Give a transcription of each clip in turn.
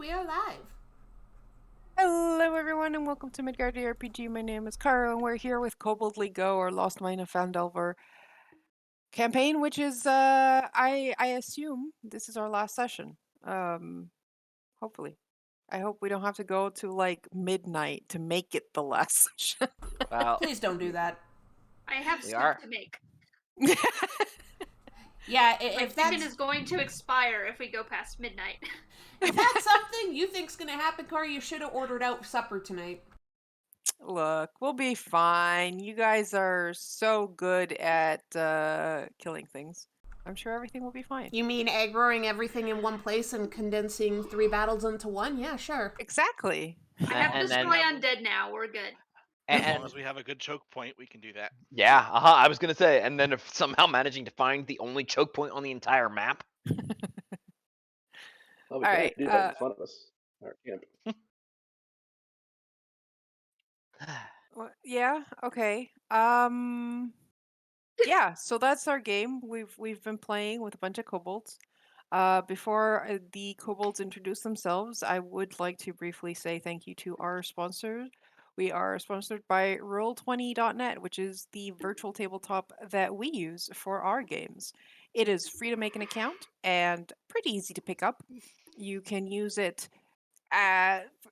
we are live. Hello everyone and welcome to Midgard RPG. My name is Kara and we're here with Koboldly Go, or Lost Mine of Fandelver campaign, which is I assume this is our last session. Hopefully. I hope we don't have to go to like midnight to make it the last session. Well, Please don't do that. I have we stuff are. to make. Yeah, My if mission that's is going to expire if we go past midnight. if that's something you think's gonna happen, Corey, you should have ordered out supper tonight. Look, we'll be fine. You guys are so good at killing things. I'm sure everything will be fine. You mean aggroing everything in one place and condensing 3 battles into one? Yeah, sure. Exactly. I have And then, Destroy Undead now. We're good. As and, long as we have a good choke point, we can do that. yeah, I was gonna say, and then if somehow managing to find the only choke point on the entire map. Well, we All can right, do that in front of us. Our camp. Yeah, okay. Yeah, so that's our game. We've been playing with a bunch of kobolds. Before the kobolds introduce themselves, I would like to briefly say thank you to our sponsors. We are sponsored by Roll20.net, which is the virtual tabletop that we use for our games. It is free to make an account and pretty easy to pick up. You can use it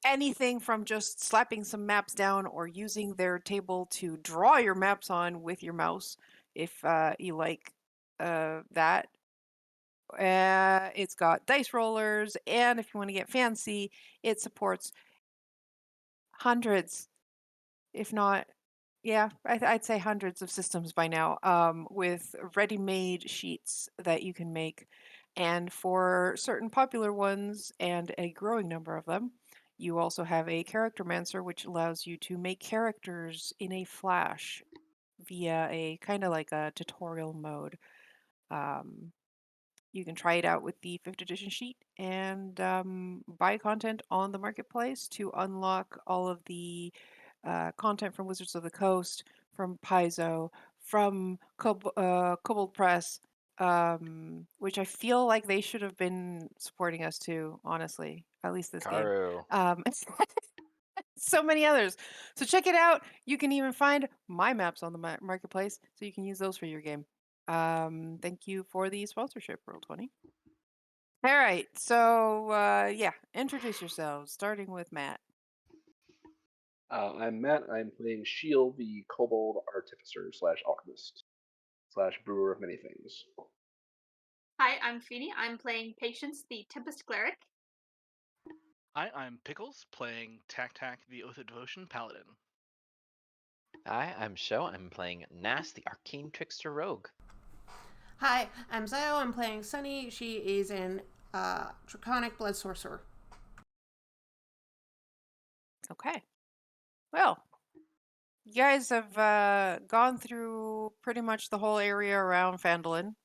anything from just slapping some maps down or using their table to draw your maps on with your mouse if you like that. It's got dice rollers, and if you want to get fancy, it supports hundreds, if not, yeah, I'd say hundreds of systems by now, with ready-made sheets that you can make. And for certain popular ones and a growing number of them, you also have a Charactermancer, which allows you to make characters in a flash via a kind of like a tutorial mode. Um, you can try it out with the 5th edition sheet and buy content on the marketplace to unlock all of the content from Wizards of the Coast, from Paizo, from Kobold Press, which I feel like they should have been supporting us too, honestly, at least this game. Karu. So many others. So check it out. You can even find my maps on the marketplace, so you can use those for your game. Thank you for the sponsorship, Roll20. All right, so yeah, introduce yourselves, starting with Matt. I'm Matt. I'm playing Shield, the Kobold Artificer / Alchemist / Brewer of many things. Hi, I'm Feeny. I'm playing Patience, the Tempest Cleric. Hi, I'm Pickles, playing Tak, the Oath of Devotion Paladin. Hi, I'm Sho. I'm playing Nas, the Arcane Trickster Rogue. Hi, I'm Zio. I'm playing Sunny. She is an Draconic Blood Sorcerer. Okay. Well, you guys have gone through pretty much the whole area around Phandalin,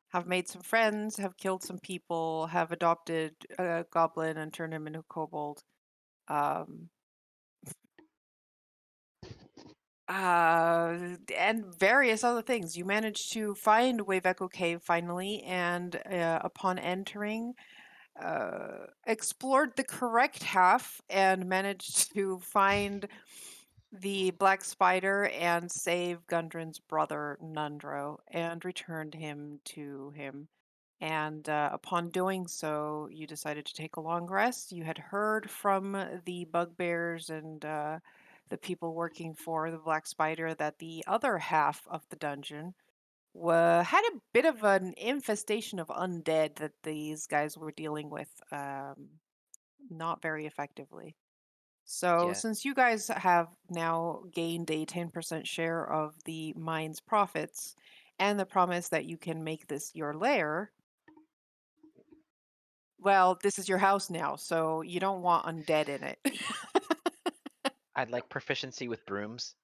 have made some friends, have killed some people, have adopted a goblin and turned him into a kobold. And various other things. You managed to find Waveko Cave finally, and upon entering, explored the correct half and managed to find the black spider and save Gundren's brother Nundro and returned him to him. And upon doing so, you decided to take a long rest. You had heard from the bugbears and the people working for the Black Spider that the other half of the dungeon had a bit of an infestation of undead that these guys were dealing with not very effectively. So, Yeah. since you guys have now gained a 10% share of the mine's profits and the promise that you can make this your lair, well, this is your house now, so you don't want undead in it. I'd like proficiency with brooms.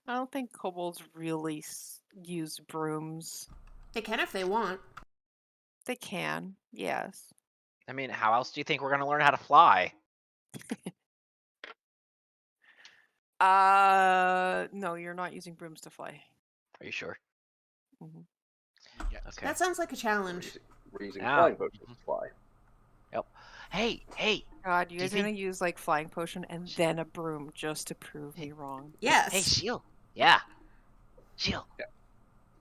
I don't think kobolds really use brooms. They can if they want. They can, yes. I mean, how else do you think we're gonna learn how to fly? No, you're not using brooms to fly. Are you sure? Mhm. Yes. Okay. That sounds like a challenge. We're using Ah, flying potions mhm. to fly. Yep. Hey, God, you Do you guys are gonna think- use like flying potion and then a broom just to prove Hey. me wrong. Yes. hey, Shield. Yeah. Shield. Yeah.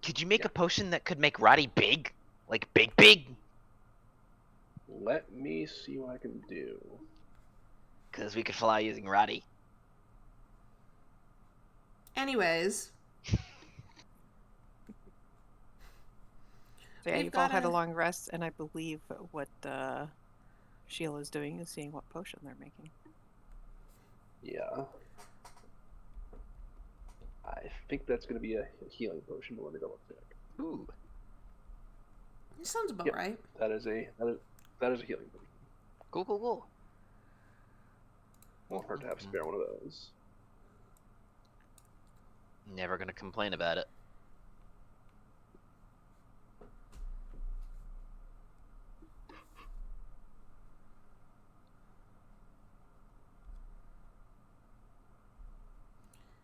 Could you make Yeah. a potion that could make Roddy big? Like big? Let me see what I can do. Because we could fly using Roddy. Anyways, So yeah, We've you've all had a gotta- long rest, and I believe what Sheila's doing is seeing what potion they're making. Yeah. I think that's going to be a healing potion. Let me double check. Ooh. this sounds about Yep. right. That is a healing potion. Cool. Won't hurt to have spare one of those. Never gonna complain about it.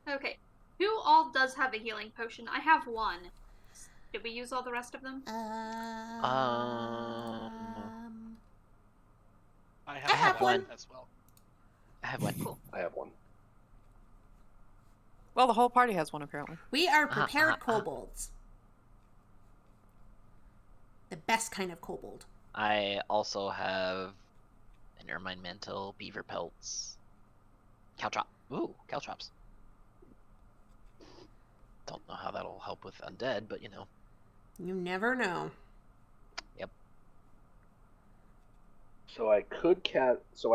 Okay. Who all does have a healing potion? I have one. Did we use all the rest of them? I I have one. as well. I have one. Cool. I have one. Well, the whole party has one apparently. We are Uh-huh, prepared uh-huh. kobolds. The best kind of kobold. I also have an ermine mantle, beaver pelts, caltrop. Ooh, caltrops. Don't know how that'll help with undead, but you know. You never know. So I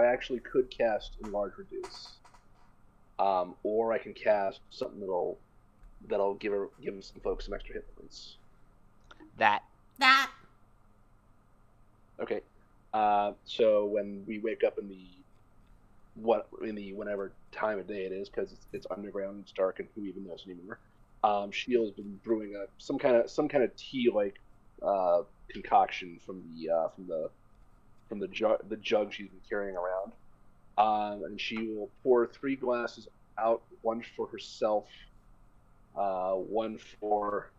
actually could cast Enlarge Reduce. Or I can cast something that'll give some folks some extra hit points. That. Okay. So when we wake up in whenever time of day it is, because it's underground, it's dark, and who even knows anymore. Shield's been brewing some kind of tea like concoction from the jug she's been carrying around, and she will pour 3 glasses out, one for herself, one for.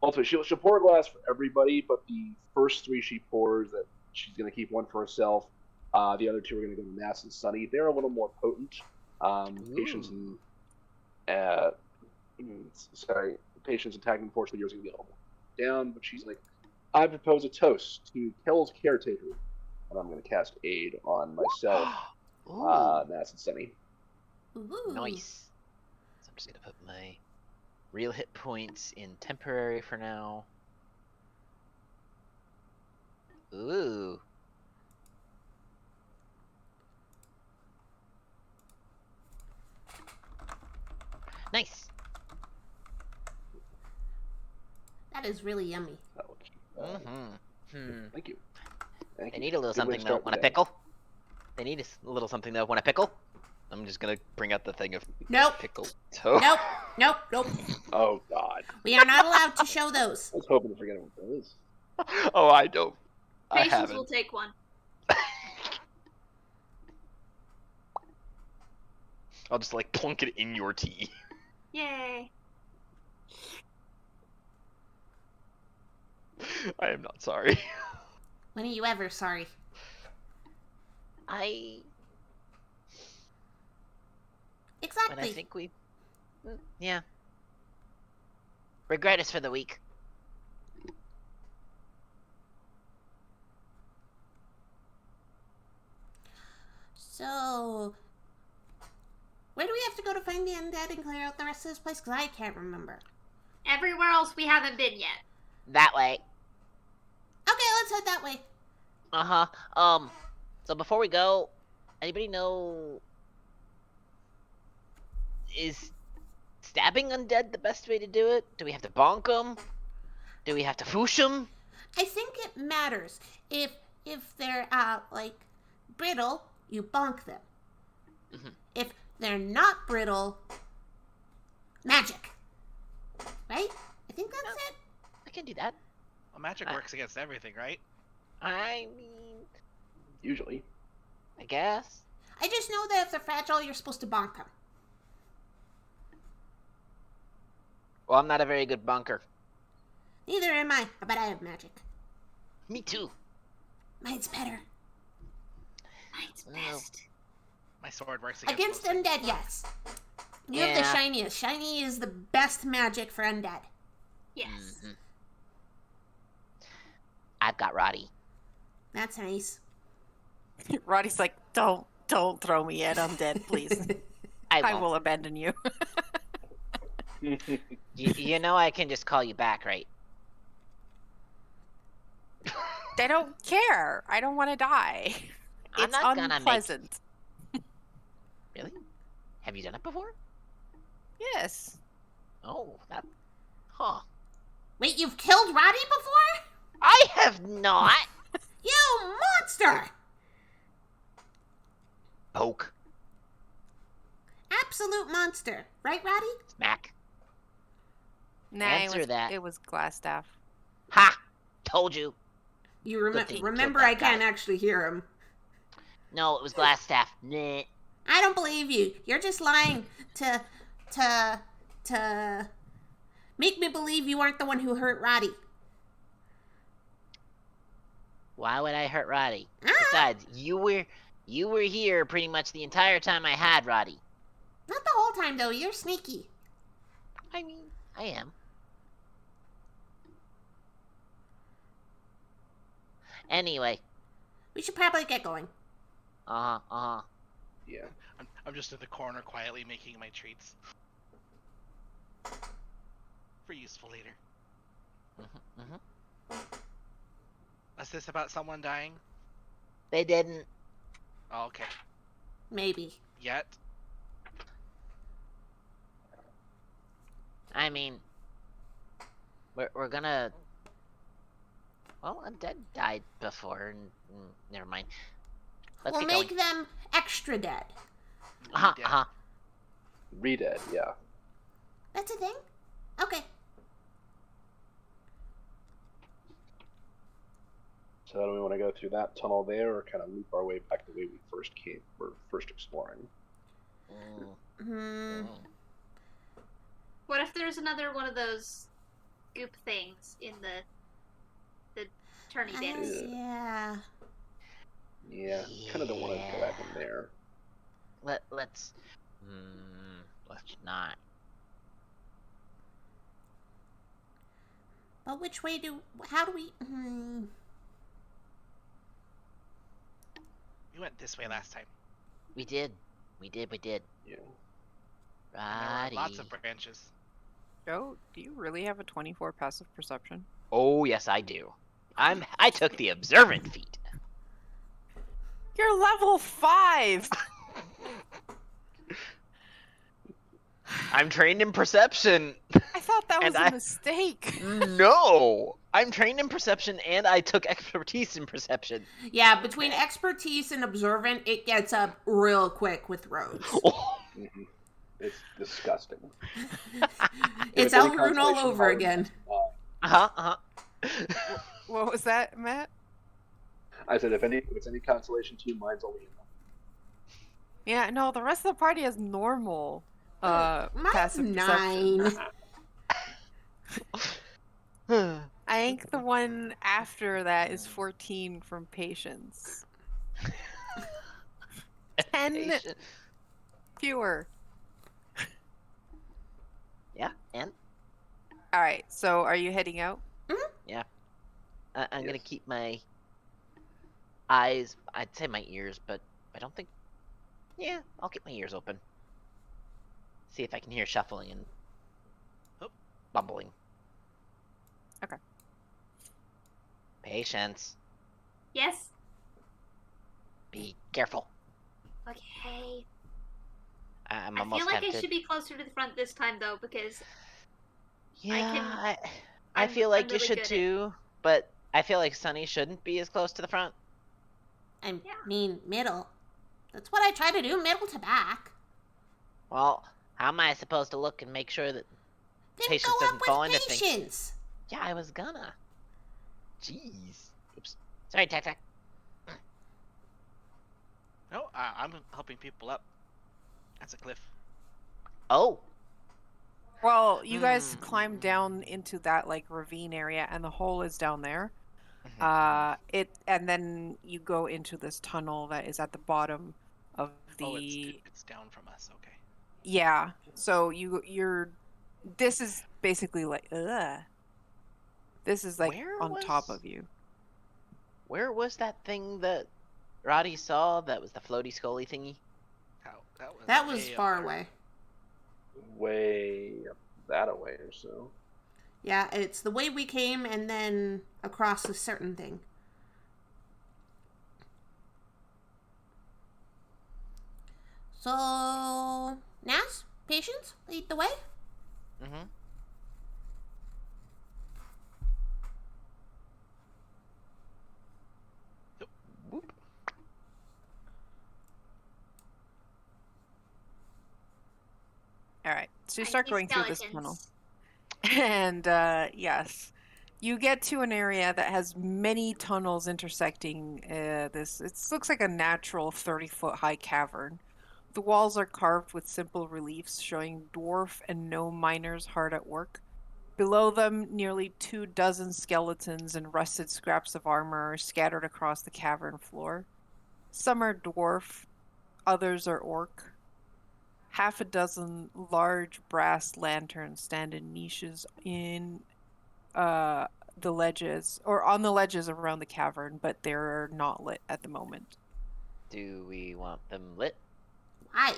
Ultimately, she'll pour a glass for everybody, but the first 3 she pours, that she's going to keep one for herself. The other 2 are going to go to Nass and Sunny. They're a little more potent. Patience and patience and tag, unfortunately, yours are going to be a little more down. But she's like, I propose a toast to Kell's caretaker, and I'm going to cast Aid on myself, Ooh, Nass and Sunny. Ooh. nice. So I'm just gonna put my real hit points in temporary for now. Ooh. Nice. That is really yummy. That looks, Thank you. Thank They you. need a little Good way something to though. start Want the a day. pickle? They need a little something though. Want a pickle? I'm just gonna bring out the thing of Nope. pickle toe. Nope. Oh God, We are not allowed to show those. I was hoping to forget what that is. Oh, I don't. I Patience haven't. will take one. I'll just like plunk it in your tea. Yay. I am not sorry. When are you ever sorry? When Exactly. I think we, yeah. Regret is for the weak. So, where do we have to go to find the undead and clear out the rest of this place? Because I can't remember. Everywhere else we haven't been yet. That way. Okay, let's head that way. So before we go, anybody know, is stabbing undead the best way to do it? Do we have to bonk them? Do we have to foosh them? I think it matters. If they're like brittle, you bonk them. Mhm. If they're not brittle, magic. Right? I think that's it. I can do that. Well, magic works against everything, right? I mean, Usually. I guess. I just know that if they're fragile, you're supposed to bonk them. Well, I'm not a very good bunker. Neither am I, but I have magic. Me too. Mine's better. Mine's Well, best. My sword works against Against most things. undead, yes. You have the Yeah. shiniest. Shiny is the best magic for undead. Yes. Mhm. I've got Roddy. That's nice. Roddy's like, don't throw me at undead, please. I I won't. will abandon you. You know I can just call you back, right? They don't care. I don't want to die. I'm It's not gonna make- unpleasant. Really? Have you done it before? Yes. Oh, that. Huh. Wait, you've killed Roddy before? I have not. You monster! Poke. Absolute monster. Right, Roddy? Smack. Nah, Answer it was, that. It was glass staff. Ha! Told you. You Good thing you remember killed I that can't guy. actually hear him. No, it was glass staff. Nah. I don't believe you. You're just lying to make me believe you aren't the one who hurt Roddy. Why would I hurt Roddy? Ah, Besides, you were here pretty much the entire time I had Roddy. not the whole time though. You're sneaky. I mean, I am. Anyway, We should probably get going. Yeah. I'm just in the corner quietly making my treats. For useful later. Is this about someone dying? They didn't. Oh, okay. Maybe. Yet? I mean, we're gonna. Well, Undead died before, and never mind. Let's We'll get going. make them extra dead. Yeah. Redead, yeah. That's a thing? Okay. So do we want to go through that tunnel there, or kind of loop our way back the way we first came? We're first exploring. Hmm. What if there's another one of those goop things in the turny bins? Yeah. Yeah, kind of don't want to go back in there. Let's not. But which way how do we? We went this way last time. We did. Yeah. And there Roddy. were lots of branches. Joe, do you really have a 24 passive perception? Oh yes, I do. I took the observant feat. You're level 5! I'm trained in perception. I thought that was And a I- mistake. No, I'm trained in perception, and I took expertise in perception. Yeah, between expertise and observant, it gets up real quick with Rose. hmm It's disgusting. It's it's any Elrune all consolation, over I'll- again. What was that, Matt? I said, if it's any consolation to you, mine's only enough. Yeah, no, the rest of the party has normal Mine's passive perception. 9. I think the one after that is 14 from patience. 10 fewer. Yeah, and Alright, so are you heading out? I'm gonna Yes. keep my eyes. I'd say my ears, but I don't think. Yeah, I'll keep my ears open. See if I can hear shuffling and Oh. bumbling. Okay. Patience. Yes? Be careful. Okay. I'm I almost feel like tempted. I should be closer to the front this time, though, because Yeah, can- I I'm- feel like I'm you really should good at- too, but I feel like Sunny shouldn't be as close to the front. I Yeah. mean, middle. That's what I try to do, middle to back. Well, how am I supposed to look and make sure that? Then Patience go doesn't up fall with into things. patience. Yeah, I was gonna. Jeez. Oops. Sorry, Tac Tac. No, I'm helping people up. That's a cliff. Oh. Well, you guys climb down into that like ravine area, and the hole is down there. And then you go into this tunnel that is at the bottom of Oh, the. it's down from us. Okay. Yeah. So you're. This is basically like. This is like Where on top was- of you. Where was that thing that Roddy saw? That was the floaty scully thingy. That was way up far there. away. Way up that away or so. Yeah, it's the way we came and then across a certain thing. So, Nas, Patience, lead the way. Mm-hmm. Whoop. All right. So you I start see going through this tunnel. skeletons. And yes, you get to an area that has many tunnels intersecting this. It looks like a natural 30-foot high cavern. The walls are carved with simple reliefs showing dwarf and gnome miners hard at work. Below them, nearly 24 skeletons and rusted scraps of armor are scattered across the cavern floor. Some are dwarf, others are orc. Half a dozen large brass lanterns stand in niches in the ledges, or on the ledges around the cavern, but they're not lit at the moment. Do we want them lit? Why?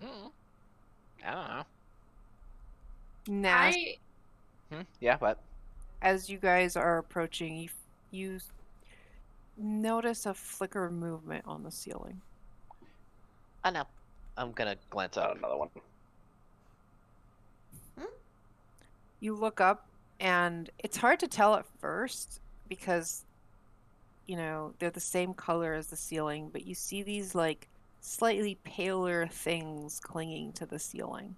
I don't know. Now, Yeah, what? as you guys are approaching, you notice a flicker of movement on the ceiling. I know. I'm gonna glance out another one. You look up, and it's hard to tell at first because, you know, they're the same color as the ceiling, but you see these like slightly paler things clinging to the ceiling.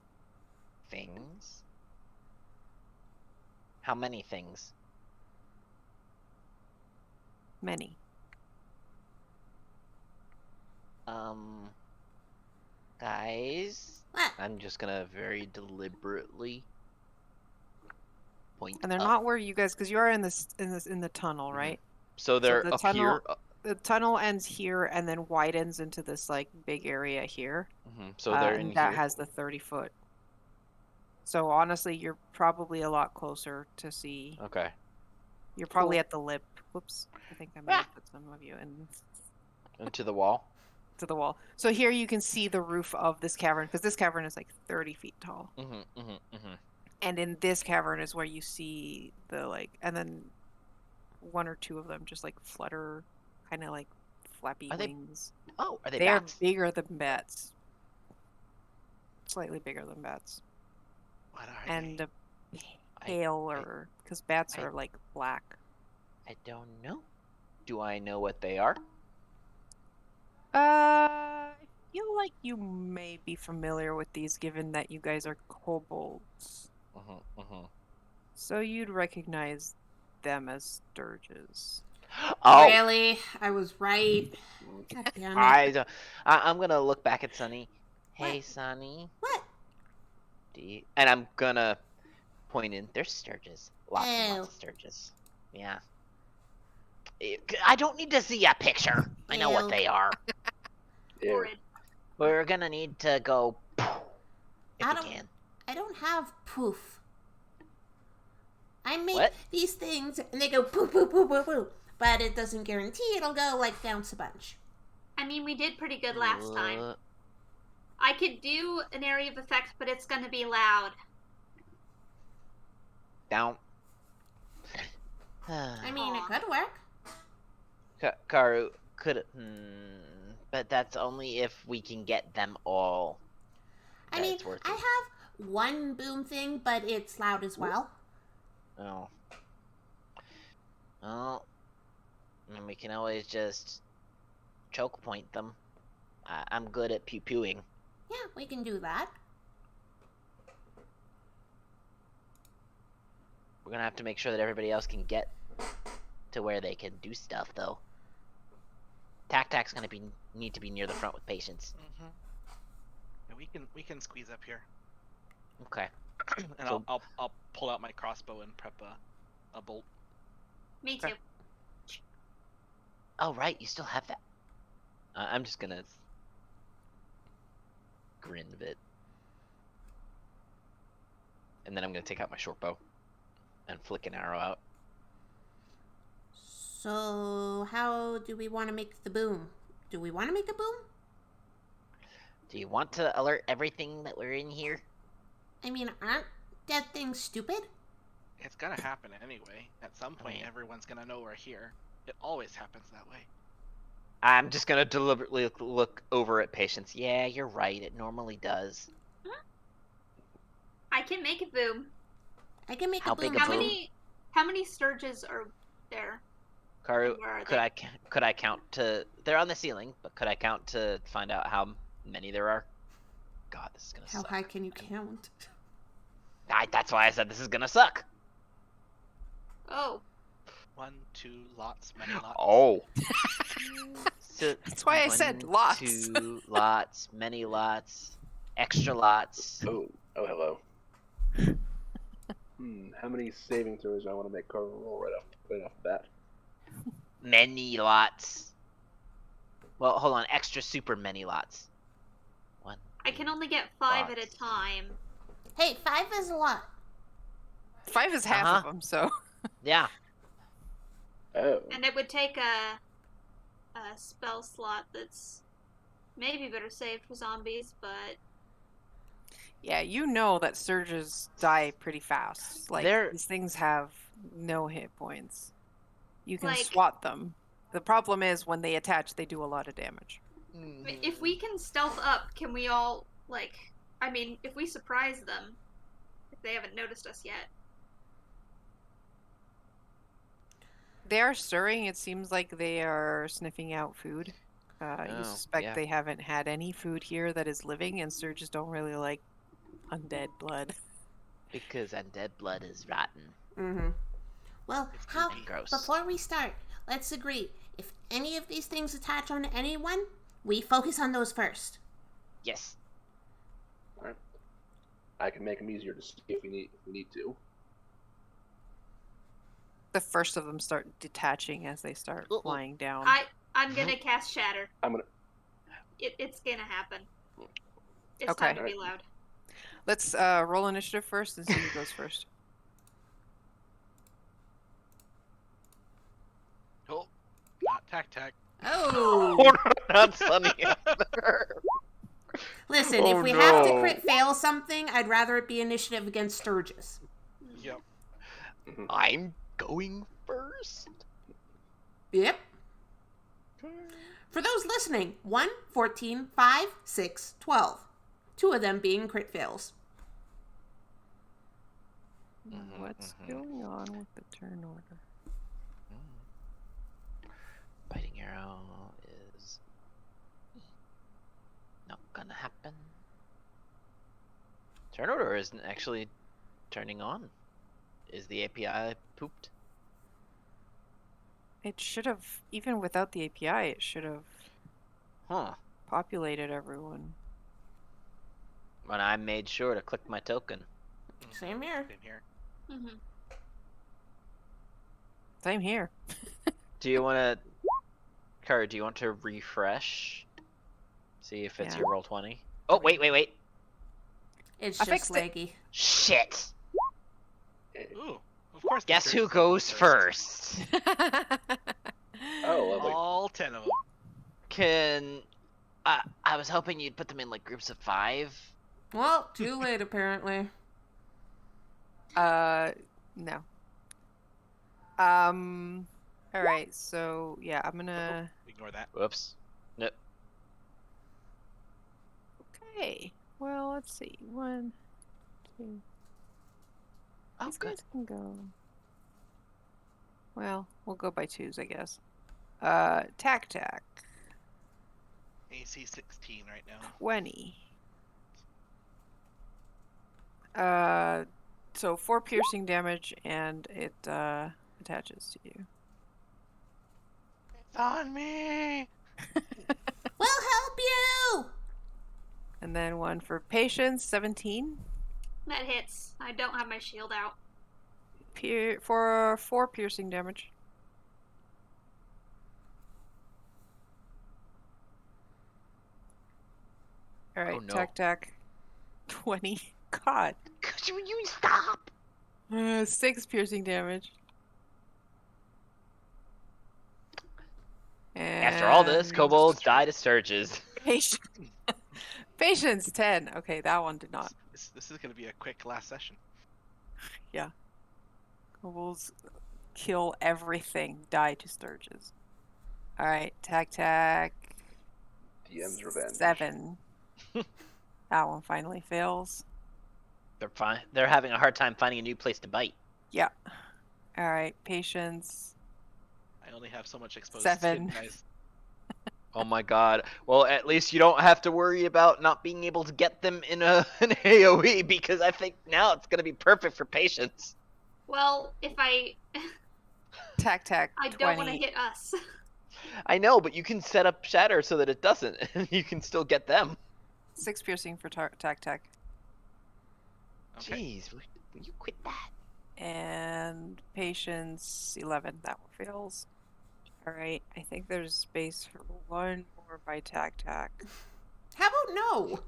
Things? How many things? Many. Guys, What? I'm just gonna very deliberately point And they're up. not where you guys, because you are in the tunnel, right? So they're the up tunnel- here. The tunnel ends here and then widens into this like big area here. So they're and in that here. has the 30-foot. So honestly, you're probably a lot closer to see. Okay. You're probably Cool. at the lip. Whoops. I think I may have put some of you Into the wall. to the wall. So here you can see the roof of this cavern, because this cavern is like 30 feet tall. And in this cavern is where you see the like, and then one or two of them just like flutter, kind of like flappy Are they wings. Oh, are they They are bats? bigger than bats. Slightly bigger than bats. What are And they? paler, because bats I- are like black. I don't know. Do I know what they are? I feel like you may be familiar with these, given that you guys are kobolds. So you'd recognize them as sturges. Oh, Really? I was right. God damn it. I'm gonna look back at Sunny. Hey, What? Sunny. What? And I'm gonna point in. There's sturges. Lots and Ew. lots of sturges. Yeah. I don't need to see a picture. I know what Ew. they are. Ew. Horrid. We're gonna need to go if I we don't- can. I don't have poof. I make What? these things and they go poof, poof, poof, poof, poof. But it doesn't guarantee it'll go like bounce a bunch. I mean, we did pretty good last time. Uh, I could do an area of effect, but it's gonna be loud. Down. I mean, it Aw. could work. Karu could. But that's only if we can get them all. I mean, That's worth I it. have one boom thing, but it's loud as well. Oh. Well, and we can always just choke point them. I'm good at pew-pewing. Yeah, we can do that. We're gonna have to make sure that everybody else can get to where they can do stuff, though. Tac's gonna need to be near the front with patience. Yeah, we can squeeze up here. Okay. And So- I'll pull out my crossbow and prep a bolt. Me too. Oh right, you still have that. I'm just gonna grin a bit, and then I'm gonna take out my short bow and flick an arrow out. So, how do we want to make the boom? Do we want to make a boom? Do you want to alert everything that we're in here? I mean, aren't dead things stupid? It's gonna happen anyway. At some point, Yeah. everyone's gonna know we're here. It always happens that way. I'm just gonna deliberately look over at Patience. Yeah, you're right. It normally does. I can make a boom. I can make How a boom. big a How boom? many sturges are there? Karu, Where are could they? could I count to? They're on the ceiling, but could I count to find out how many there are? God, this is gonna How suck. high can you count? That's why I said this is gonna suck. Oh, 1, 2, lots, many lots. Oh. So, That's why I said 1, lots. 2 lots, many lots, extra lots. Oh, hello. How many saving throws do I want to make Carver roll right off the bat? Many lots. Well, hold on. Extra super many lots. 1. I can only get 5 at a Lots. time. Hey, 5 is a lot. 5 is half of them, so. Yeah. Oh. And it would take a spell slot that's maybe better saved for zombies, but Yeah, you know that surges die pretty fast. Like, They're- these things have no hit points. You can Like- swat them. The problem is when they attach, they do a lot of damage. if we can stealth up, can we all, like, I mean, if we surprise them, if they haven't noticed us yet. They are stirring. It seems like they are sniffing out food. You Oh, suspect yeah. they haven't had any food here that is living, and surges don't really like undead blood. Because undead blood is rotten. Mm-hmm. Well, It's how? creepy. Gross. Before we start, let's agree. If any of these things attach on anyone, we focus on those first. Yes. Alright. I can make them easier to see if we need to. The first of them start detaching as they start Uh-oh. flying down. I'm gonna cast Shatter. I'm gonna. It's gonna happen. It's Okay. time to be loud. Let's roll initiative first and see who goes first. Oh, not tac. Oh! Not Sunny. Listen, Oh, if we have to no. crit fail something, I'd rather it be initiative against Sturgis. Yep. I'm going first. Yep. For those listening, 1, 14, 5, 6, 12. 2 of them being crit fails. What's going on with the turn order? Biting arrow is not gonna happen. Turn order isn't actually turning on. Is the API pooped? It should have, even without the API, it should have Huh. populated everyone. When I made sure to click my token. Same here. Same here. Mm-hmm. Same here. Do you want to, Kara, do you want to refresh? See if it's Yeah. your roll 20? Oh, wait. It's I just fixed it. laggy. Shit. Ooh, of course. the Guess church who is goes first? Oh, lovely. All 10 of them. Can, I was hoping you'd put them in like groups of 5. Well, too late apparently. No. All right. So yeah, I'm gonna. Ignore that. Whoops. No. Okay. Well, let's see. 1, 2. Oh, These good. guys can go. Well, we'll go by 2s, I guess. Tac. AC 16 right now. 20. So 4 piercing damage, and it attaches to you. It's on me! We'll help you! And then 1 for patience, 17. That hits. I don't have my shield out. For 4 piercing damage. All right, Oh, no. tac. 20. God. Could you stop? 6 piercing damage. After all this, And kobolds die to surges. Patience. Patience 10. Okay, that one did not. This is going to be a quick last session. Yeah. Kobolds kill everything, die to sturges. All right, tac. DM's revenge. 7. That one finally fails. They're fine. They're having a hard time finding a new place to bite. Yeah. All right, patience. I only have so much exposed 7. skin, guys. Oh my god. Well, at least you don't have to worry about not being able to get them in an AoE, because I think now it's going to be perfect for patience. Well, if I Tac. I 20. don't want to hit us. I know, but you can set up Shatter so that it doesn't, and you can still get them. 6 piercing for tac. Okay. Jeez, will you quit that? And patience 11. That one fails. All right, I think there's space for one more by tac. How about no?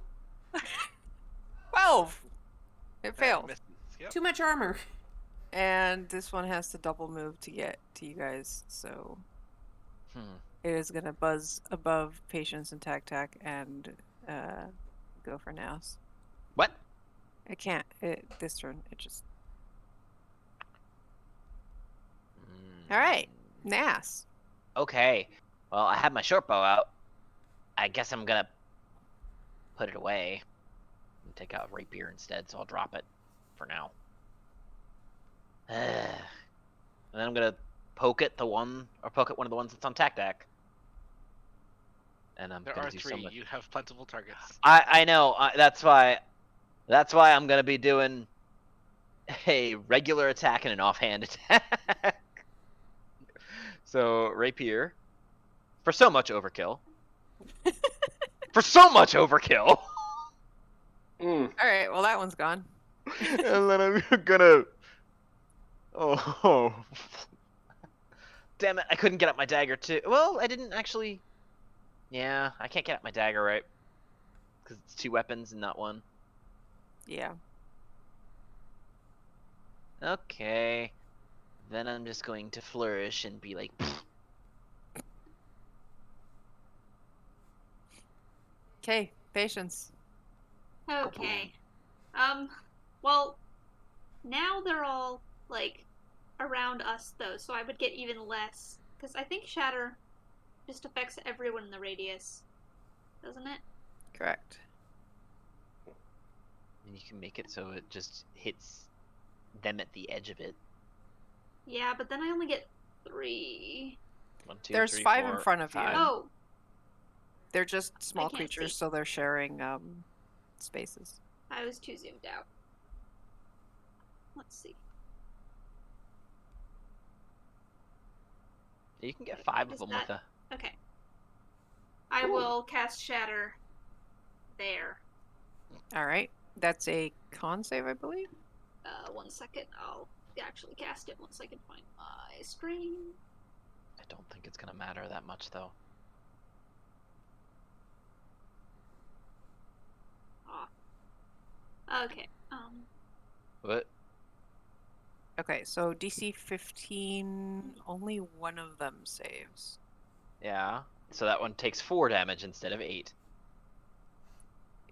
12. It That failed. misses. Yep. Too much armor. And this one has to double move to get to you guys, so it is gonna buzz above patience and tac and go for Nas. What? It can't. This turn. It just. All right, Nas. Okay. Well, I have my short bow out. I guess I'm gonna put it away and take out rapier instead, so I'll drop it for now. And then I'm gonna poke at one of the ones that's on tac. And I'm There gonna are do 3. something. You have plentiful targets. I know. That's why I'm gonna be doing a regular attack and an offhand attack. So rapier, for so much overkill. For so much overkill. Mm. All right, well that one's gone. And then I'm gonna. Oh. Damn it! I couldn't get up my dagger too. Well, I didn't actually. Yeah, I can't get up my dagger right. Because it's 2 weapons and not 1. Yeah. Okay. Then I'm just going to flourish and be like. Okay, patience. Okay. Well, now they're all, like, around us, though, so I would get even less. Because I think Shatter just affects everyone in the radius. Doesn't it? Correct. And you can make it so it just hits them at the edge of it. Yeah, but then I only get 3. 1, 2, There's 3, 5 in 4, front of you. 5. Oh, They're just small can't creatures, see. so they're sharing spaces. I was too zoomed out. Let's see. You can get 5 of Is them that- with a. Okay. I will cast Shatter there. All right, that's a con save, I believe. 1 second. I'll actually cast it once I can find my screen. I don't think it's gonna matter that much though. Okay. What? Okay, so DC 15, only one of them saves. Yeah. So that one takes 4 damage instead of 8.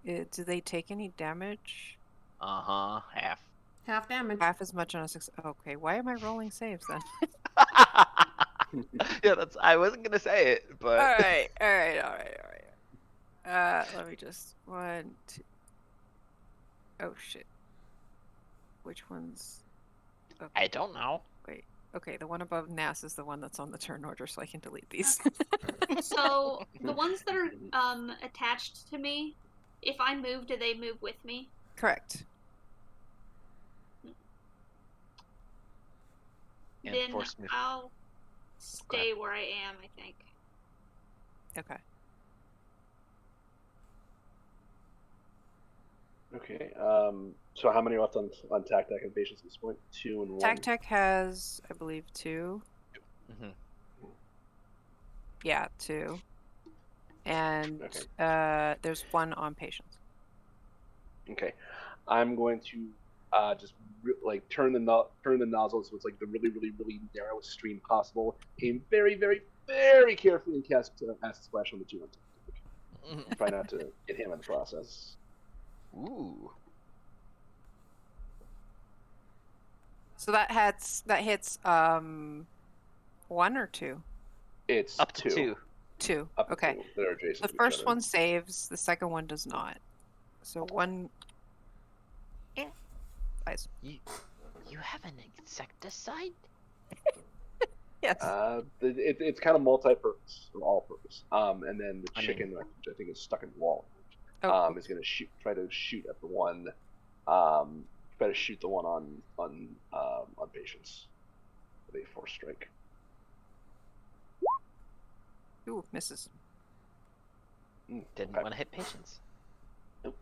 Do they take any damage? Half. Half damage. Half as much on a 6. Okay, why am I rolling saves then? Yeah, I wasn't gonna say it, but. All right. Let me just 1, 2. Oh shit. Which one's? Okay. I don't know. Wait. Okay, the one above Nas is the one that's on the turn order, so I can delete these. So the ones that are attached to me, if I move, do they move with me? Correct. And Then force move. I'll stay where I am, I think. Okay. Okay. So how many are left on Tac Tac and patience at this point? 2 and 1. Tac Tac has, I believe, 2. Mm-hmm. Yeah, 2. And Okay. there's 1 on patience. Okay. I'm going to just turn the nozzle so it's like the really, really, really narrowest stream possible. Aim very, very, very carefully and cast Acid Splash on the 2 on Tac Tac. Try not to get him in the process. Ooh. So that hits 1 or 2? It's Up to 2. 2. Up to Okay. 2. They're adjacent The to each first other. one saves, the second one does not. So 1 dies. You have an insecticide? Yes. It's kind of multi-purpose, or all-purpose. And then the chicken, which I think is stuck in the wall, is going to try to shoot at the one, try to shoot the one on patience with a force strike. Ooh, misses. Didn't Okay. want to hit patience. Nope.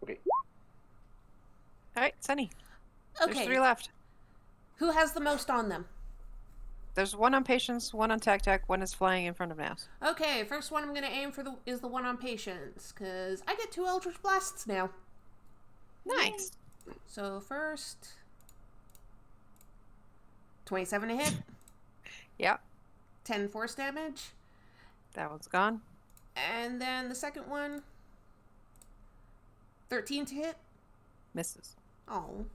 Okay. All right, Sunny. There's Okay. 3 left. Who has the most on them? There's 1 on patience, 1 on Tac Tac, 1 is flying in front of Nas. Okay, first one I'm gonna aim for is the one on patience, cause I get 2 Eldritch Blasts now. Nice. So first, 27 to hit, Yep, 10 force damage, that one's gone. and then the second one, 13 to hit. Misses. Oh.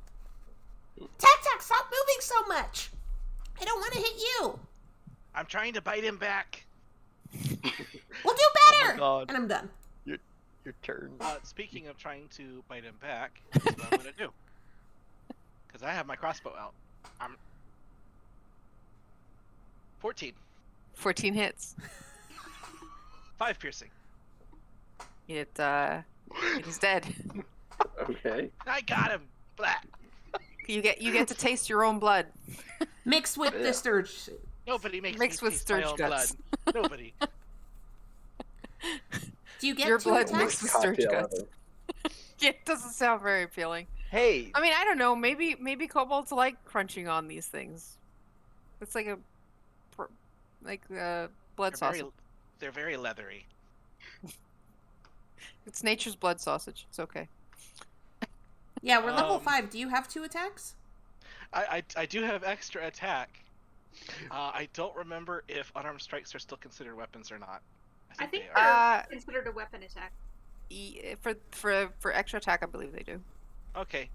Tac Tac, stop moving so much! I don't want to hit you! I'm trying to bite him back. We'll do better! God. And I'm done. Your turn. Speaking of trying to bite him back, here's what I'm gonna do. Because I have my crossbow out. I'm 14. 14 hits. 5 piercing. It is dead. Okay. I got him. Blah. You get to taste your own blood. Mixed with the Sturge. Nobody makes Mixed me with taste my Sturge own guts. blood. Nobody. Do you get Your 2 blood attacks? mixed with Sturge Cocktail guts. ever. It doesn't sound very appealing. Hey. I mean, I don't know. Maybe kobolds like crunching on these things. It's like blood sausage. They're very leathery. It's nature's blood sausage. It's okay. Yeah, we're level 5. Do you have 2 attacks? I do have extra attack. I don't remember if unarmed strikes are still considered weapons or not. I think they are. they're considered a weapon attack. For extra attack, I believe they do. Okay.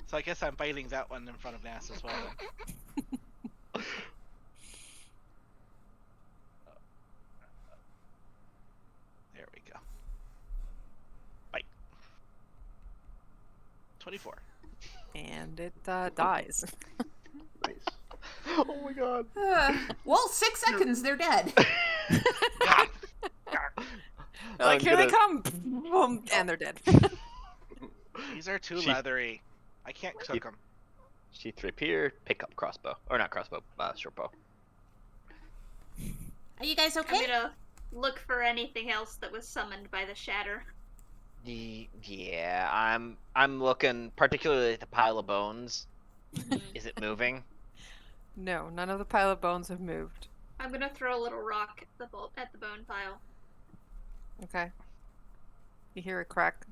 So I guess I'm biting that one in front of Nas as well then. There we go. Bite. 24. And it dies. Nice. Oh my god. Well, 6 seconds, they're dead. Like, here they come! Boom, and they're dead. These are too leathery. I can't cook them. C3P, pick up crossbow. Or not crossbow, short bow. Are you guys okay? I'm gonna look for anything else that was summoned by the shatter. Yeah, I'm looking particularly at the pile of bones. Is it moving? No, none of the pile of bones have moved. I'm gonna throw a little rock at the bone pile. Okay. You hear a crack.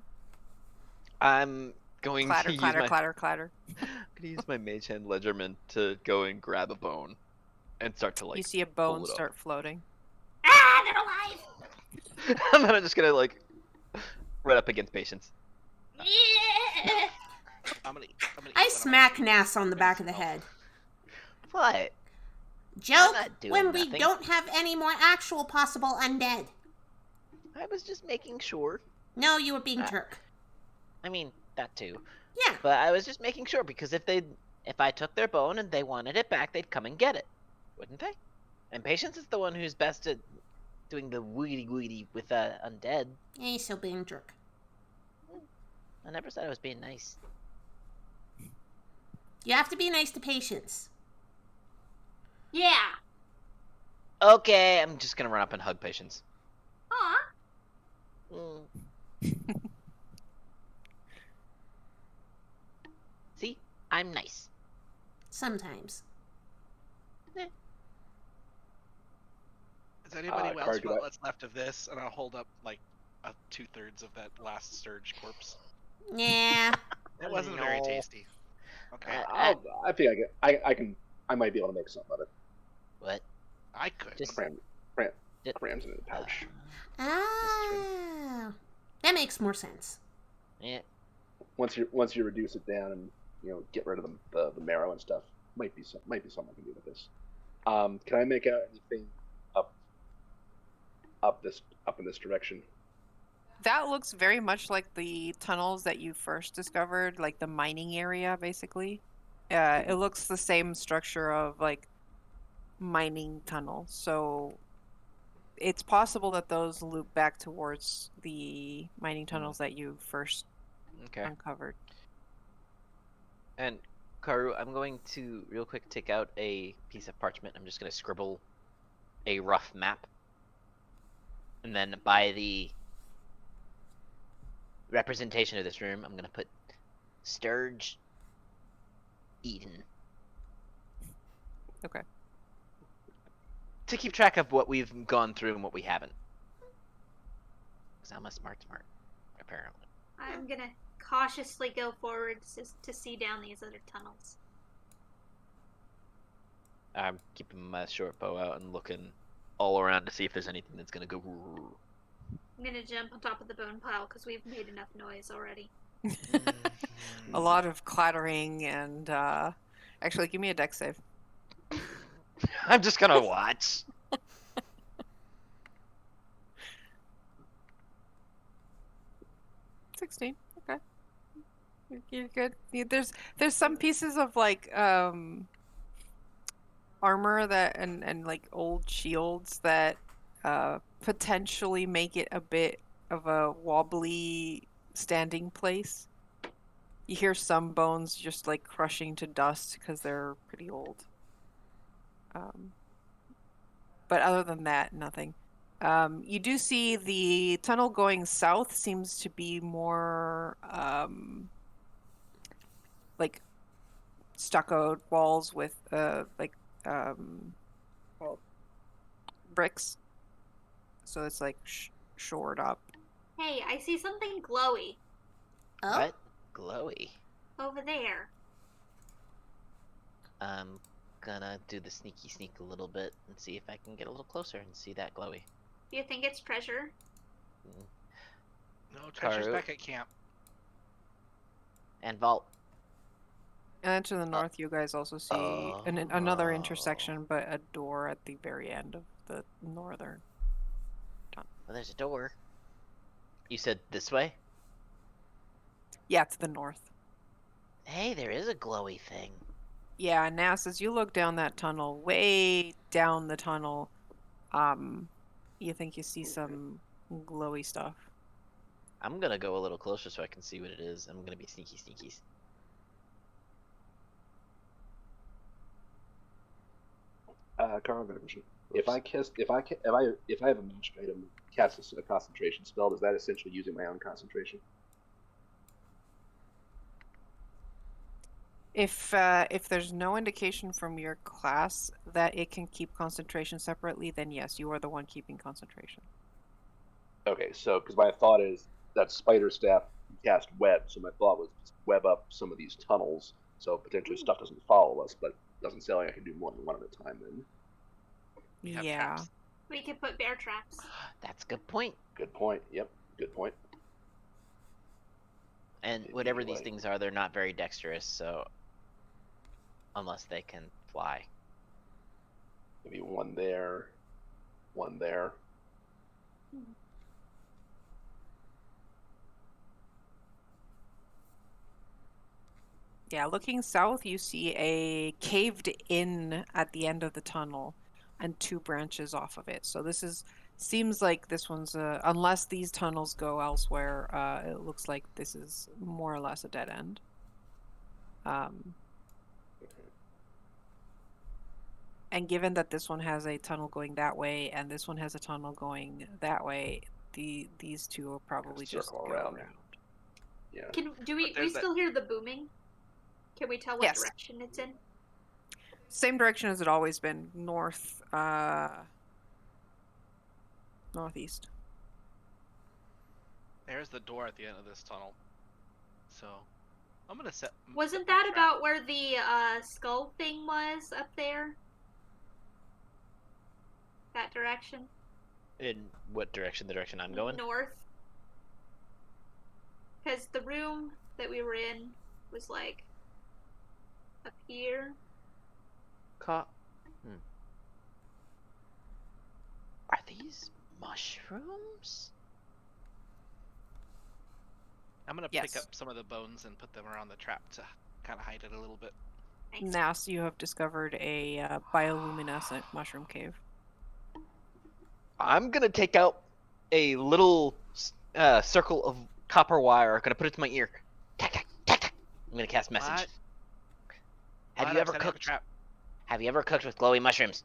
I'm going Clatter, to clatter, use my clatter, clatter. I'm gonna use my mage hand ledgerman to go and grab a bone and start to You see a bone pull it up. start floating. Ah, they're alive! And then I'm just gonna right up against patience. Yeah! I'm gonna eat I one of my smack food. Nass on the back of the head. What? Joke not doing when we nothing. don't have any more actual possible undead. I was just making sure. No, you were being jerk. I mean, that too. Yeah. But I was just making sure because if I took their bone and they wanted it back, they'd come and get it, wouldn't they? And Patience is the one who's best at doing the woody with undead. Yeah, you're still being jerk. I never said I was being nice. You have to be nice to Patience. Yeah! Okay, I'm just gonna run up and hug Patience. Aw! Mm. I'm nice. Sometimes. Does anybody else Card, do want I- what's left of this? And I'll hold up like 2/3 of that last surge corpse. Yeah. It wasn't very No. tasty. Okay, I think I might be able to make something of it. What? I could. Just Crams in the pouch. Ah. That makes more sense. yeah. Once you reduce it down and get rid of the marrow and stuff, might be something I can do with this. Can I make out anything up in this direction? That looks very much like the tunnels that you first discovered, like the mining area, basically. It looks the same structure of like mining tunnels. So it's possible that those loop back towards the mining tunnels that you first Okay. uncovered. And Karu, I'm going to real quick take out a piece of parchment. I'm just going to scribble a rough map. And then by the representation of this room, I'm going to put Sturge Eden. Okay. To keep track of what we've gone through and what we haven't. Because I'm a smart, apparently. I'm gonna cautiously go forward to see down these other tunnels. I'm keeping my short bow out and looking all around to see if there's anything that's going to go... I'm gonna jump on top of the bone pile because we've made enough noise already. A lot of clattering and actually give me a dex save. I'm just going to watch. 16. Okay. You're good. There's some pieces of like armor that and like old shields that potentially make it a bit of a wobbly standing place. You hear some bones just like crushing to dust because they're pretty old. But other than that, nothing. You do see the tunnel going south seems to be more like stuccoed walls with well, bricks. So it's like shored up. Hey, I see something glowy Oh. What? Glowy. over there. I'm gonna do the sneaky sneak a little bit and see if I can get a little closer and see that glowy. Do you think it's treasure? No, treasure's Karu. back at camp. And Vault. And to the north, you guys also see another intersection, but a door at the very end of the northern tunnel. Well, there's a door. You said this way? Yeah, to the north. Hey, there is a glowy thing. Yeah, Nass, as you look down that tunnel, way down the tunnel, you think you see some glowy stuff. I'm gonna go a little closer so I can see what it is. I'm gonna be sneaky sneakies. Carl, I've got a question. If I have a matched item that casts a concentration spell, is that essentially using my own concentration? If there's no indication from your class that it can keep concentration separately, then yes, you are the one keeping concentration. Okay, so because my thought is that spider staff can cast web, so my thought was just web up some of these tunnels, so potentially stuff doesn't follow us, but it doesn't sound like I can do more than one at a time then. We have Yeah. traps. We could put bear traps. That's a good point. Good point. Yep, good point. And Maybe whatever these like- things are, they're not very dexterous, so unless they can fly. Maybe one there, one there. Yeah, looking south, you see a caved in at the end of the tunnel and two branches off of it. So seems like this one's unless these tunnels go elsewhere, it looks like this is more or less a dead end. And given that this one has a tunnel going that way and this one has a tunnel going that way, these two will probably just Circle go around. around. Yeah. Do we there's that- still hear the booming? Can we tell what Yes. direction it's in? Same direction as it always been, north, northeast. There's the door at the end of this tunnel. So, I'm gonna set. Wasn't my that trap. about where the skull thing was up there? That direction? In what direction? The direction I'm going? North. Because the room that we were in was like up here. Are these mushrooms? I'm gonna Yes. pick up some of the bones and put them around the trap to kind of hide it a little bit. Thanks. Now, so you have discovered a bioluminescent mushroom cave. I'm gonna take out a little circle of copper wire. Gonna put it to my ear. Tack, tack, tack, tack. I'm gonna cast message. What? Have What? you I'm ever setting up a cooked? trap. Have you ever cooked with glowy mushrooms?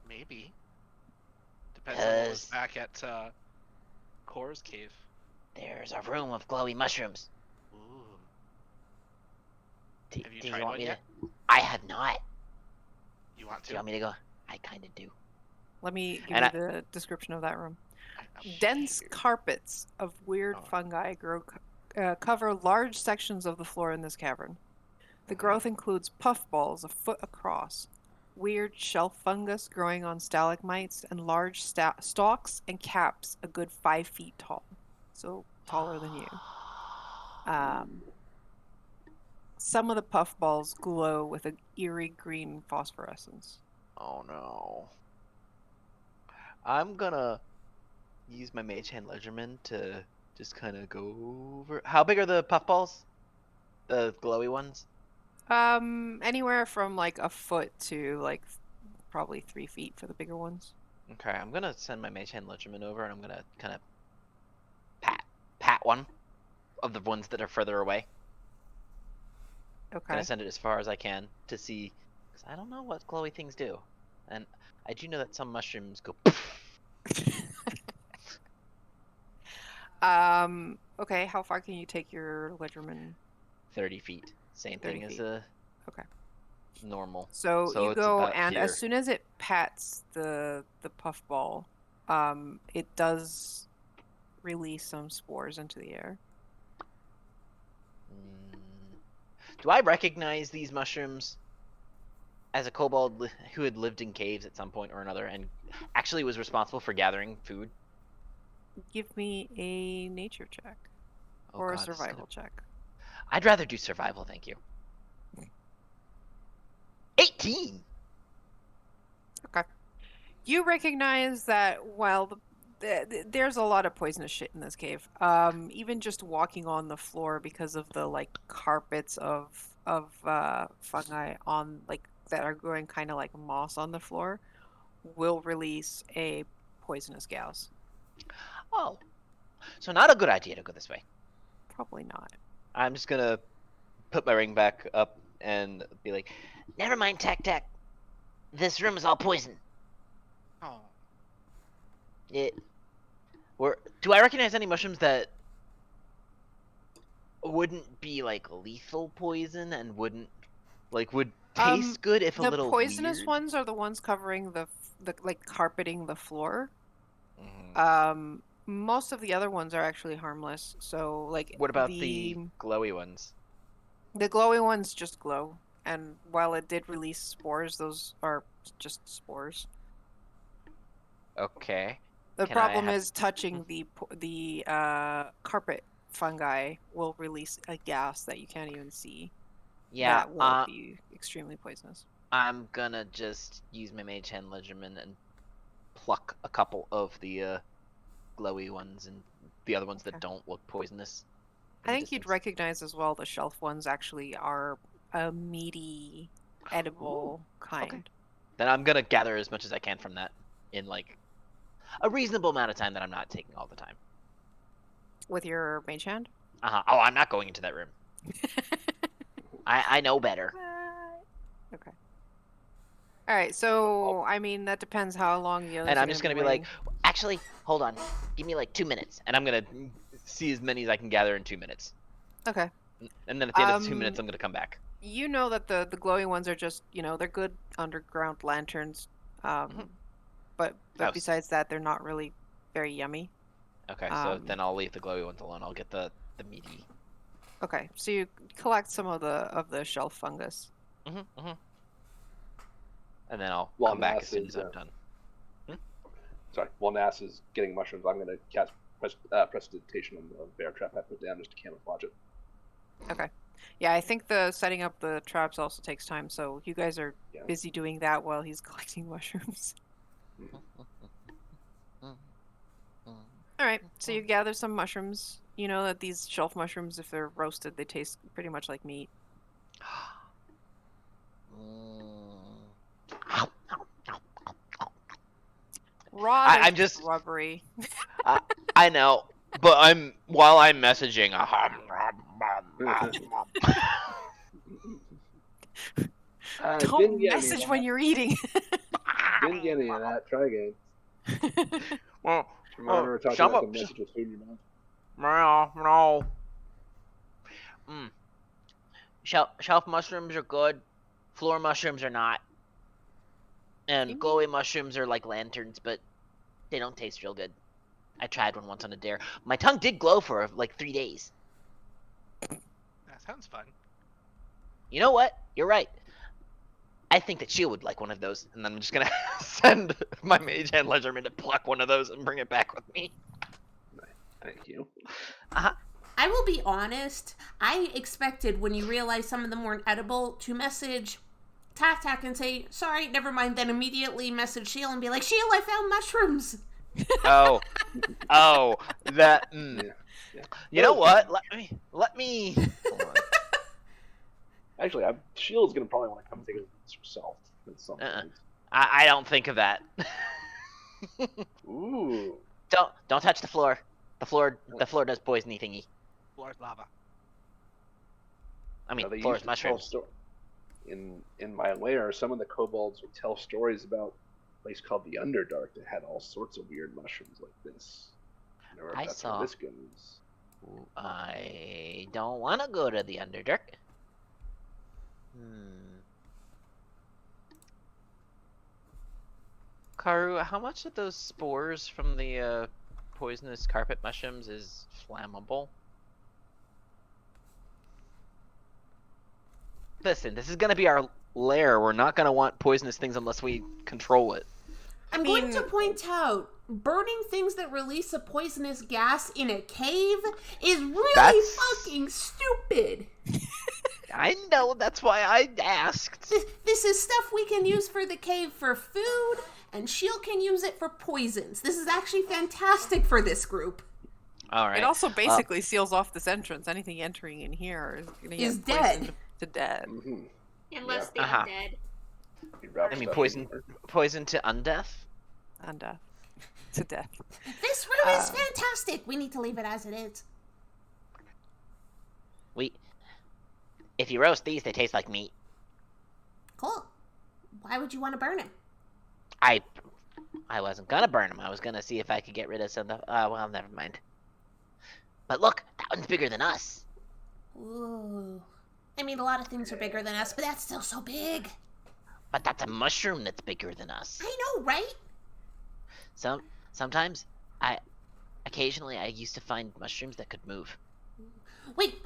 Maybe. Depends on what was 'Cause- back at Core's cave. There's a room of glowy mushrooms. Ooh. Do Have you do tried you want one me yet? to? I have not. You want Do to? you want me to go? I kind of do. Let me give And you the description of that room. I'm Dense scared. carpets of weird Oh. fungi cover large sections of the floor in this cavern. The growth includes puffballs a foot across, weird shelf fungus growing on stalagmites, and large stalks and caps a good 5 feet tall. So taller than you. Some of the puffballs glow with an eerie green phosphorescence. Oh no. I'm gonna use my mage hand ledgerman to just kind of go over. How big are the puffballs? The glowy ones? Anywhere from like a foot to like probably 3 feet for the bigger ones. Okay, I'm gonna send my mage hand ledgerman over, and I'm gonna kind of pat one of the ones that are further away. Okay. Gonna send it as far as I can to see, because I don't know what glowy things do, and I do know that some mushrooms go. Okay, how far can you take your ledgerman? 30 feet. Same 30 thing as feet. a Okay. normal. So So you it's go, about and here. as soon as it pats the puffball, it does release some spores into the air. Do I recognize these mushrooms as a kobold who had lived in caves at some point or another and actually was responsible for gathering food? Give me a nature check Oh, or a God, this is survival check. I'd rather do survival, thank you. 18! You recognize that while there's a lot of poisonous shit in this cave. Even just walking on the floor because of the like carpets of fungi on like that are growing kind of like moss on the floor will release a poisonous gas. Oh. So not a good idea to go this way. Probably not. I'm just gonna put my ring back up and be like, never mind, Tac Tac. This room is all poison. Oh. Do I recognize any mushrooms that wouldn't be like lethal poison and would taste good if a The little poisonous weird? ones are the ones covering the like carpeting the floor. Mhm. Most of the other ones are actually harmless. So like What about the glowy ones? The glowy ones just glow, and while it did release spores, those are just spores. Okay. The Can I problem have- is touching the carpet fungi will release a gas that you can't even see. Yeah, that will be extremely poisonous. I'm gonna just use my mage hand ledgerman and pluck a couple of the glowy ones and the other ones Okay. that don't look poisonous. I think you'd recognize as well the shelf ones actually are a meaty, edible kind. Then I'm gonna gather as much as I can from that in like a reasonable amount of time that I'm not taking all the time. With your mage hand? Oh, I'm not going into that room. I know better. Okay. All right, so I mean that depends how long the others. And are I'm just gonna be waiting. like, actually, hold on, give me like 2 minutes, and I'm gonna see as many as I can gather in 2 minutes. Okay. And then at the end of the 2 minutes, I'm gonna come back. You know that the glowing ones are just, they're good underground lanterns. But Oh, besides that, they're not really very yummy. Okay, so then I'll leave the glowy ones alone. I'll get the meaty. Okay, so you collect some of the shelf fungus. And then I'll While come back Nas as soon is, as I'm done. Sorry, while Nas is getting mushrooms, I'm going to cast prestidigitation on the bear trap I put down just to camouflage it. Okay. Yeah, I think the setting up the traps also takes time, so you guys are busy doing that while he's collecting mushrooms. All right, so you gather some mushrooms. You know that these shelf mushrooms, if they're roasted, they taste pretty much like meat. Raw, I'm just rubbery. I know, but while I'm messaging. Don't message when you're eating. Didn't get any of that. Try again. Remember talking about the message with food in your mouth? No. Shelf mushrooms are good. Floor mushrooms are not. And glowy mushrooms are like lanterns, but they don't taste real good. I tried one once on a dare. My tongue did glow for like 3 days. That sounds fun. You know what? You're right. I think that she would like one of those, and then I'm just gonna send my mage hand Ledgerman to pluck one of those and bring it back with me. Thank you. I will be honest. I expected when you realized some of them weren't edible to message Tac and say, sorry, never mind, then immediately message Sheila and be like, Sheila, I found mushrooms. Oh, that. Yeah. You know what? Let me. Actually, Sheila's gonna probably want to come take a look herself at some point. I don't think of that. Ooh. Don't touch the floor. The floor does poisony thingy. Floor's lava. I mean, They floor's used to mushrooms. In my lair, some of the kobolds would tell stories about a place called the Underdark that had all sorts of weird mushrooms like this. I that's saw. where this goes. I don't want to go to the Underdark. Karu, how much of those spores from the poisonous carpet mushrooms is flammable? Listen, this is gonna be our lair. We're not gonna want poisonous things unless we control it. I'm going to point out, burning things that release a poisonous gas in a cave is really fucking stupid. I know, that's why I asked. This is stuff we can use for the cave for food, and Shield can use it for poisons. This is actually fantastic for this group. All right. It also basically seals off this entrance. Anything entering in here is going to get poisoned to death. Mm-hmm. Unless the undead. I mean, poison to undeath? Undeath. To death. This room is fantastic. We need to leave it as it is. If you roast these, they taste like meat. Cool. Why would you want to burn them? I wasn't gonna burn them. I was gonna see if I could get rid of some of the... well, never mind. But look, that one's bigger than us. Ooh. I mean, a lot of things are bigger than us, but that's still so big. But that's a mushroom that's bigger than us. I know, right? Sometimes, occasionally I used to find mushrooms that could move. Wait.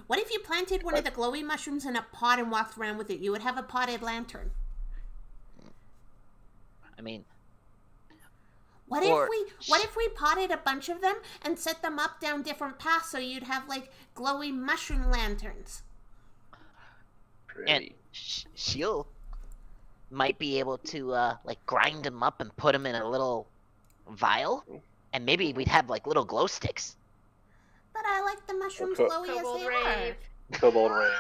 What if you planted one of the glowy mushrooms in a pot and walked around with it? You would have a potted lantern. I mean... What if we potted a bunch of them and set them up down different paths so you'd have, like, glowy mushroom lanterns? And she'll might be able to, like, grind them up and put them in a little vial. And maybe we'd have, like, little glow sticks. But I like the mushrooms glowy as they are. Kobold rave.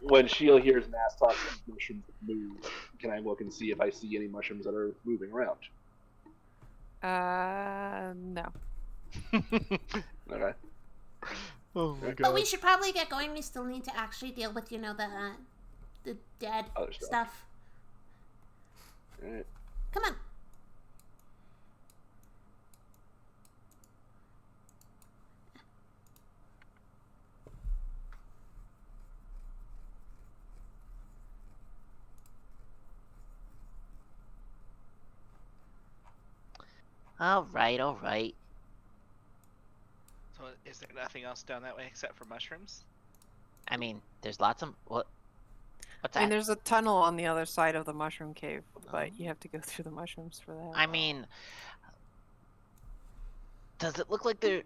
When Sheila hears Nas talk about mushrooms that move, can I look and see if I see any mushrooms that are moving around? No. Okay. Oh my god. But we should probably get going. We still need to actually deal with, the dead Other stuff. Alright. Come on. All right, all right. So is there nothing else down that way except for mushrooms? I mean, there's lots of what? What's I mean, that? there's a tunnel on the other side of the mushroom cave, Oh. but you have to go through the mushrooms for that. I mean, does it look like there?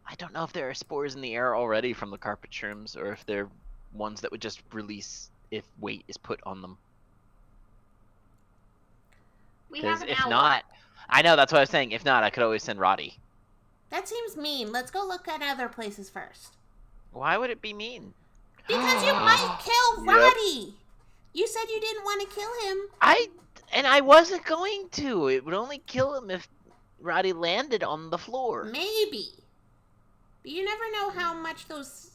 I don't know if there are spores in the air already from the carpet shrooms, or if they're ones that would just release if weight is put on them. We have Because an if hour. not, I know that's what I was saying. If not, I could always send Roddy. That seems mean. Let's go look at other places first. Why would it be mean? Because you might kill Yep. Roddy. You said you didn't want to kill him. I wasn't going to. It would only kill him if Roddy landed on the floor. Maybe. But you never know how much those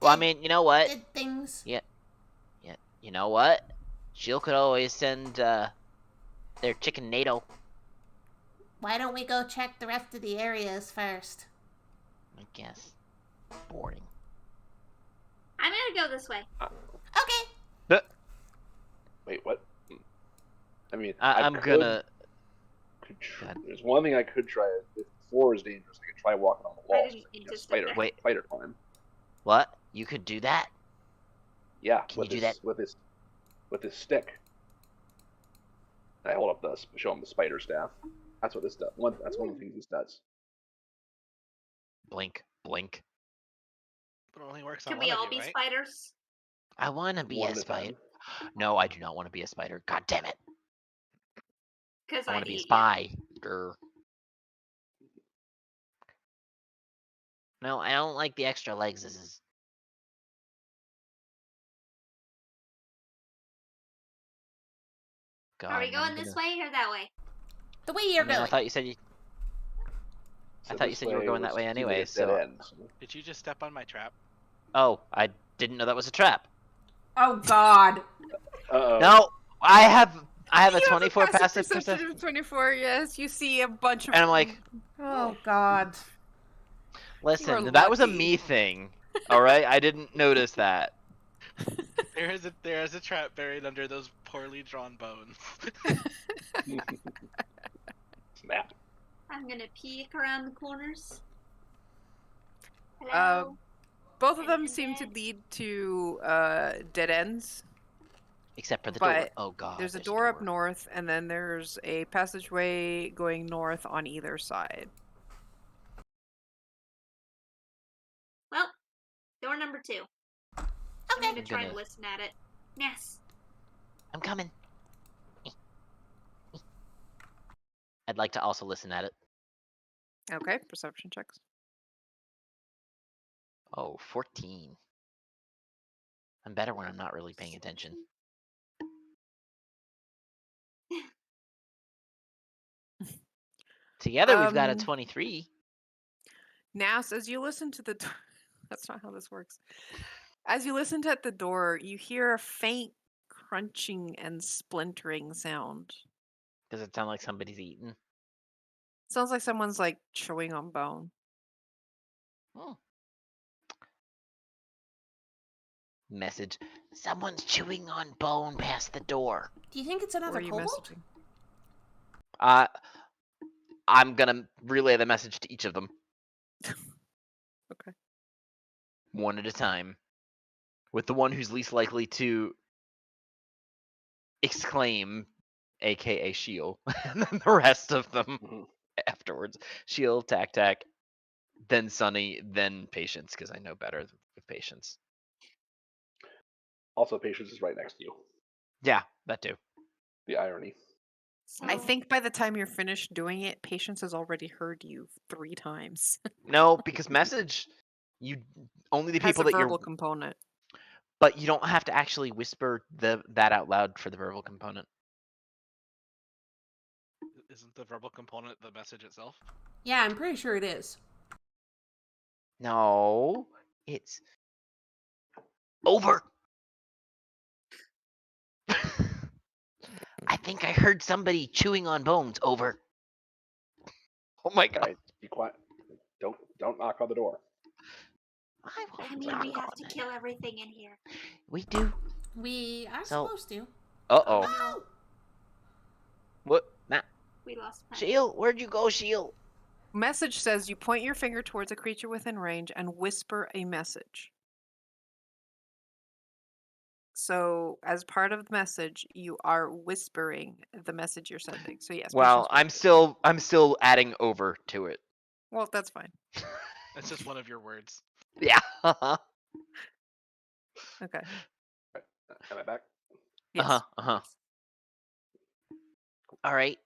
Well, I mean, you know what? dead things. Yeah. You know what? Jill could always send their chicken NATO. Why don't we go check the rest of the areas first? I guess. Boring. I'm gonna go this way. Okay. Wait, what? I mean, I'm gonna. There's one thing I could try. If the floor is dangerous, I could try walking on the I walls. didn't Like, anticipate spider, that. Wait. spider climb. What? You could do that? Yeah, Can you do that? with this stick. I hold up show him the spider staff. That's what this does. That's one of the things this does. Blink, blink. But it only works on Can one we of all you, be right? spiders? I want to be One a at a spider. time. No, I do not want to be a spider. God damn it. Because I I want to be a eat spy. Grr. No, I don't like the extra legs. This is. God, Are we I'm going this gonna- way or that way? The way you're I mean, going. I thought you said you. I thought you this said you were way going that was way seemed like anyway, a dead so- end, so- Did you just step on my trap? Oh, I didn't know that was a trap. Oh, God. Uh-oh. No, I have a You have 24 passive perception perception. of 24. Yes, you see a bunch of. And I'm like, Oh, God. listen, that was a lucky. me thing. All right, I didn't notice that. There is a trap buried under those poorly drawn bones. Snap. I'm gonna peek around the corners. Hello? Both of them Anything seem to dead? lead to dead ends. Except for the door. But Oh God. There's a this door up north, and then there's a passageway going north on either side. Well, door number 2. I'm Okay. gonna try and gonna- listen at it. Yes. I'm coming. I'd like to also listen at it. Okay, perception checks. Oh, 14. I'm better when I'm not really paying attention. Together we've got a 23. Now, so as you listen to the door, that's not how this works. As you listen to the door, you hear a faint crunching and splintering sound. Does it sound like somebody's eating? Sounds like someone's like chewing on bone. Oh. Message. Someone's chewing on bone past the door. Do you think it's Who another are you kobold? messaging? I'm gonna relay the message to each of them. Okay. One at a time. With the one who's least likely to exclaim, aka Shield, and then the rest of them Mhm. afterwards. Shield, Tac, then Sunny, then Patience, because I know better with Patience. Also, Patience is right next to you. Yeah, that too. The irony. So, I think by the time you're finished doing it, Patience has already heard you 3 times. No, because message, you only the Has people a that verbal you're, component. but you don't have to actually whisper that out loud for the verbal component. Isn't the verbal component the message itself? Yeah, I'm pretty sure it is. No, it's over. I think I heard somebody chewing on bones. Over. Oh my god. Guys, be quiet. Don't knock on the door. I that won't mean knock we have on to it. kill everything in here. We do. We are So- supposed to. Uh oh. Oh! What? Nah. We lost Penny. Shield, where'd you go, Shield? Message says you point your finger towards a creature within range and whisper a message. So, as part of the message, you are whispering the message you're sending. So yes. Well, I'm still adding over to it. Well, that's fine. That's just one of your words. Yeah. Okay. Am I back? Yes. Yes. All right.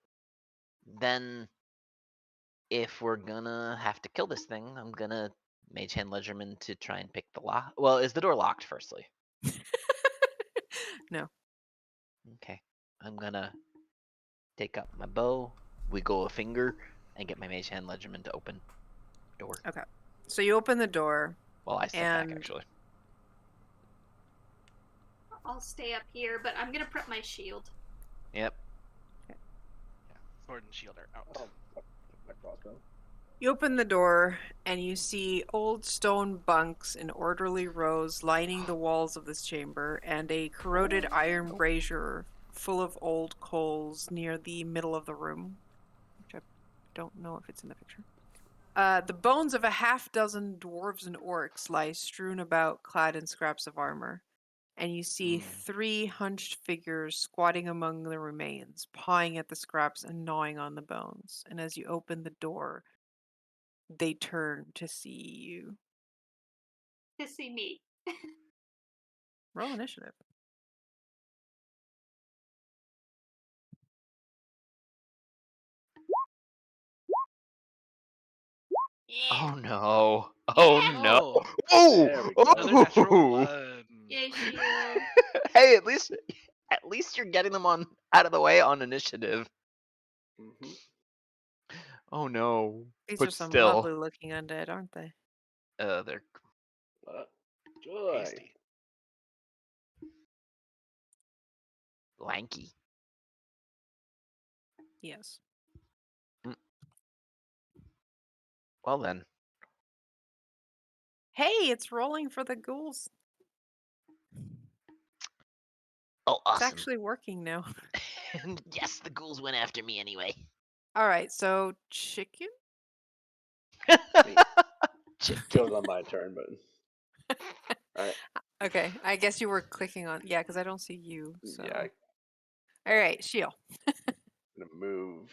Then, if we're gonna have to kill this thing, I'm gonna Mage Hand Ledgerman to try and pick the lock. Well, is the door locked? Firstly. No. Okay. I'm gonna take up my bow, wiggle a finger, and get my Mage Hand Ledgerman to open the door. Okay. So you open the door. Well, I step back actually. I'll stay up here, but I'm gonna prep my shield. Yep. Sword and shield are out. Oh, my crossbow. You open the door and you see old stone bunks in orderly rows lining the walls of this chamber and a corroded iron brazier full of old coals near the middle of the room, which I don't know if it's in the picture. The bones of a half-dozen dwarves and orcs lie strewn about, clad in scraps of armor. And you see 3 hunched figures squatting among the remains, pawing at the scraps and gnawing on the bones. And as you open the door, they turn to see you. To see me. Roll initiative. Oh no! Oh Yeah. no! There we go. Another natural Oh! one. Yay, shield. Hey, at least you're getting them on out of the way on initiative. Mm-hmm. Oh no! These But are some still, lovely looking undead, aren't they? they're Joy. Tasty. lanky. Yes. Well then, Hey, it's rolling for the ghouls. oh It's awesome! actually working now. And yes, the ghouls went after me anyway. All right, so chicken? Goes on my turn, but alright. Okay, I guess you were clicking on... Yeah, because I don't see you, so... Yeah, All right, Shield. I'm gonna move.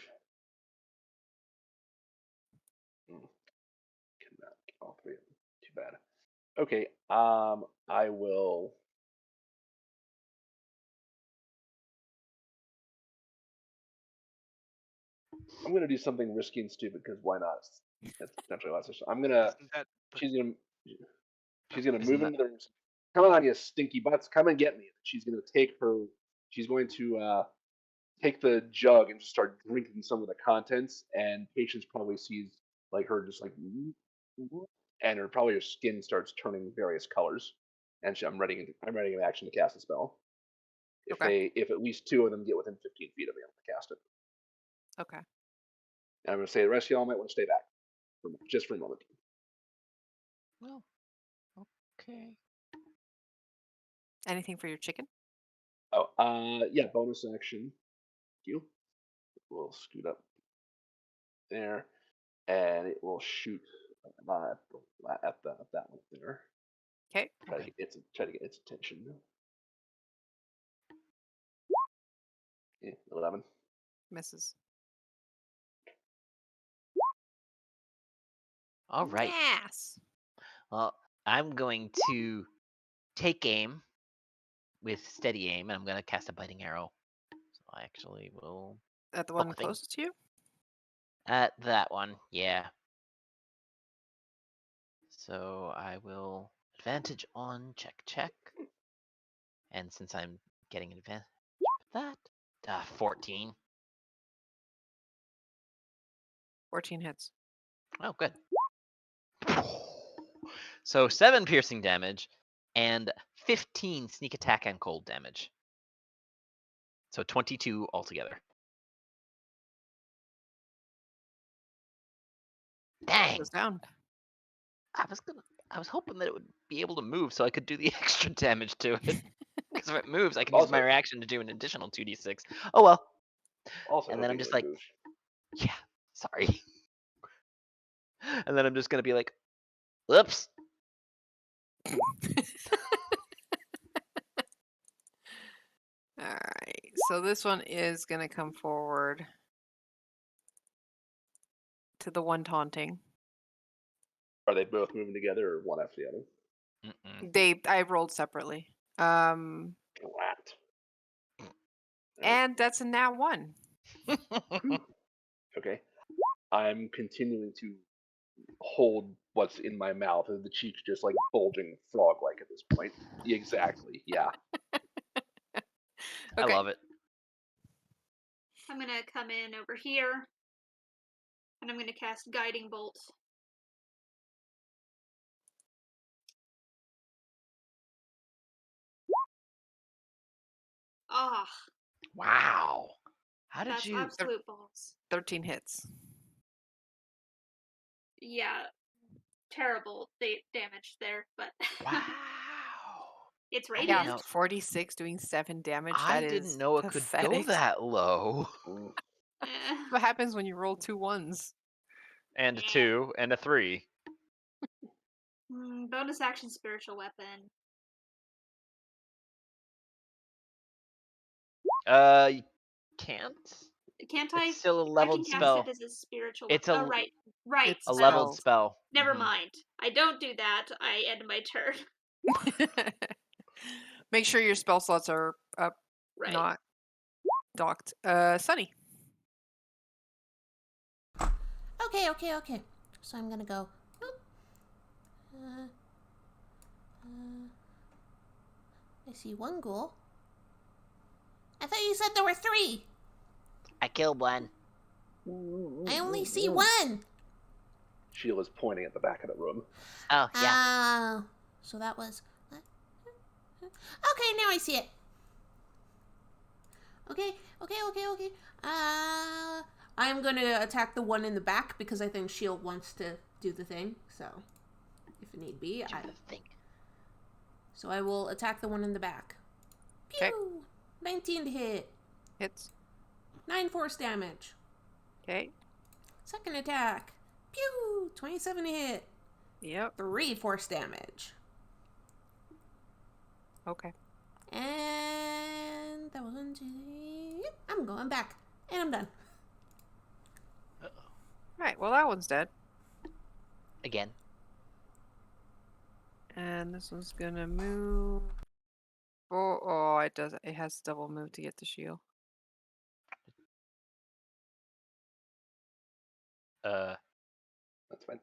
Cannot get all 3 of them. Too bad. Okay, I will. I'm gonna do something risky and stupid because why not? It's potentially less. I'm gonna. Isn't that the- She's gonna. She's gonna Isn't move that- into the room. Come on, you stinky butts! Come and get me. She's gonna take her. She's going to take the jug and just start drinking some of the contents. And Patience probably sees like her just like, and her skin starts turning various colors. And I'm ready in action to cast a spell. If at least 2 of them get within 15 feet of me, I'm gonna cast it. Okay. And I'm gonna say the rest of y'all might want to stay back, just for a moment. Well, okay. Anything for your chicken? Oh, yeah, bonus action. You. We'll scoot up there, and it will shoot at that one there. Okay. Try to get its attention. Yeah, 11. Misses. All right. Yes. Well, I'm going to take aim with steady aim, and I'm gonna cast a biting arrow. So I actually will At the one poke the thing. closest to you? At that one, yeah. So I will advantage on check. And since I'm getting an advantage of that, 14. 14 hits. Oh, good. So 7 piercing damage and 15 sneak attack and cold damage. So 22 altogether. Dang! Goes down. I was hoping that it would be able to move so I could do the extra damage to it. Because if it moves, I can use my reaction to do an additional 2d6. Oh well. Also, And then I'm just like, Yeah, sorry. And then I'm just gonna be like, whoops. Alright, so this one is gonna come forward to the one taunting. Are they both moving together or one after the other? I rolled separately. Flat. And that's a nat 1. Okay. I'm continuing to hold what's in my mouth, and the cheeks just like bulging frog-like at this point. Exactly. Yeah. I Okay. love it. I'm gonna come in over here, and I'm gonna cast Guiding Bolt. Ah, Wow. How did that's you? absolute balls. 13 hits. Yeah, terrible damage there, but Wow. it's I didn't Yeah, radiant. know. 46 doing 7 damage. I That didn't is know it could go pathetic. that low. Mm. Eh, What happens when you roll 2 1s? And a Eh. 2 and a 3. Bonus action spiritual weapon. You can't. Can't I? It's still a I can leveled cast spell. it as a spiritual It's weapon. a Oh, right. Right. It's a a leveled spell. spell. Never Mhm. mind. I don't do that. I end my turn. Make sure your spell slots are up, Right. not docked. Sunny. Okay. So I'm gonna go. I see one ghoul. I thought you said there were 3. I killed one. I only see 1. Sheila's pointing at the back of the room. Oh, yeah. Oh, so that was. Okay, now I see it. Okay. I'm gonna attack the one in the back because I think Shield wants to do the thing. So, if need be, Do the thing. so I will attack the one in the back. Okay. Pew! 19 to hit. Hits. 9 force damage. Okay. Second attack. Pew! 27 to hit. Yep. 3 force damage. Okay. And that was 1, 2, 3. Yep, I'm going back. And I'm done. Uh-oh. Right. Well, that one's dead. Again. And this one's gonna move. Oh, it does. It has double move to get the shield. That's fine.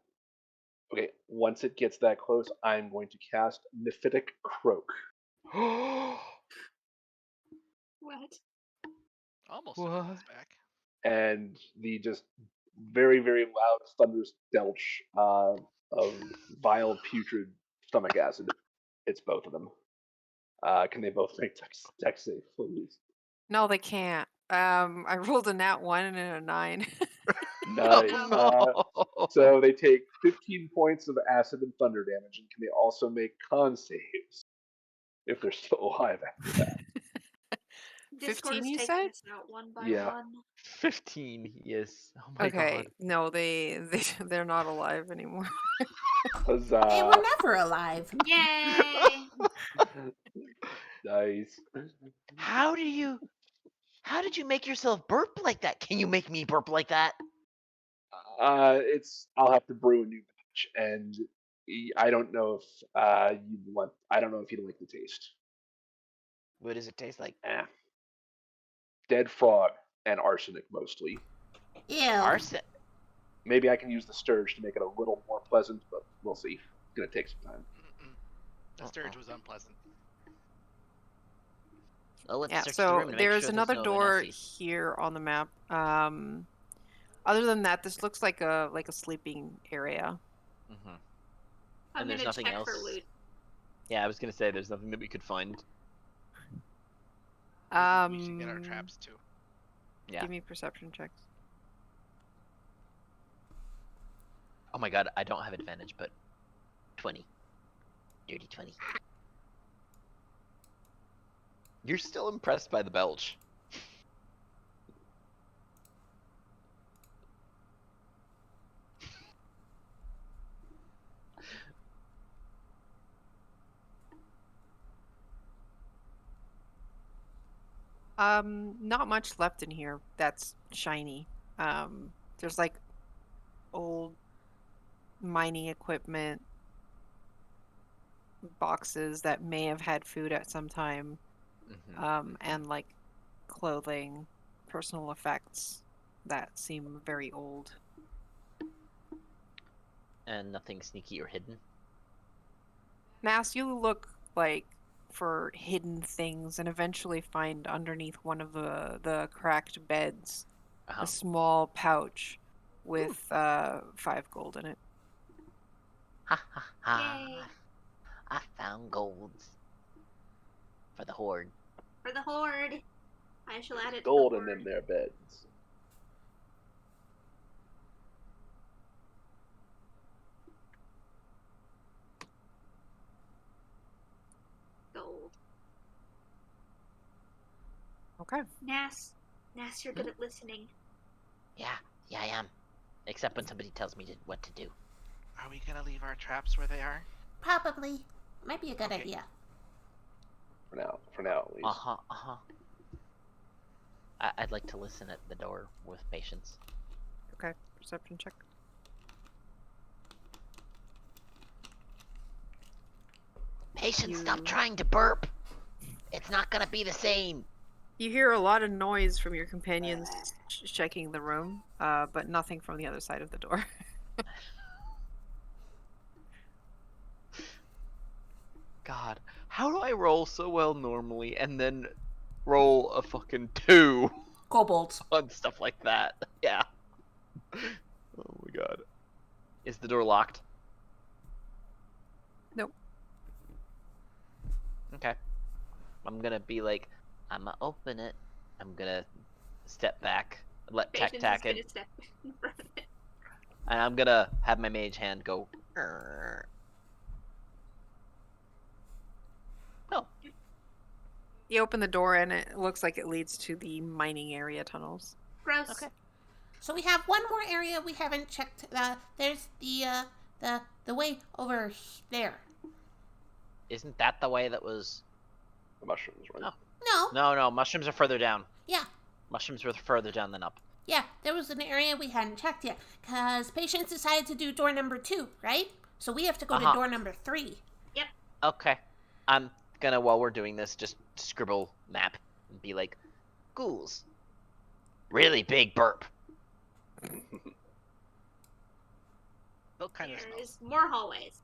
Okay, once it gets that close, I'm going to cast Mephitic Croak. What? Almost What? took his back. And the just very, very loud, thunderous belch of vile, putrid stomach acid. It's both of them. Can they both make dex save, please? No, they can't. I rolled a nat 1 and a 9. Nice. Oh, no. So they take 15 points of acid and thunder damage, and can they also make con saves if they're still alive after that? Discord 15, is you taking said? us out one by Yeah. one. 15, yes. Oh my Okay. god. No, they're not alive anymore. They Huzzah! were never alive. Yay! Nice. How did you make yourself burp like that? Can you make me burp like that? I'll have to brew a new batch, and I don't know if I don't know if you'd like the taste. What does it taste like? Dead frog and arsenic mostly. Ew. Arson. Maybe I can use the sturge to make it a little more pleasant, but we'll see. It's gonna take some time. The sturge was unpleasant. Well, let's Yeah, search the so room to make there's sure another there's no door Vanessa. here on the map. Other than that, this looks like a sleeping area. Mm-hmm. I'm And there's gonna nothing check else. for loot. Yeah, I was gonna say there's nothing that we could find. We can get our traps too. Yeah. Give me perception checks. Oh my god, I don't have advantage, but 20. Dirty 20. You're still impressed by the belch. Not much left in here that's shiny. There's like old mining equipment, boxes that may have had food at some time, and like clothing, personal effects that seem very old. And nothing sneaky or hidden. Mass, you look like for hidden things and eventually find underneath one of the cracked beds a small pouch with 5 gold in it. Ha ha ha. Yay. I found golds. For the horde. For the horde. I shall add it Gold to in the them horde. there beds. Gold. Okay. Nas, you're good at listening. Yeah, I am. Except when somebody tells me what to do. Are we gonna leave our traps where they are? Probably. Might be a good Okay. idea. For now at least. I'd like to listen at the door with patience. Okay. Perception check. Patience, stop trying to burp. It's not gonna be the same. You hear a lot of noise from your companions checking the room, but nothing from the other side of the door. God, how do I roll so well normally and then roll a fucking 2 Kobolds. on stuff like that? Yeah. Oh my god. Is the door locked? Nope. Okay. I'm gonna be like, I'm gonna open it. I'm gonna step back, let Patience Tac is in, gonna step in front of it. and I'm gonna have my mage hand go. "Arr." Oh, You open the door and it looks like it leads to the mining area tunnels. Gross. okay. So we have one more area we haven't checked. There's the way over there. Isn't that the way that was? The mushrooms, right? Oh. No. No, mushrooms are further down. Yeah. Mushrooms were further down than up. Yeah, there was an area we hadn't checked yet. Because Patience decided to do door number 2, right? So we have to go to door number 3. Okay. I'm gonna, while we're doing this, just scribble map and be like, ghouls. Really big burp. Milk kind of There smells. is more hallways.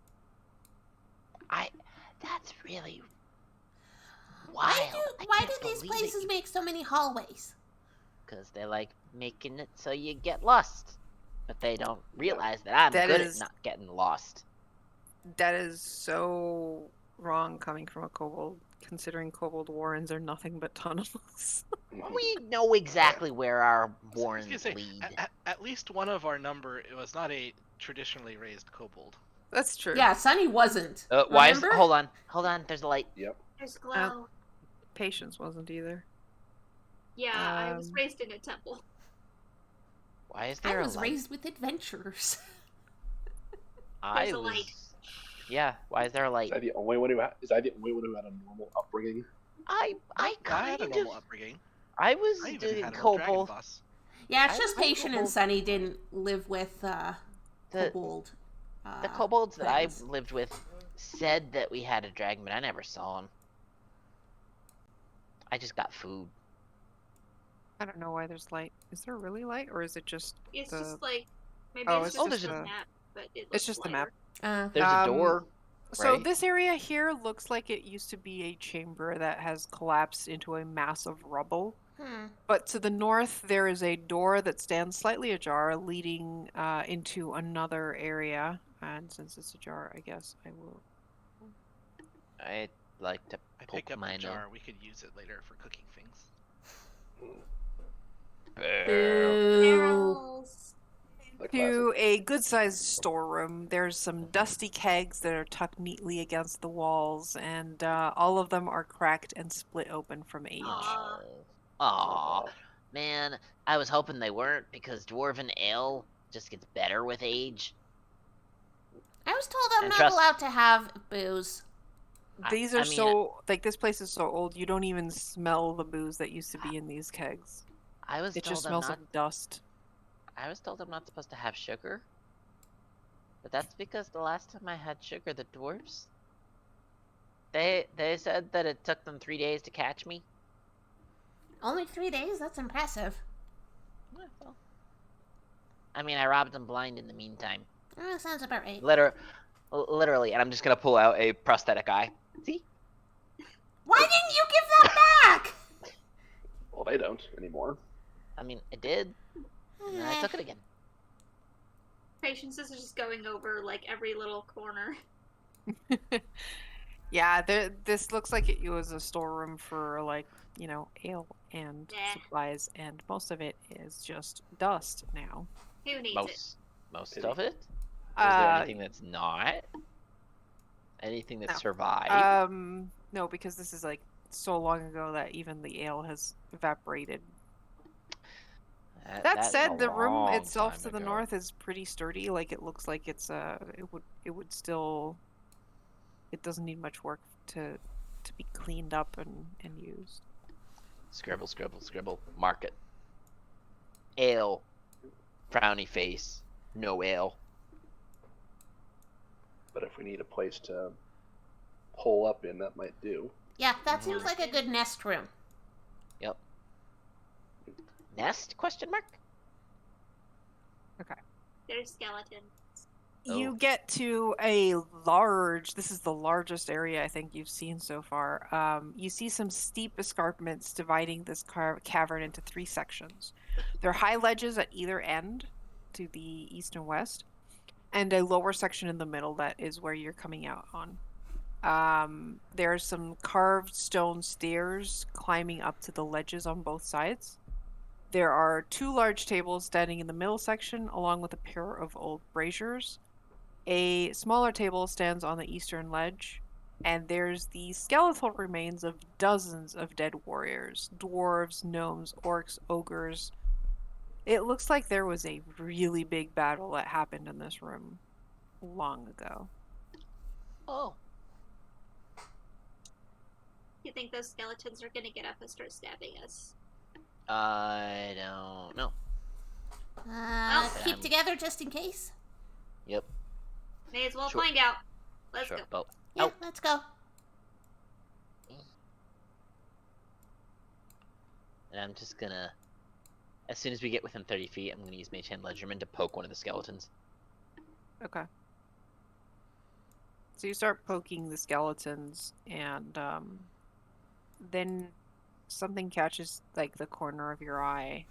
That's really wild. Why do these places make so many hallways? Because they like making it so you get lost. But they don't realize that I'm That good is- at not getting lost. That is so wrong coming from a kobold, considering kobold warrens are nothing but tunnels. We know exactly where our I was warrens gonna say, lead. at least one of our number, it was not a traditionally raised kobold. That's true. Yeah, Sunny wasn't. Why is? Remember? Hold on. There's a light. Yep. There's glow. Patience wasn't either. Yeah, I was um, raised in a temple. Why is I there was a light? raised with adventurers. There's a light. Yeah. Why is there a light? Is I the only one who had a normal upbringing? I I had a kind of. normal upbringing. I was I even doing had an old dragon kobold. boss. Yeah, it's I just like Patient and kobolds. Sunny didn't live with The kobold. the kobolds that I friends. lived with said that we had a dragon, but I never saw him. I just got food. I don't know why there's light. Is there really light, or is it just It's the... just like maybe Oh, it's it's just just the a- map, but it looks It's just the map. lighter. There's a door. So right? this area here looks like it used to be a chamber that has collapsed into a mass of rubble. But to the north, there is a door that stands slightly ajar, leading into another area. And since it's ajar, I guess I will. I'd like to I poke pick up my the jar. We could use it later for cooking things. Boo. Barrels. The classic. To a good-sized storeroom. There's some dusty kegs that are tucked neatly against the walls, and all of them are cracked and split open from age. Aw. Aw, man, I was hoping they weren't because dwarven ale just gets better with age. I was told I'm And not trust- allowed to have booze. These I are mean- so like this place is so old. You don't even smell the booze that used to be in these kegs. I was It told just I'm smells not. of dust. I was told I'm not supposed to have sugar. But that's because the last time I had sugar, the dwarves. They said that it took them 3 days to catch me. Only 3 days? That's impressive. Well, I mean, I robbed them blind in the meantime. Sounds about right. Literally, and I'm just gonna pull out a prosthetic eye. See? Why didn't you give that back? Well, they don't anymore. I mean, I did, and then I took it again. Patience is just going over like every little corner. Yeah, this looks like it was a storeroom for like, ale and Nah. supplies, and most of it is just dust now. Who needs it? Most Pity. of it. Is there Uh, anything that's not? Anything that No. survived? No, because this is like so long ago that even the ale has evaporated. That is said, a the room long itself time to the ago. north is pretty sturdy. Like it looks like it would still, it doesn't need much work to be cleaned up and used. Scribble, scribble, scribble. Mark it. Ale. Frowny face. No ale. But if we need a place to hole up in, that might do. Yeah, that seems like a good nest room. Yep. Nest? Question mark? There's skeletons. You Oh. get to this is the largest area I think you've seen so far. You see some steep escarpments dividing this cavern into 3 sections. There are high ledges at either end to the east and west, and a lower section in the middle that is where you're coming out on. There are some carved stone stairs climbing up to the ledges on both sides. There are 2 large tables standing in the middle section, along with a pair of old braziers. A smaller table stands on the eastern ledge, and there's the skeletal remains of dozens of dead warriors, dwarves, gnomes, orcs, ogres. It looks like there was a really big battle that happened in this room long ago. Oh. You think those skeletons are gonna get up and start stabbing us? I don't know. Keep Um, together just in case. Yep. May as well Sure. find out. Let's Sure. go. Well, Yeah, oh. let's go. And I'm just gonna, as soon as we get within 30 feet, I'm gonna use Mage Hand Ledgerman to poke one of the skeletons. Okay. So you start poking the skeletons, and then something catches like the corner of your eye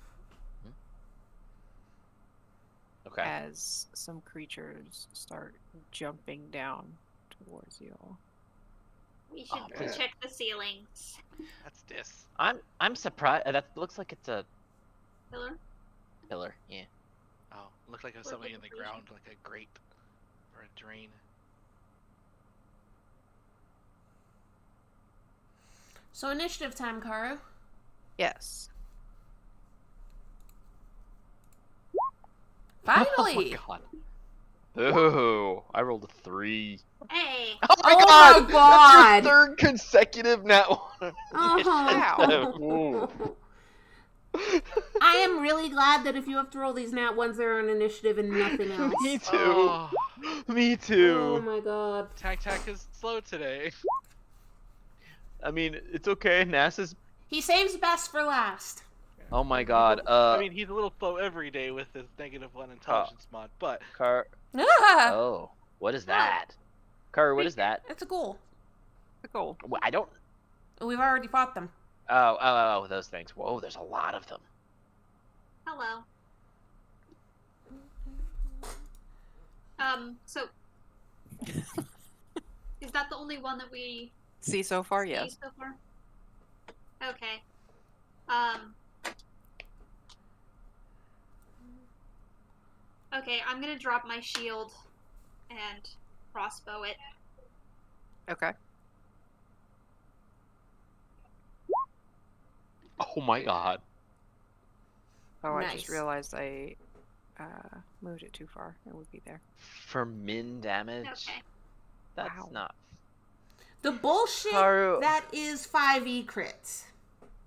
Okay. as some creatures start jumping down towards you. We should Oh, please. check the ceilings. That's dis. I'm surprised. That looks like it's a Pillar? pillar. Yeah. Oh, looked like it was Or something in the infiltration. ground, like a grate or a drain. So initiative time, Karu. Yes. Finally! Oh my god. Boo! I rolled a 3. Hey! Oh my Oh god! my God! That's your 3rd consecutive nat 1. Uh-huh. I am really glad that if you have to roll these nat ones, they're on initiative and nothing else. Me too. Oh, Me too. Oh my god. Tac is slow today. I mean, it's okay. NASA's. He saves best for last. Oh my god. I mean, he's a little slow every day with his -1 intelligence mod, but Car. Ah! Oh, what is that? Car, what is that? It's a ghoul. Cool. Well, I don't. We've already fought them. Oh, those things. Whoa, there's a lot of them. Hello. So is that the only one that we See so far, see yes. so far? Okay. Okay, I'm gonna drop my shield and crossbow it. Okay. Oh my god. Oh, I Nice. just realized I moved it too far. It would be there. For min damage? Okay. That's Wow. not. The bullshit Karu- that is 5e crits.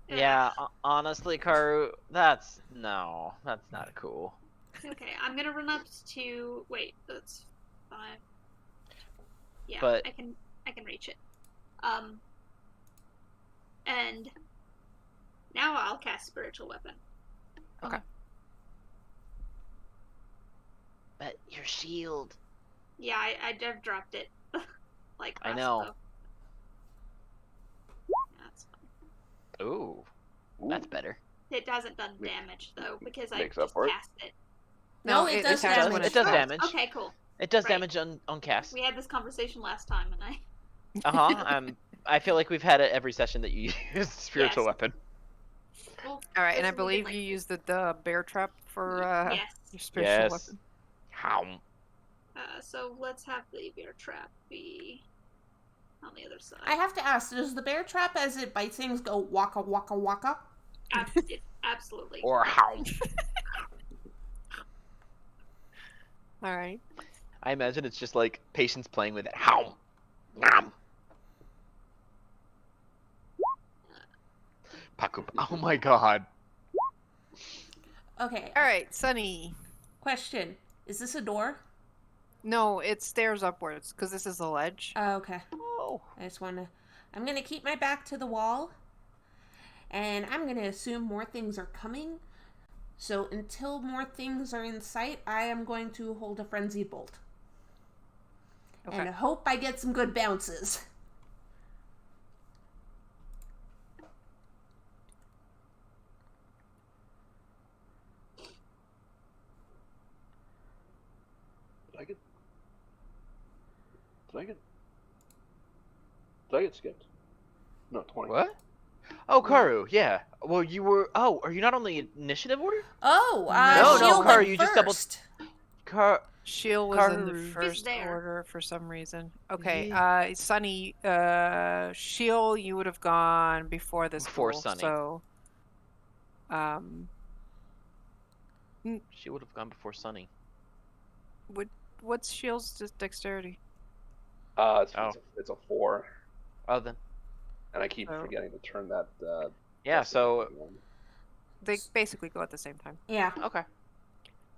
Yeah, honestly, Karu, that's not cool. Okay, I'm gonna run up to. Wait, that's 5. Yeah, But- I can reach it. And now I'll cast spiritual weapon. But your shield. Yeah, I've dropped it. Like I last know. go. That's fine. Ooh, that's better. It hasn't done damage though because I Makes up just for it. cast it. No, it does attacks damage. when It it's does cast. damage. Okay, cool. It does Right. damage on cast. We had this conversation last time, and I. I feel like we've had it every session that you use spiritual Yes. weapon. Well, All right, and I this will be believe like- you used the bear trap for Yes. your spiritual Yes. weapon. How? So let's have the bear trap be on the other side. I have to ask, does the bear trap as it bites things go waka waka waka? Absolutely. Or how? All right. I imagine it's just like patience playing with it. How? Nom. Paku. Oh my god. Okay. All right, Sunny. Question. Is this a door? No, it stairs upwards because this is a ledge. Oh, okay. Oh. I just want to... I'm going to keep my back to the wall. And I'm going to assume more things are coming. So until more things are in sight, I am going to hold a frenzied bolt. Okay. And I hope I get some good bounces. Did I get skipped? No, 20. What? Oh, Karu, yeah. Well, you were. Oh, are you not on the initiative order? Oh, No, Shield Karu, went you just double- first. Shield was in the Karu. first there. order for some reason. Okay, Yeah. Sunny, Shield, you would have gone before this Before pool, Sunny. so She would have gone before Sunny. what's Shield's dexterity? It's a 4, Oh, then. and I keep So- forgetting to turn that. Yeah. dexterity So. on. They basically go at the same time. Yeah. Okay.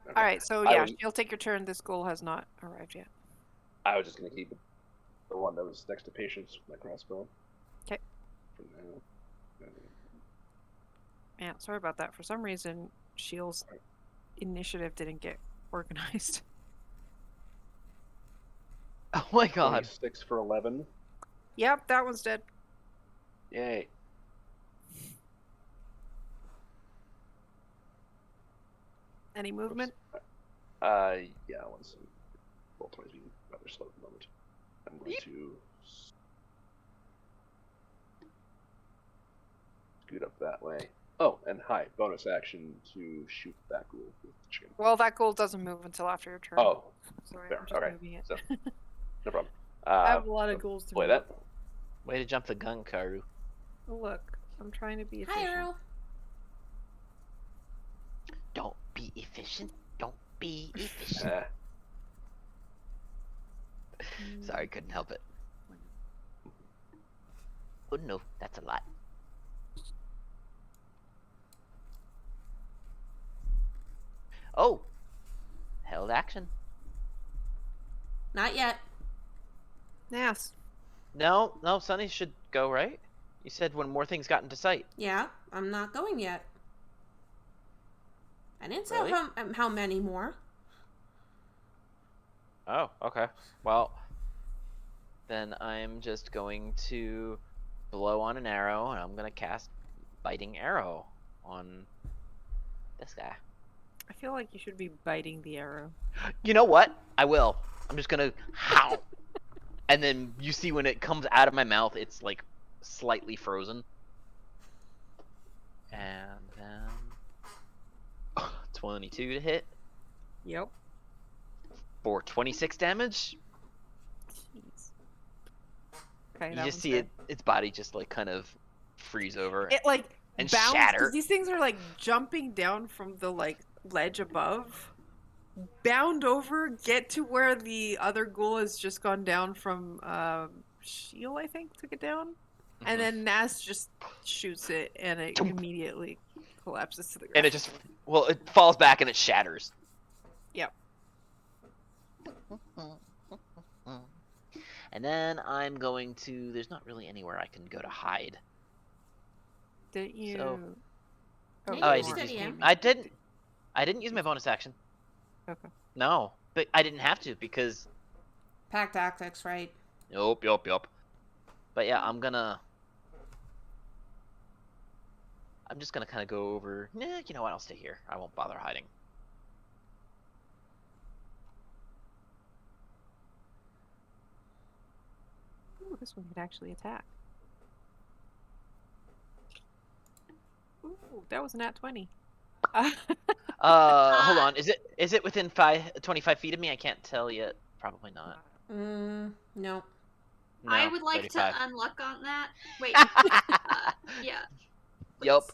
Okay. All right, so I yeah, was- Shield, take your turn. This goal has not arrived yet. I was just gonna keep the one that was next to patience with my crossbow. 'Kay. For now. Yeah, sorry about that. For some reason, Shield's initiative didn't get organized. Oh my god. 26 for 11. Yep, that one's dead. Yay. Any movement? Yeah, I want to see. Roll 20 being rather slow at the moment. I'm going to scoot up that way. Oh, and hi, bonus action to shoot that ghoul with the chicken. Well, that goal doesn't move until after your turn. Oh, Sorry, fair. I'm just Okay. moving it. So, no problem. I have a lot so of goals to play move. that. Way to jump the gun, Karu. Look, I'm trying to be Hi, efficient. Earl. Don't be efficient. Don't be efficient. Uh, Sorry, couldn't help it. Oh no, that's a lot. Oh, held action. Not yet. Yes. No, Sunny should go, right? You said when more things got into sight. Yeah, I'm not going yet. I didn't say Really? how many more. Oh, okay. Well, then I'm just going to blow on an arrow, and I'm gonna cast Biting Arrow on this guy. I feel like you should be biting the arrow. You know what? I will. I'm just gonna howl. And then you see when it comes out of my mouth, it's like slightly frozen. And then 22 to hit Yep. for 26 damage. Jeez. Okay, You that just one's see dead. its body just like kind of freeze over. It like and bounds shatter. because these things are like jumping down from the like ledge above. bound over, get to where the other ghoul has just gone down from Shield, I think, took it down. And then Nas just shoots it, and it immediately collapses to the ground. And it just, well, it falls back and it shatters. Yep. And then I'm going to, there's not really anywhere I can go to hide. Didn't you? So- Yeah, Oh, I you didn't just use, came. I didn't use my bonus action. Okay. No, but I didn't have to because, Pack tactics, right? yup. But yeah, I'm just gonna kind of go over, you know what, I'll stay here. I won't bother hiding. Ooh, this one could actually attack. Ooh, that was a nat 20. Hold on, is it within 25 feet of me? I can't tell yet. Probably not. No. No, I would like 35. to unluck on that. Wait. Yeah. Yup.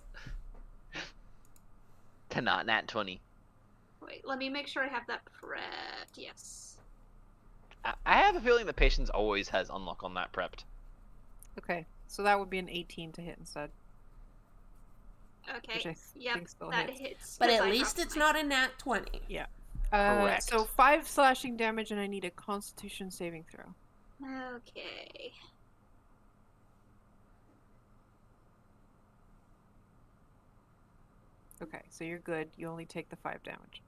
please. To not nat 20. Wait, let me make sure I have that prepped. Yes. I have a feeling the patience always has unlock on that prepped. Okay, so that would be an 18 to hit instead. Okay. Which I Yep, think still that hits. hits. But 'cause at I least dropped it's my- not a nat 20. Correct. So 5 slashing damage, and I need a Constitution saving throw. Okay. Okay, so you're good. You only take the 5 damage.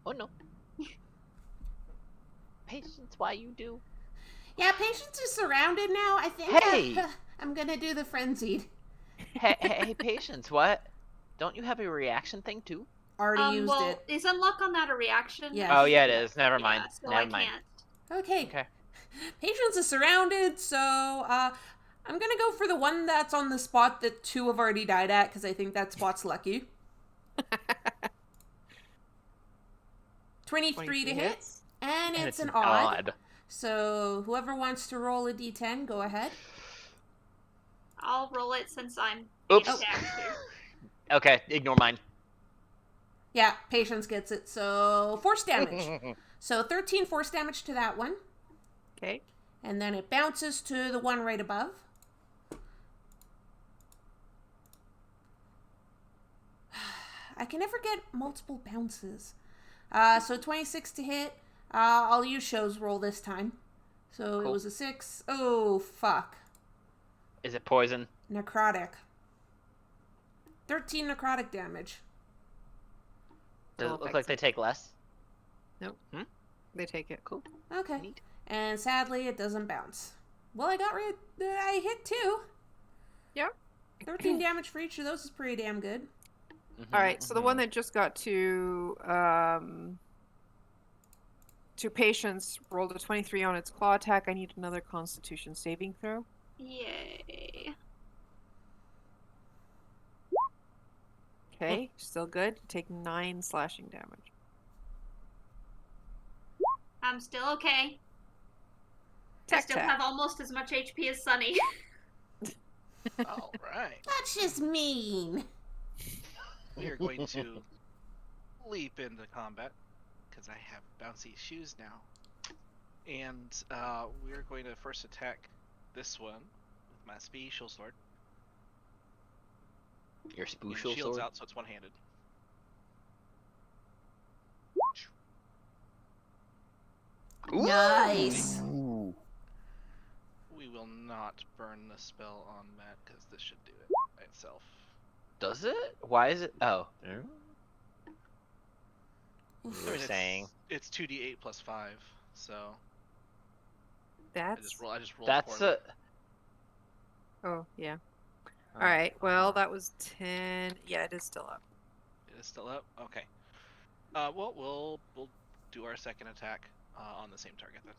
Oh no. Patience, why you do? Yeah, Patience is surrounded now. I think Hey! I'm gonna do the frenzied. Hey, Patience, what? Don't you have a reaction thing too? Already used well, it. is unlock on that a reaction? Yeah. Oh yeah, it is. Never mind. Yeah, so Never I mind. can't. Okay. Okay. Patience is surrounded, so I'm gonna go for the one that's on the spot that 2 have already died at, because I think that spot's lucky. 23 to hit, hits. and And it's an odd. odd. So whoever wants to roll a d10, go ahead. I'll roll it since I'm Oops. being attacked here. Okay, ignore mine. Yeah, Patience gets it. So force damage. So 13 force damage to that one. Okay. And then it bounces to the one right above. I can never get multiple bounces. So 26 to hit. I'll use Show's roll this time. So it Cool. was a 6. Oh, fuck. Is it poison? Necrotic. 13 necrotic damage. Does Still it look affects like they it. take less? They take it. Cool. Okay. Neat. And sadly, it doesn't bounce. Well, I hit 2. Yep. 13 damage for each of those is pretty damn good. Mhm, All right, so the one mhm. that just got to Patience rolled a 23 on its claw attack. I need another Constitution saving throw. Yay. Okay, still good. You take 9 slashing damage. I'm still okay. I Tac still tac. have almost as much HP as Sunny. All right. That's just mean. We are going to leap into combat because I have bouncy shoes now, and we are going to first attack this one with my special sword. Your And special shield's sword? out, so it's one-handed. Ooh. Nice. Ooh. We will not burn the spell on Matt because this should do it by itself. Does it? Why is it? Oh. I You mean, were saying. it's 2d8 plus 5, so I That's. just rolled That's poorly. Oh, yeah. Oh, All right, well, uh-huh. that was 10. Yeah, it is still up. It is still up. Okay. Well, we'll do our second attack on the same target then.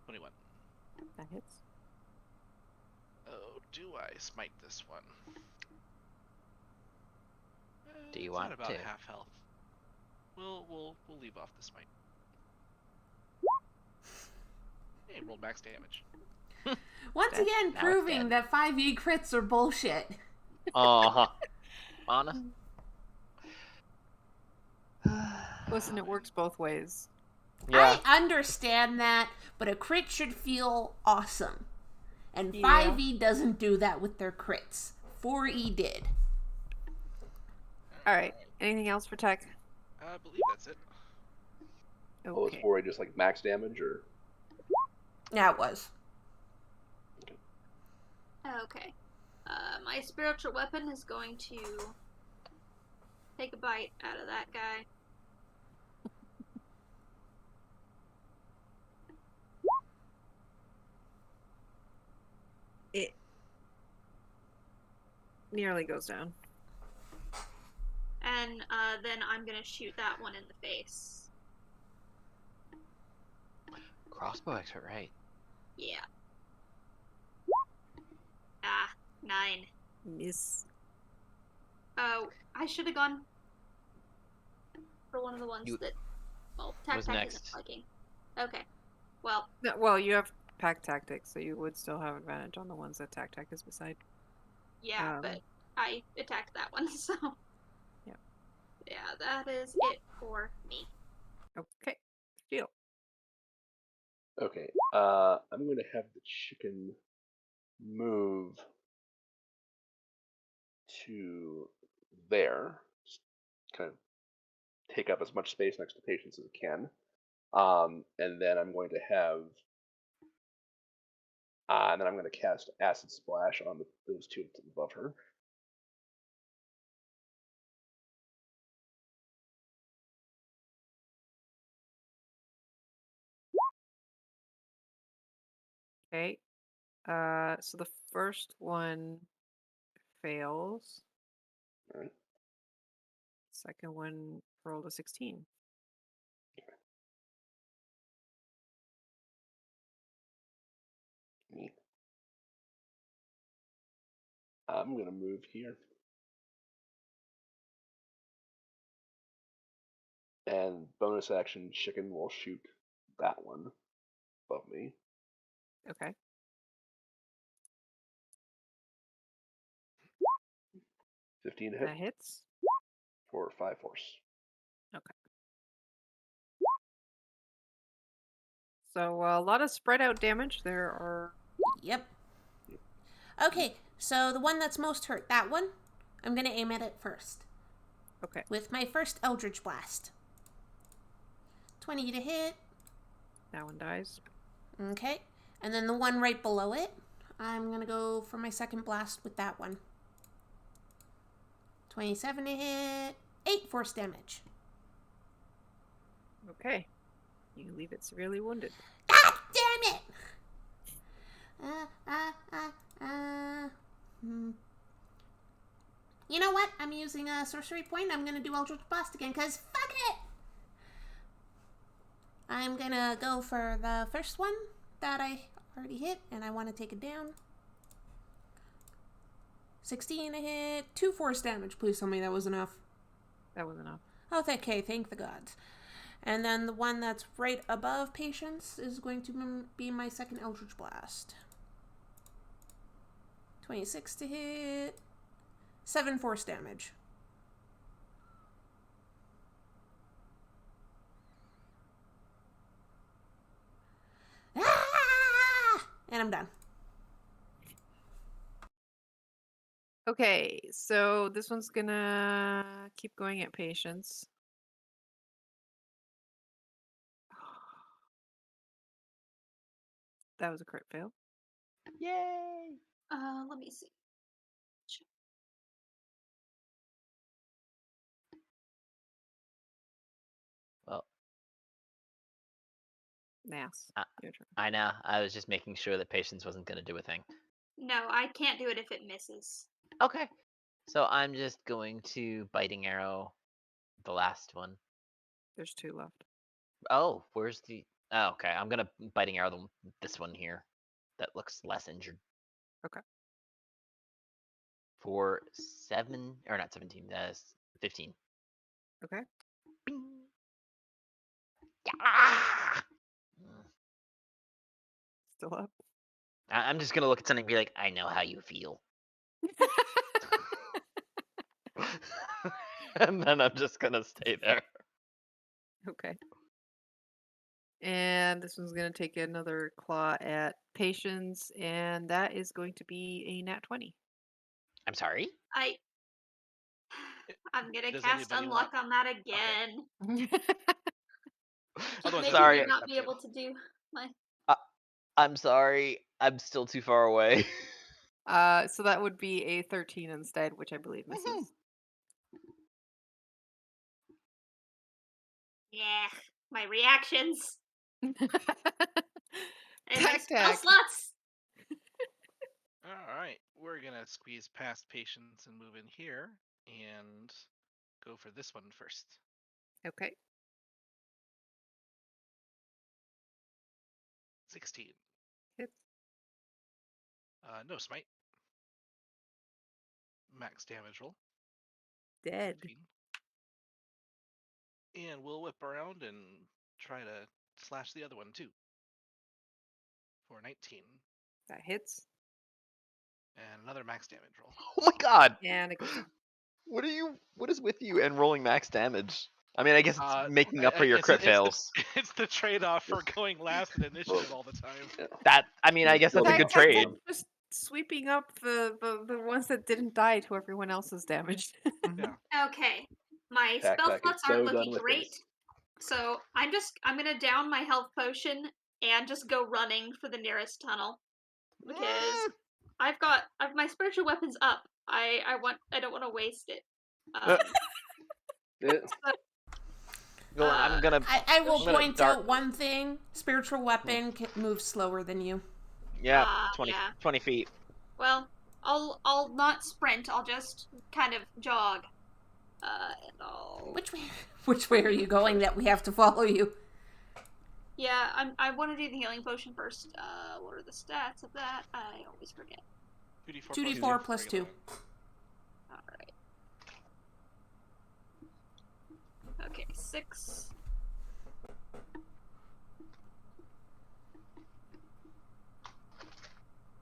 21. That hits. Oh, do I smite this one? Do you It's want at about to? half health. we'll leave off the smite. Hey, rolled max damage. Once Dead. again, Now it's proving dead. that 5e crits are bullshit. Uh-huh. Honest. Listen, it works both ways. Yeah. I understand that, but a crit should feel awesome. And Yeah. 5e doesn't do that with their crits. 4e did. All right. Anything else for tech? I believe that's it. Oh, it's Okay. 4A just like max damage, or Yeah, it was. Okay. My spiritual weapon is going to take a bite out of that guy. It nearly goes down. And then I'm gonna shoot that one in the face. Crossbow expert, right? Yeah. Ah, 9. Miss. Oh, I should have gone for one of the ones You- that, well, was Tac next. isn't liking. Okay. Well, No, well, you have pack tactics, so you would still have advantage on the ones that tac is beside. yeah, Um, but I attacked that one, so. Yep. Yeah, that is it for me. Okay. Deal. okay. I'm going to have the chicken move to there, just kind of take up as much space next to Patience as it can. And then I'm going to have, and then I'm going to cast Acid Splash on those two above her. Okay. So the first one fails. All right. Second one rolled a 16. Me. I'm going to move here. And bonus action, chicken will shoot that one above me. Okay. 15 to hit That hits. for 5 force. So a lot of spread out damage. There are. Yep. Okay, so the one that's most hurt, that one, I'm going to aim at it first. Okay. With my first Eldritch Blast. 20 to hit. That one dies. Okay. And then the one right below it, I'm going to go for my second blast with that one. 27 to hit. 8 force damage. Okay. You leave it severely wounded. God damn it! You know what? I'm using a sorcery point. I'm going to do Eldritch Blast again, because fuck it! I'm going to go for the first one that I already hit, and I want to take it down. 16 to hit. 2 force damage. Please tell me that was enough. That was enough. Oh, okay. Thank the gods. And then the one that's right above Patience is going to be my second Eldritch Blast. 26 to hit. 7 force damage. Ah! And I'm done. Okay, so this one's gonna keep going at Patience. That was a crit fail. Yay! Let me see. Well, Nass. Uh, Your turn. I know. I was just making sure that patience wasn't going to do a thing. No, I can't do it if it misses. Okay. So I'm just going to biting arrow the last one. There's 2 left. Oh, where's the? Oh, okay. I'm gonna biting arrow this one here. That looks less injured. Okay. For 7 or not 17. 15. Okay. Bing. Ah! Still up. I'm just gonna look at something and be like, I know how you feel. And then I'm just gonna stay there. Okay. And this one's going to take another claw at Patience, and that is going to be a nat 20. I'm sorry? I'm gonna Does cast anybody Unlock want- on that again. Otherwise, Make sorry. me not be able to do my. I'm sorry. I'm still too far away. So that would be a 13 instead, which I believe misses. Yeah, my reactions and my Tac, spell tac. slots. All right, we're gonna squeeze past Patience and move in here and go for this one first. Okay. 16. Hits. No smite. Max damage roll. Dead. 15. And we'll whip around and try to slash the other one too. For 19. That hits. And another max damage roll. Oh my god! And it goes down. What is with you and rolling max damage? I mean, I guess it's making up for your it's crit the- fails. It's the trade-off for going last in initiative all the time. I guess that's a Tac, good tac, tac, trade. just sweeping up the ones that didn't die to everyone else's damage. Yeah. Okay, my Tac spell Tac is slots so aren't done looking with great, this. so I'm gonna down my health potion and just go running for the nearest tunnel because my spiritual weapons up. I don't want to waste it. Yeah. Well, I'm gonna. I will I'm gonna point dart- out one thing. Spiritual weapon can move slower than you. Yeah, Yeah. 20 feet. Well, I'll not sprint. I'll just kind of jog. And I'll. Which way are you going that we have to follow you? Yeah, I want to do the healing potion first. What are the stats of that? I always forget. 2d4 plus 2. All right. Okay, 6.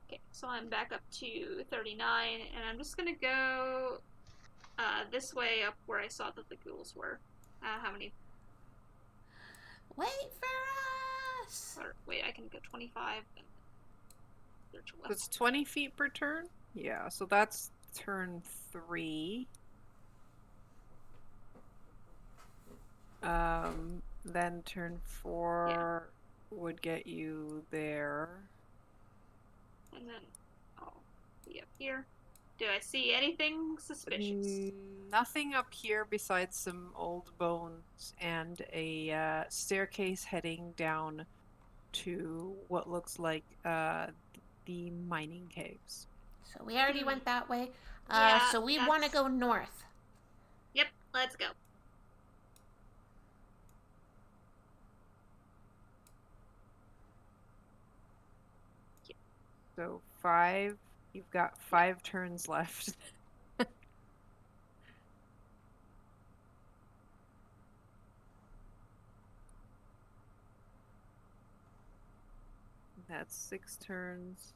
Okay, so I'm back up to 39, and I'm just gonna go this way up where I saw that the ghouls were. How many? Wait for us! Or, wait, I can go 25. And spiritual It's 20 feet per turn? Yeah, so that's turn 3. Then turn 4 would get you there. And then I'll be up here. Do I see anything suspicious? Nothing up here besides some old bones and a staircase heading down to what looks like the mining caves. So we already went that way. Yeah, So we want to go north. Yep, let's go. So 5, you've got 5 turns left. That's 6 turns.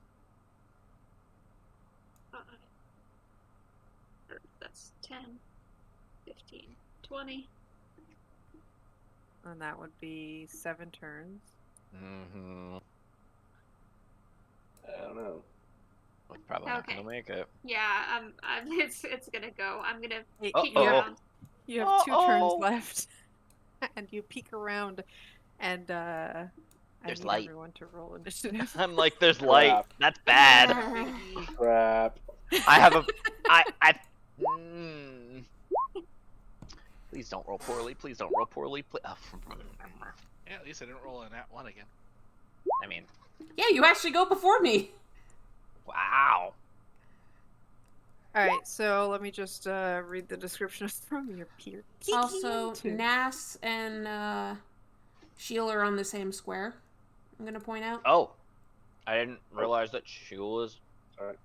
That's 10, 15, 20. And that would be 7 turns. Mm-hmm. I don't know. We're probably not Okay. gonna make it. Yeah, it's gonna go. I'm gonna Hey, peek Uh-oh. around. You have 2 turns Uh-oh. left. And you peek around and I There's need light. everyone to roll initiative. I'm like, there's light. Crap. That's bad. Crap. I have a. Mm. Please don't roll poorly. Please don't roll poorly. Yeah, at least I didn't roll a nat 1 again. I mean, Yeah, you actually go before me. wow. Alright, so let me just read the description from your peer. Also, Nass and Sheila are on the same square. I'm gonna point out. Oh, I didn't realize that she was. Alright.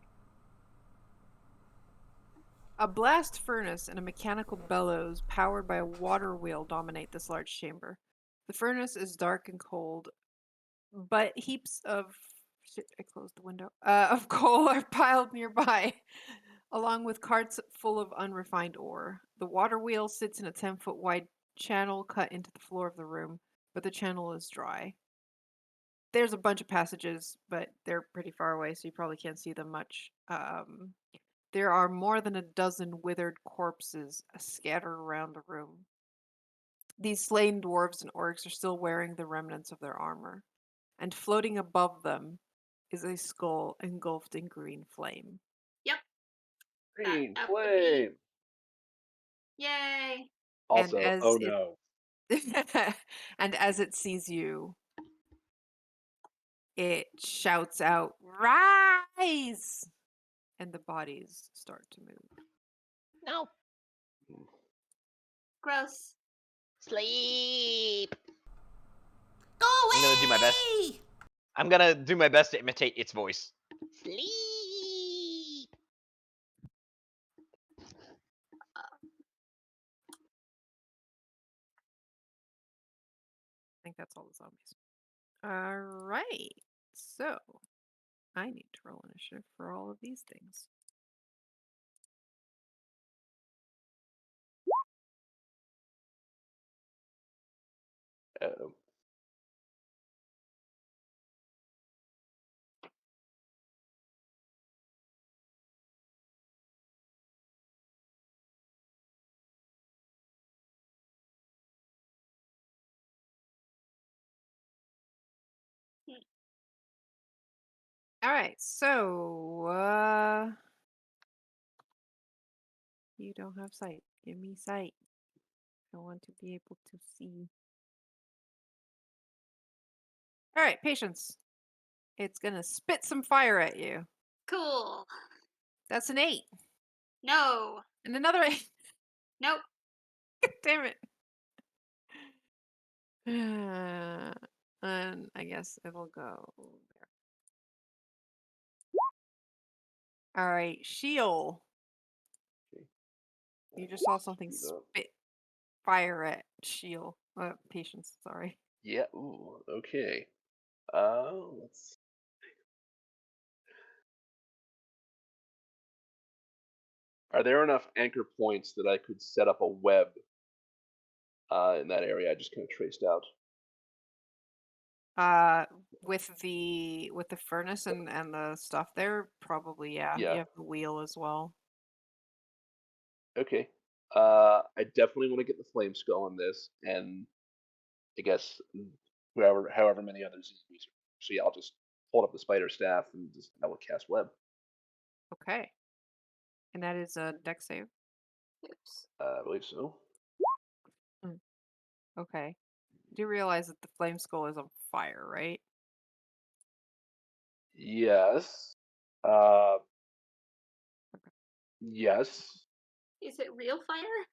A blast furnace and a mechanical bellows powered by a water wheel dominate this large chamber. The furnace is dark and cold, but heaps of shit. I closed the window. Of coal are piled nearby, along with carts full of unrefined ore. The water wheel sits in a 10-foot wide channel cut into the floor of the room, but the channel is dry. There's a bunch of passages, but they're pretty far away, so you probably can't see them much. There are more than a dozen withered corpses scattered around the room. These slain dwarves and orcs are still wearing the remnants of their armor, and floating above them is a skull engulfed in green flame. Yep. Green That would be- flame. Yay. Also, as oh it- no. And as it sees you, it shouts out, "Rise!" And the bodies start to move. No. Gross. Sleep. Go away! I'm gonna do my best. I'm gonna do my best to imitate its voice. Sleep. I think that's all the zombies. All right. So I need to roll initiative for all of these things. Uh-oh. All right. So you don't have sight. Give me sight. I want to be able to see. All right, patience. It's gonna spit some fire at you. Cool. That's an 8. No. And another 8. Nope. Damn it. And I guess it'll go there. All right, Sheol. Okay. You just saw something Speed up. spit fire at Sheol. Patience, sorry. Yeah. Ooh. Okay. Let's. Are there enough anchor points that I could set up a web in that area I just kind of traced out? With the furnace and the stuff there, probably yeah. Yeah. You have the wheel as well. Okay. I definitely want to get the flame skull on this, and I guess however many others. So yeah, I'll just hold up the spider staff and I will cast web. Okay. And that is a dex save. Oops. I believe so. Okay. Do realize that the flame skull is on fire, right? Yes. Yes. Is it real fire?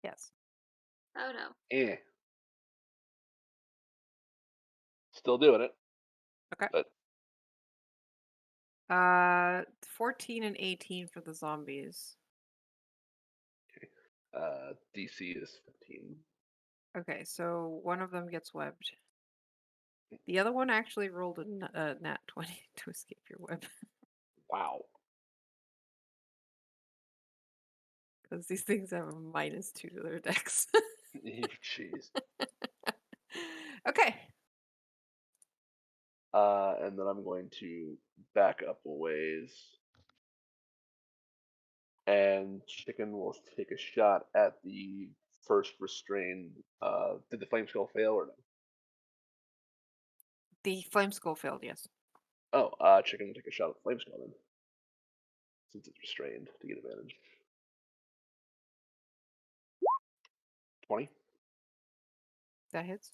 Yes. Oh no. Still doing it. Okay. But 14 and 18 for the zombies. DC is 15. Okay, so one of them gets webbed. The other one actually rolled a nat 20 to escape your web. Wow. Because these things have a -2 to their dex. Jeez. Okay. And then I'm going to back up a ways. And Chicken will take a shot at the first restrained. Did the flame skull fail or no? The flame skull failed, yes. Oh, Chicken will take a shot at the flame skull then. Since it's restrained to get advantage. 20 That hits.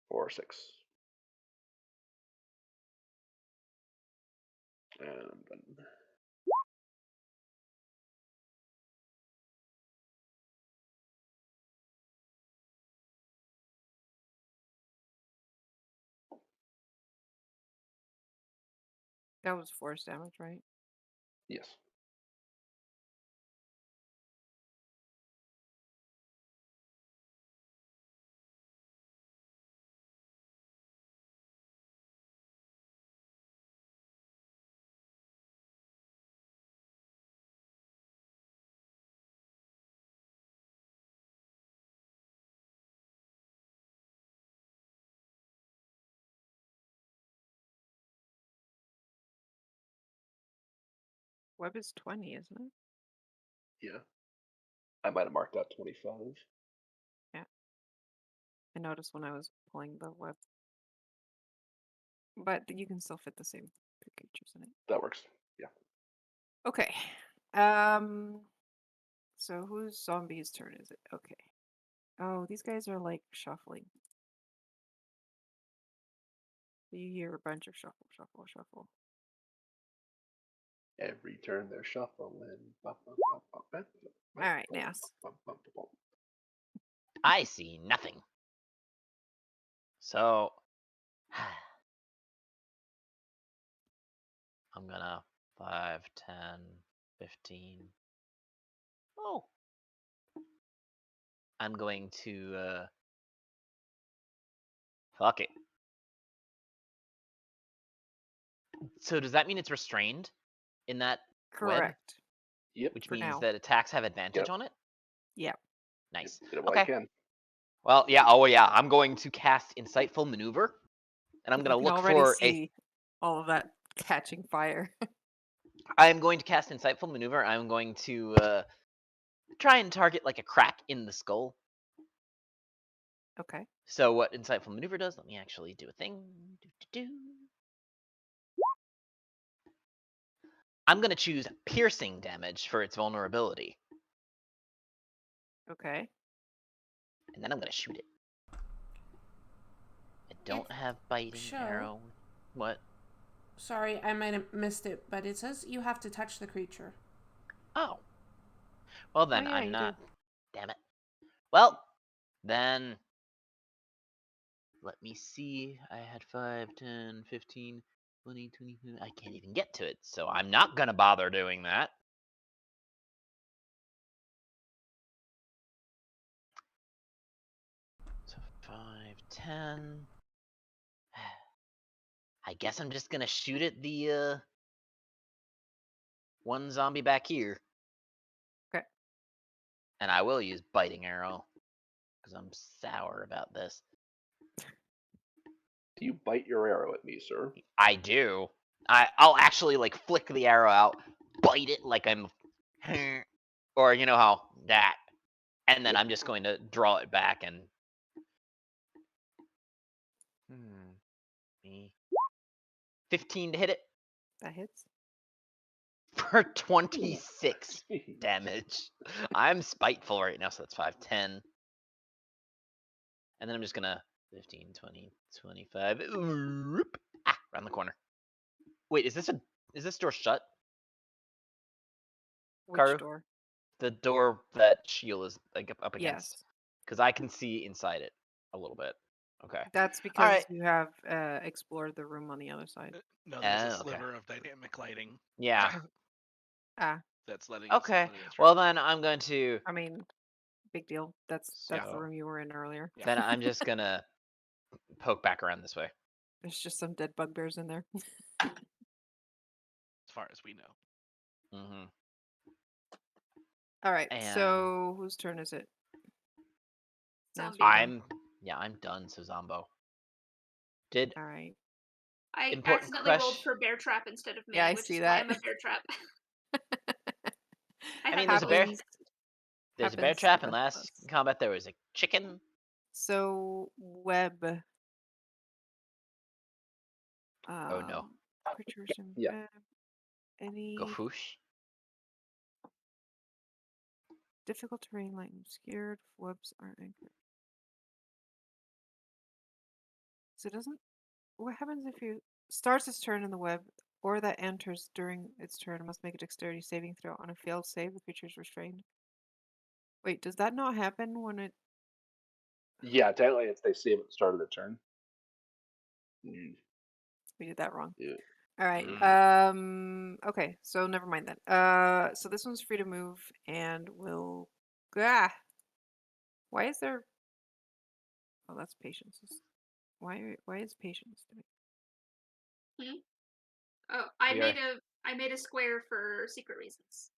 or 6. And then That was force damage, right? yes. Web is 20, isn't it? Yeah. I might have marked out 25. I noticed when I was pulling the web. But you can still fit the same 3 creatures in it. That works. Yeah. Okay. So whose zombie's turn is it? Okay. Oh, these guys are like shuffling. You hear a bunch of shuffle, shuffle, shuffle. Every turn they're shuffling. All Alright, Nas. I see nothing. So I'm gonna 5, 10, 15. Oh. I'm going to fuck it. So does that mean it's restrained in that web? Correct. Yep. Which For means now. that attacks have advantage Yep. on it? Yeah. Nice. Get it while you Okay. can. Well, yeah. Oh, yeah. I'm going to cast Insightful Maneuver, and I'm You going to can look already for see all of that catching fire. I'm going to cast Insightful Maneuver. I'm going to try and target like a crack in the skull. Okay. So what Insightful Maneuver does? Let me actually do a thing. I'm going to choose piercing damage for its vulnerability, Okay. and then I'm going to shoot it. I don't have biting show- arrow. What? Sorry, I might have missed it, but it says you have to touch the creature. Oh. Well, then yeah, I'm you not. Damn it. Well, then. Let me see. I had 5, 10, 15, 20, 22. I can't even get to it, so I'm not going to bother doing that. So 5, 10. I guess I'm just going to shoot at the one zombie back here. Okay. And I will use biting arrow because I'm sour about this. Do you bite your arrow at me, sir? I do. I'll actually like flick the arrow out, bite it like I'm, or you know how that, and then Yep. I'm just going to draw it back and. Me. 15 to hit it That hits. for 26 damage. I'm spiteful right now, so that's 5, 10. And then I'm just gonna 15, 20, 25. Around the corner. Wait, is this door shut? Which Karu? door? The door that Shield is like up against. Yes. Because I can see inside it a little bit. Okay. That's because Alright. you have explored the room on the other side. No, there's a Oh, okay. sliver of dynamic lighting Yeah. Ah, that's letting Okay. us through. Well then I'm going to I mean, big deal. That's the So- room you were in earlier. Yeah. then I'm just gonna poke back around this way. There's just some dead bugbears in there. As far as we know. Mm-hmm. All right. And- So whose turn is it? Nas, Zombie. you done? I'm done, so Zombo. Did All right. I Important accidentally rolled question. for bear trap instead of me, Yeah, I which see is that. why I'm a bear trap. I mean, have there's a bear- Happens- there's a bear happens to trap, the and best of last us. combat there was a chicken. So web. Oh, no. Creatures in Yeah. web. Any Go foosh. difficult terrain like obscured webs are anchored. So it doesn't. What happens if you starts its turn in the web or that enters during its turn must make a dexterity saving throw. On a failed save, the creature is restrained. Wait, does that not happen when it? Yeah, technically it's they save at the start of the turn. We did that wrong. Yeah. All right. Okay. So never mind then. So this one's free to move and will. Ah. Why is there? Oh, that's patience. Why is patience doing? Oh, I We are- made a square for secret reasons.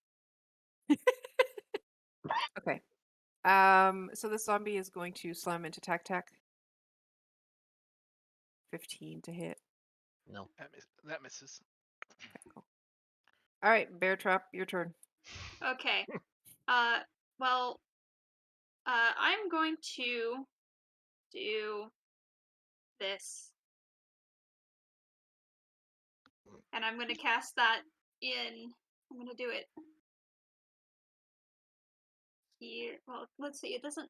Okay. So the zombie is going to slam into Tac Tac. 15 to hit. No. That misses. Okay, cool. All right, bear trap, your turn. Okay. Well, I'm going to do this, and I'm going to cast that in. I'm going to do it here. Well, let's see. It doesn't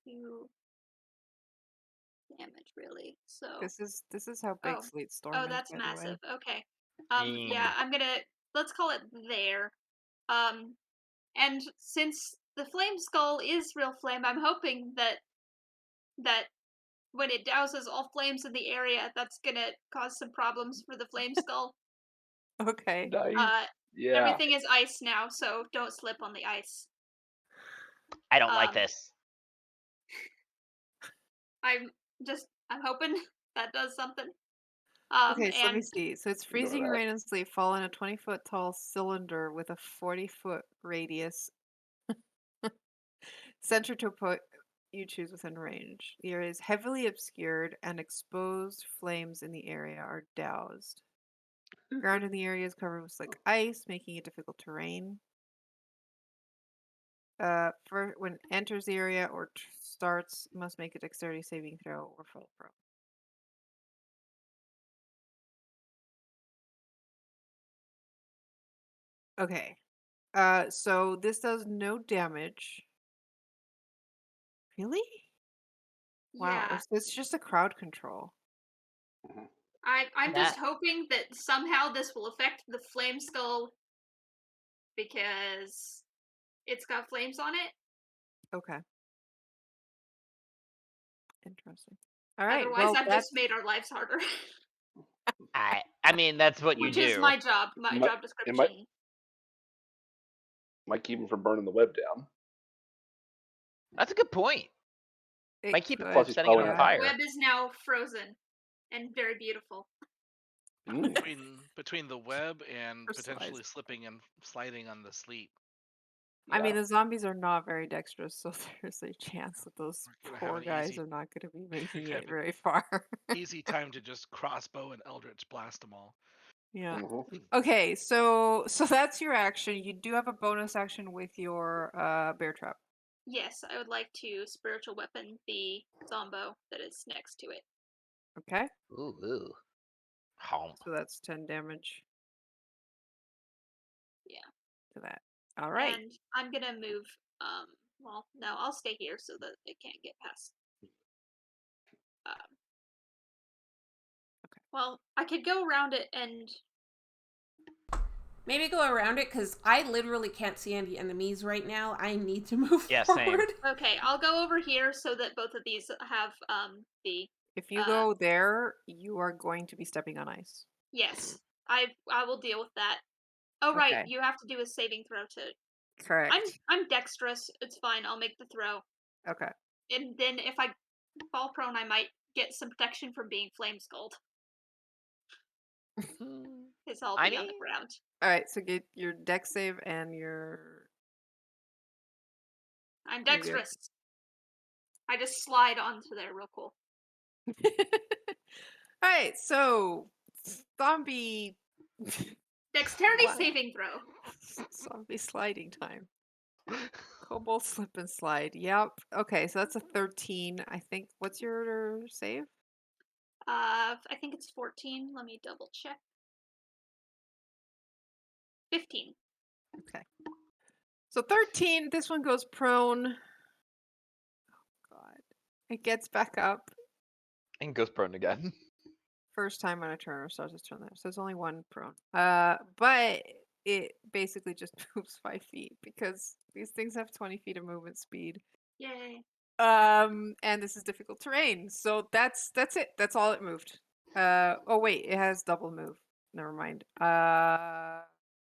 do damage really. So. This is how big Oh. Slate Storm Oh, is, that's by the way. massive. Okay. Mm. Yeah, I'm gonna let's call it there. And since the flame skull is real flame, I'm hoping that when it douses all flames in the area, that's gonna cause some problems for the flame skull. Okay. Nice. Yeah. Everything is ice now, so don't slip on the ice. I don't like Um, this. I'm hoping that does something. Okay, so let me And see. So it's Ignore freezing that. rain and sleet fall in a 20-foot tall cylinder with a 40-foot radius. Center to a point you choose within range. The area is heavily obscured and exposed flames in the area are doused. Ground in the area is covered with slick ice, making it difficult terrain. For when it enters the area or starts, must make a dexterity saving throw or fall prone. Okay. So this does no damage. Really? Wow. yeah, It's just a crowd control. I'm That just hoping that somehow this will affect the flame skull because it's got flames on it. Okay. Interesting. All right. Otherwise, Well, I've that's just made our lives harder. I mean that's what you Which is do. my job, my Might- job it description. Might keep him from burning the web down. That's a good point. it Might keep it could, Plus he's from setting it probably on not- The fire. web is now frozen and very beautiful. Mm, Between the web and Personalized. potentially slipping and sliding on the sleet, I mean, yeah. the zombies are not very dexterous, so there's a chance that those We're gonna have poor an guys easy- are not going to be making gonna it have an very far. easy time to just crossbow and eldritch blast them all. Yeah. Mhm. Okay, so that's your action. You do have a bonus action with your bear trap. Yes, I would like to spiritual weapon the zombo that is next to it. Okay, Ooh. Home. so that's 10 damage. Yeah. To that. All right. And I'm gonna move. Well, no, I'll stay here so that it can't get past. Okay. Well, I could go around it and. Maybe go around it because I literally can't see any enemies right now. I need to move Yeah, same. forward. Okay, I'll go over here so that both of these have the. If you Uh, go there, you are going to be stepping on ice. Yes, I will deal with that. Oh right, Okay. you have to do a saving throw to. Correct. I'm dexterous. It's fine. I'll make the throw, Okay. and then if I fall prone, I might get some protection from being flame skulled because I'll I be on the mean, ground. All right, so get your dex save and your. I'm You're good. dexterous. I just slide onto there real cool. All right, so zombie. Dexterity What? saving throw. Zombie sliding time. Kobold slip and slide. Yep. Okay, so that's a 13. I think. What's your save? I think it's 14. Let me double check. 15. Okay. So 13. This one goes prone. Oh God. It gets back up. And goes prone again. First time on a turn or starts its turn there. So it's only one prone. But it basically just moves 5 feet because these things have 20 feet of movement speed. Yay. And this is difficult terrain. So that's it. That's all it moved. Oh wait, it has double move. Never mind.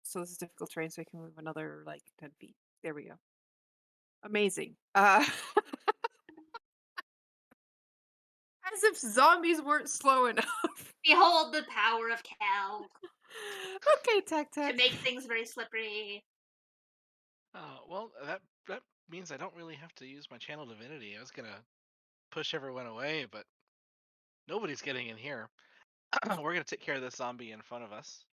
So this is difficult terrain, so it can move another like 10 feet. There we go. Amazing. As if zombies weren't slow enough. Behold the power of Cal Okay, Tac to Tac. make things very slippery. Well, that means I don't really have to use my channel divinity. I was gonna push everyone away, but nobody's getting in here. We're gonna take care of this zombie in front of us.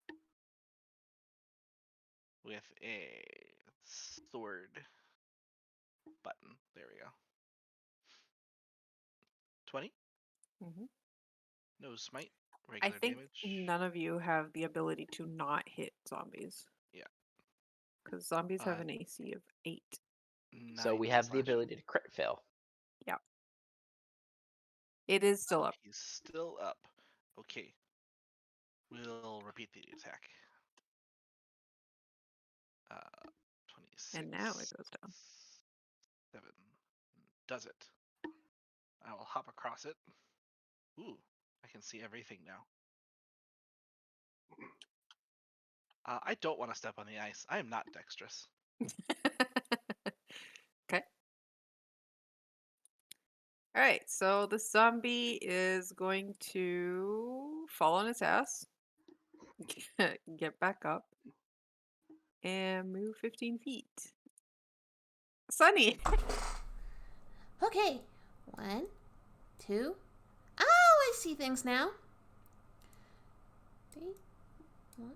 with a sword button. There we go. 20. Mhm. No smite. I Regular think damage. none of you have the ability to not hit zombies. Yeah. Because zombies have Uh, an AC of 8. So 9 we to have the slashing. ability to crit fail. It is still up. He's still up. Okay. We'll repeat the attack. 26. And now it goes down. 7. Does it. I will hop across it. Ooh, I can see everything now. I don't want to step on the ice. I am not dexterous. Okay. All right, so the zombie is going to fall on its ass, get back up, and move 15 feet. Sunny! Okay. 1, 2. Oh, I see things now. 3, 4.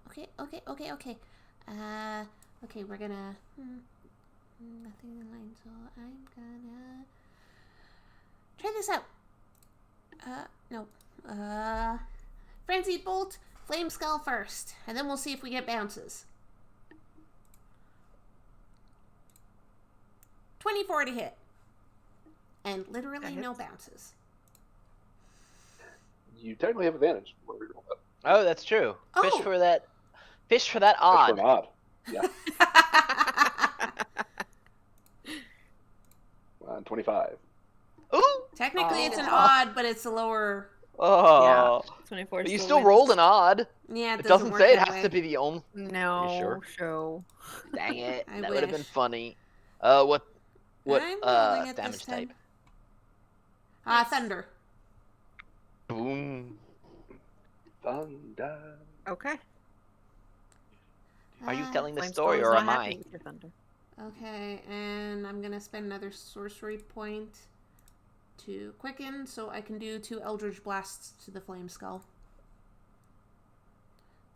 Okay. Okay, we're gonna. Nothing in line, so I'm gonna try this out. No. Frenzied Bolt, Flame Skull first, and then we'll see if we get bounces. 24 to hit. And literally That no hits. bounces. You technically have advantage. When we roll that. Oh, that's true. Oh. Fish for that. Fish for that That's for odd. an odd. Yeah. 25. Ooh. Technically, it's an Oh. odd, but it's a lower. Oh. 24 But you still still wins. rolled an odd. Yeah, It doesn't doesn't work say it that has way. to be the only. No, sure? show. Dang it. I That would have been wish. funny. What I'm rolling it damage this time. type? Thunder. Boom. Thunder. Okay. Are you Uh, telling the Flame story Skull is or not am happy I? with your thunder. Okay, and I'm gonna spend another sorcery point to quicken, so I can do 2 Eldritch Blasts to the Flame Skull.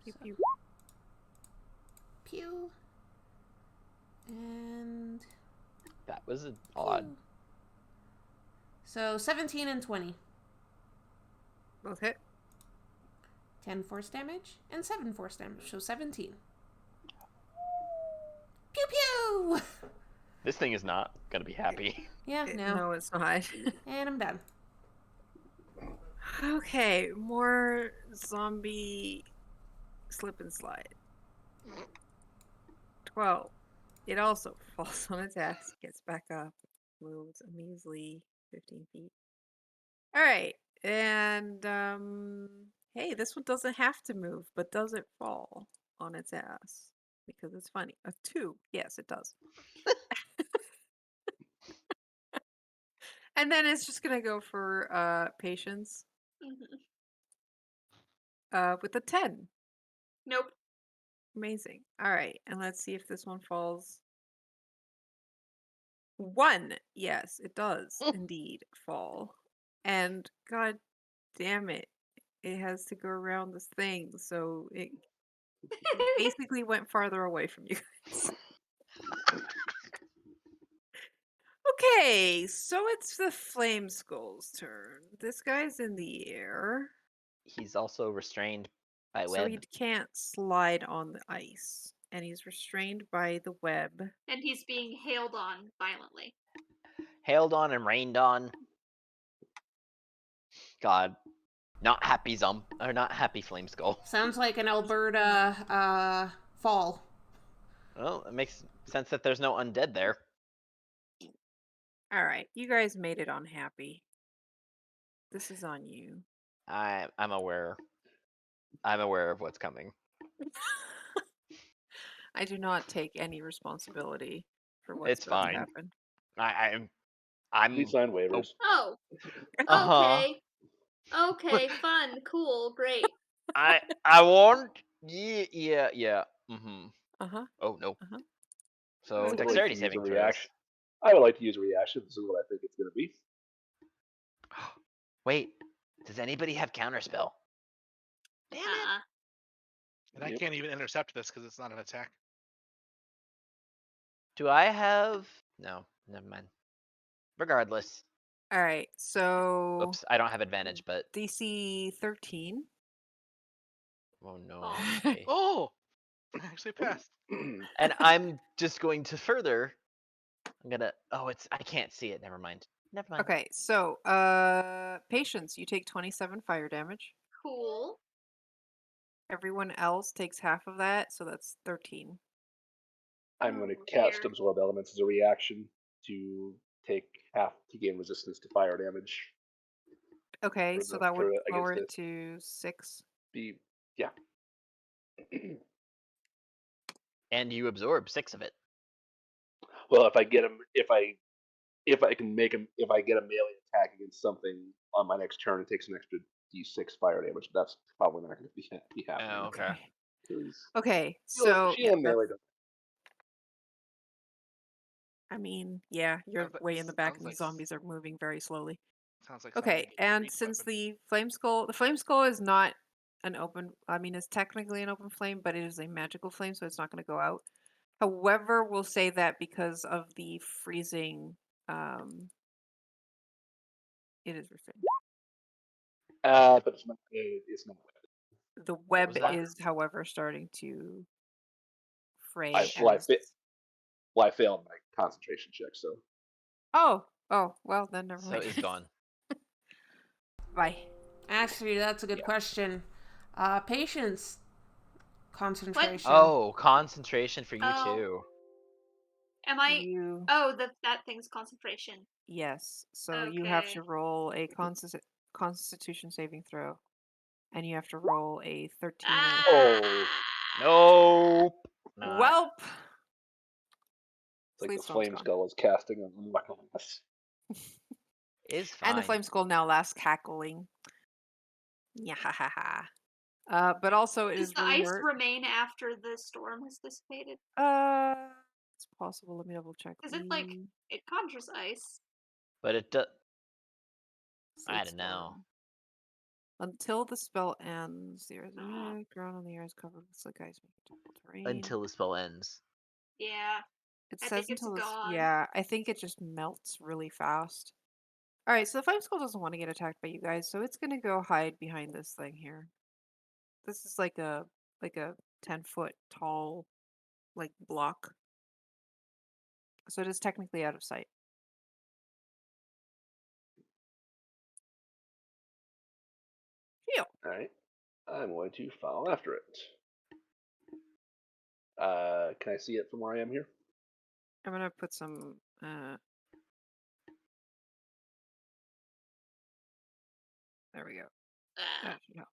Pew, pew. Pew. And That was an odd. pew. So 17 and 20. Both hit. 10 force damage and 7 force damage, so 17. Pew pew! This thing is not gonna be happy. Yeah, no. No, it's not. And I'm done. Okay, more zombie slip and slide. 12. It also falls on its ass, gets back up, moves a measly 15 feet. All right, and hey, this one doesn't have to move, but does it fall on its ass? Because it's funny. A 2. Yes, it does. And then it's just gonna go for patience with a 10. Nope. Amazing. All right, and let's see if this one falls. 1. Yes, it does indeed fall. And god damn it, it has to go around this thing, so it basically went farther away from you guys. Okay, so it's the Flame Skull's turn. This guy's in the air, He's also restrained by so web. he can't slide on the ice. And he's restrained by the web. And he's being hailed on violently. Hailed on and rained on. God. Not happy or not happy Flame Skull. Sounds like an Alberta fall. Well, it makes sense that there's no undead there. All right, you guys made it unhappy. This is on you. I'm aware. I'm aware of what's coming. I do not take any responsibility for what's It's about fine. to happen. I'm Please sign waivers. Oh. Uh-huh. Okay. Okay, fun, cool, great. I want yeah. Mm-hmm. Uh-huh. Oh no. Uh-huh. So I would like dexterity to use a saving throws. reaction. I would like to use a reaction. This is what I think it's going to be. Wait, does anybody have counterspell? Damn it. Uh-uh. And I Yep. can't even intercept this because it's not an attack. Do I have? No, never mind. Regardless. All right, so Oops, I don't have advantage, but DC 13. oh no. Oh. Okay. Oh, I actually passed. And I'm just going to further. I'm gonna. Oh, I can't see it. Never mind. Never mind. Okay, so patience, you take 27 fire damage. Cool. Everyone else takes half of that, so that's 13. I'm going to Oh, cast dear. Absorb Elements as a reaction to take half to gain resistance to fire damage. Okay, For so the- that would for lower against it to 6. Yeah. And you absorb 6 of it. Well, if I get him, if I can make him, if I get a melee attack against something on my next turn, it takes an extra d6 fire damage. But that's probably not going to be happening. Oh, okay. Okay, so she yeah, and melee don't. I mean, yeah, you're Sounds like- way in the back sounds and the like- zombies are moving very slowly. Sounds like Okay, something you can and reach since weapon. the flame skull is not an open, I mean, it's technically an open flame, but it is a magical flame, so it's not going to go out. However, we'll say that because of the freezing, it is restrained. But it's not. It's not. The was web that? is, however, starting to fray I, well, I, as. fa- well, I failed my concentration check, so Oh, well, then never So mind. it's gone. Bye. Actually, that's a good Yeah. question. Patience. Concentration. Oh, concentration for you Oh. too. Am I? You, Oh, that thing's concentration. yes. So you have to Okay. roll a Constitution saving throw, and you have to roll a 13 or Ah! Oh. Nope. Not. Welp. it's like Sleet the Storm's flame gone. skull is casting an unlucky on us. Is fine. And the flame skull now laughs cackling. Yeah, ha ha ha. But also it Does is the really ice hurt. remain after the storm has dissipated? It's possible. Let me double check. Because it conjures ice. But it does. I Sleet don't know. Storm. Until the spell ends, the earth ground on the air is covered with slick ice, making difficult terrain. Until the spell ends. Yeah. It I says think it's until it's gone. yeah. I think it just melts really fast. All right, so the flame skull doesn't want to get attacked by you guys, so it's gonna go hide behind this thing here. This is like a 10-foot tall like block, so it is technically out of sight. Phew. All right, I'm going to follow after it. Can I see it from where I am here? I'm gonna put some. There we go. Ah. That should help.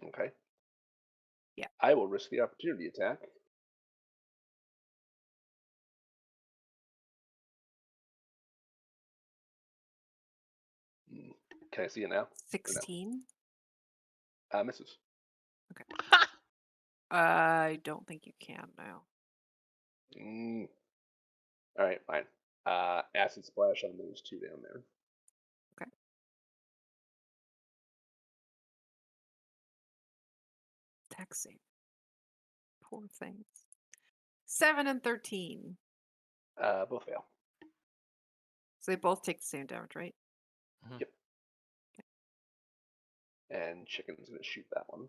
Okay. Yeah. I will risk the opportunity attack. Can I see it now? 16. Misses. I don't think you can now. All right, fine. Acid splash on those two down there. Okay. Attack save. Poor things. 7 and 13. Both fail. So they both take the same damage, right? Yep. And Chicken's gonna shoot that one.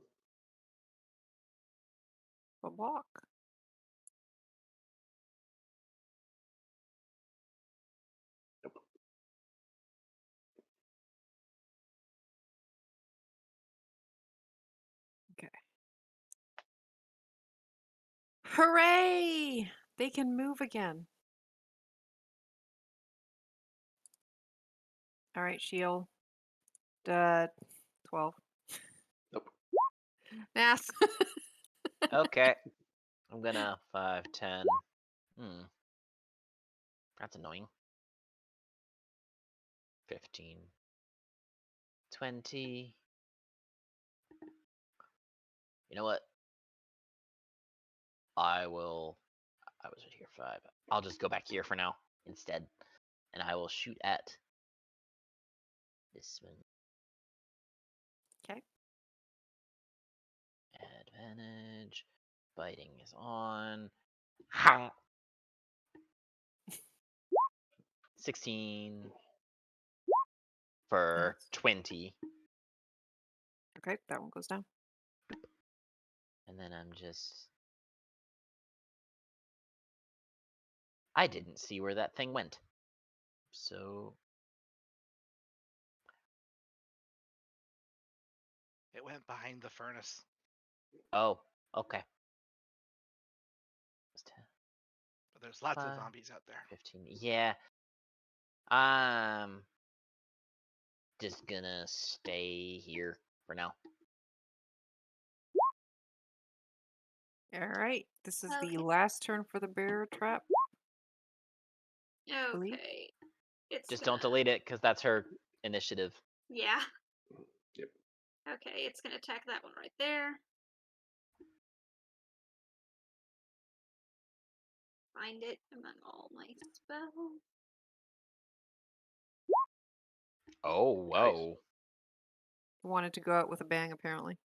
A walk. Nope. Okay. Hooray! They can move again. All right, shield. 12. Nope. Math. Okay. I'm gonna 5, 10. That's annoying. 15. 20. You know what? I was right here 5. I'll just go back here for now instead. And I will shoot at this one. Okay. Advantage. Biting is on. 16 for 20. Okay, that one goes down. And then I'm just... I didn't see where that thing went. So... It went behind the furnace. Oh, okay. But there's lots of 5, zombies out there. 15. Yeah. I'm just gonna stay here for now. All right. This is Okay. the last turn for the bear trap. believe. Okay. It's Just gonna... don't delete it, because that's her initiative. Yeah. Yep. Okay, it's gonna attack that one right there. Find it among all my spells. Oh, whoa. Wanted to go out with a bang, apparently.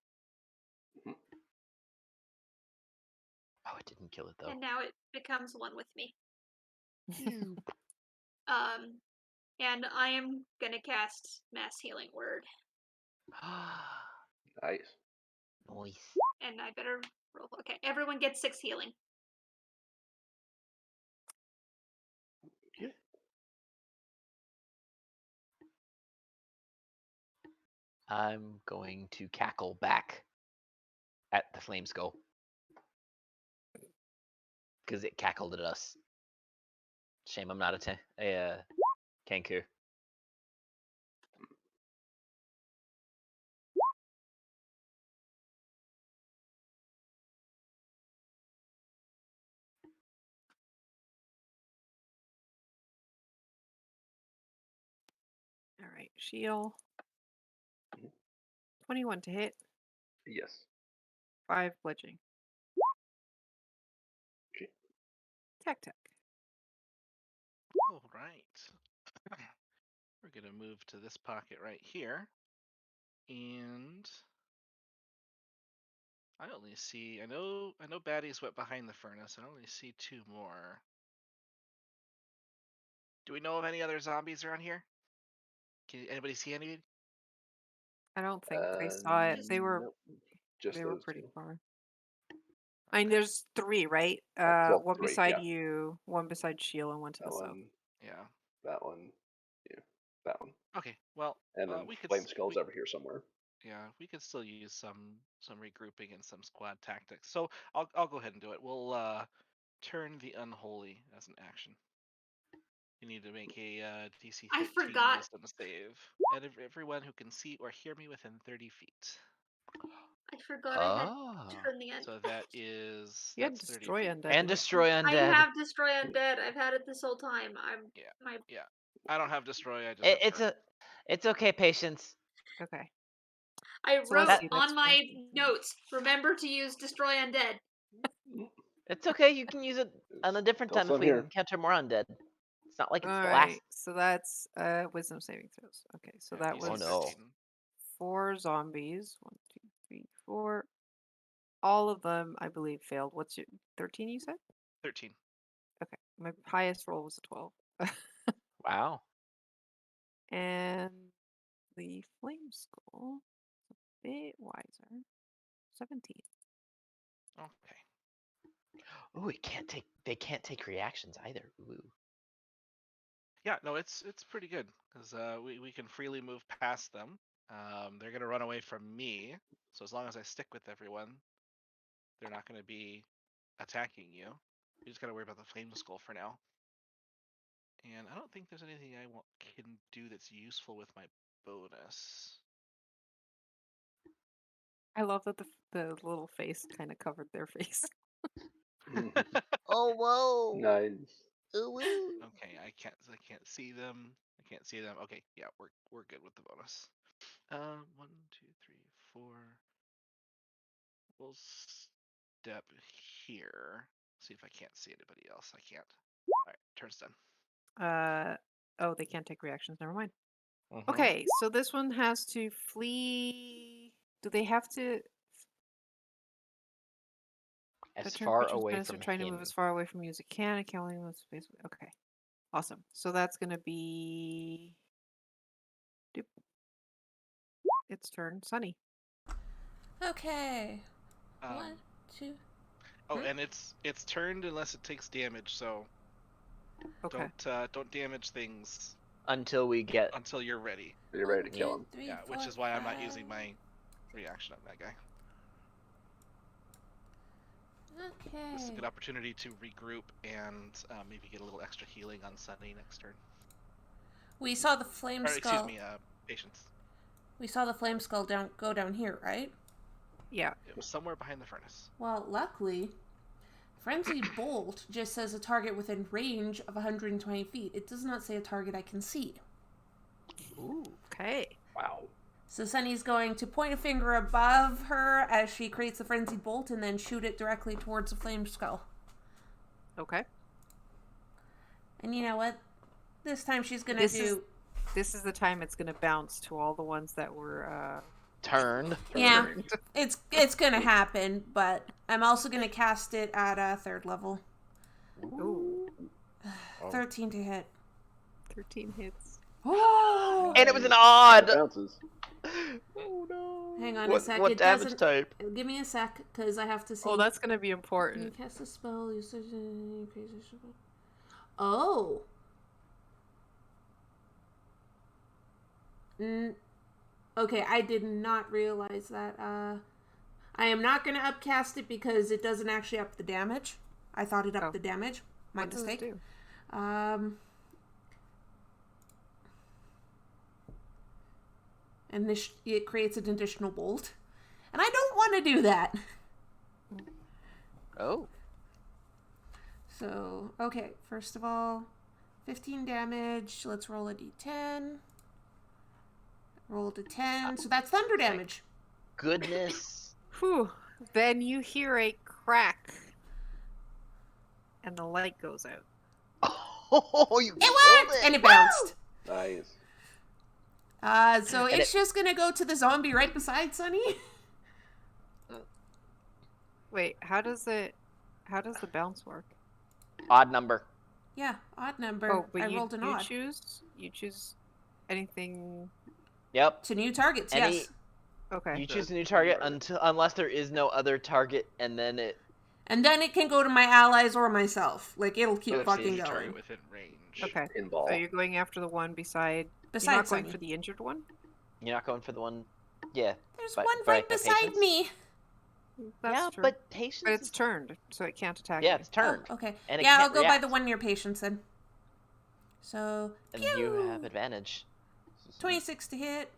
Oh, it didn't kill it, though. And now it becomes one with me. Phew. And I am gonna cast Mass Healing Word. Nice. Nice. And I better roll. Okay, everyone gets 6 healing. I'm going to cackle back at the flame skull. Because it cackled at us. Shame I'm not a Kenku. All right, shield. Mhm. 21 to hit. Yes. 5 bludgeoning. Okay. Tac. All right. We're gonna move to this pocket right here, and I only see. I know baddies went behind the furnace. I only see 2 more. Do we know of any other zombies around here? Can anybody see any? I don't think they saw it. They were Nope. Just they were those pretty 2. far. I mean, there's 3, right? Well, One 3, beside yeah. you, one beside Sheila, and one to That the south. one, Yeah. that one, yeah, that one, Okay. Well, and then we could. Flame Skull's over here somewhere. Yeah, we could still use some regrouping and some squad tactics. So I'll go ahead and do it. We'll turn the unholy as an action. You need to make a DC 13 I forgot. Wisdom save, and everyone who can see or hear me within 30 feet. I forgot I had Oh. turned the end. So that is You had that's 30 destroy feet. undead. And didn't you? destroy I undead. have Destroy Undead. I've had it this whole time. Yeah. I don't have destroy. I just have It's turn. it's okay, patience. Okay. I So wrote let's see, on that's my 14. notes, remember to use Destroy Undead. It's okay. You can use it on a different Still time if some we here. encounter more undead. It's not like it's All the right. last. So that's wisdom saving throws. Okay, so Yeah, that DC Oh, was no. 13. 4 zombies. 1, 2, 3, 4. All of them, I believe, failed. What's your 13? You said? 13. Okay. My highest roll was a 12. Wow. And the flame skull is a bit wiser. 17. Okay. Ooh, it can't take. They can't take reactions either. Ooh. Yeah, no, it's pretty good because we can freely move past them. They're gonna run away from me, so as long as I stick with everyone, they're not gonna be attacking you. You just gotta worry about the flame skull for now. And I don't think there's anything I can do that's useful with my bonus. I love that the little face kind of covered their face. Oh, whoa. Nice. Ooh, woo. Okay, I can't see them. I can't see them. Okay, yeah, we're good with the bonus. 1, 2, 3, 4. We'll step here. See if I can't see anybody else. I can't. Alright, turn's done. Oh, they can't take reactions. Never mind. Mhm. Okay, so this one has to flee. Do they have to? As The turn far creature's away minister from trying to him. move as far away from you as it can. It can only move space. Okay. Awesome. So that's going to be. Doop. Its turn. Sunny. Okay. Um, 1, 2. oh, Hmm? and it's turned unless it takes damage. So Okay. don't damage things Until we get. until you're ready. You're ready to kill him. Yeah, which is why I'm not using my reaction on that guy. This is a Okay. good opportunity to regroup and maybe get a little extra healing on Sunny next turn. We saw the flame Or skull. excuse me, patience. We saw the flame skull go down here, right? Yeah. It was somewhere behind the furnace. Well, luckily, Frenzied Bolt just says a target within range of 120 feet. It does not say a target I can see. Ooh. Okay. Wow. So Sunny's going to point a finger above her as she creates the Frenzied Bolt and then shoot it directly towards the flame skull. Okay. And you know what? This time she's going to This do... This is the time it's going to bounce to all the ones that were Turned. Yeah, turned. it's going to happen, but I'm also going to cast it at a 3rd level. Ooh. 13 to hit. 13 hits. Oh! And it was an It odd. bounces. Oh no. Hang on a what, sec. What It damage doesn't- type? Give me a sec, because I have to see. Oh, that's going to be You important. cast a spell, you said Oh. Okay, I did not realize that. I am not going to upcast it because it doesn't actually up the damage. I thought it upped the damage. My What does it mistake. do? And this it creates an additional bolt. And I don't want to do that. Oh. So, okay, first of all, 15 damage. Let's roll a d10. Roll a 10. So that's thunder damage. Goodness. Whew. Then you hear a crack. And the light goes out. Oh, you It killed worked! it. And it bounced. Nice. So And it's just gonna go to the zombie right beside Sunny. Wait, how does the bounce work? Odd number. Yeah, odd number. Oh, but I you, rolled an you odd. choose anything. Yep. To new targets, Any- yes. Okay. You choose a new target unless there is no other target, and then it. And then it can go to my allies or myself. Like, it'll keep If fucking you target going. within range. Okay. Pinball. So you're going after the one beside. You're Beside not going Sunny. for the injured one. You're not going for the one. Yeah. There's but- one but right the beside patience? me. That's yeah, true. but patience. But it's is- turned, so it can't attack Yeah, you. it's turned. Oh, okay. And it Yeah, I'll can't go by react. the one near patience then. So, And pew! you have advantage. 26 to hit.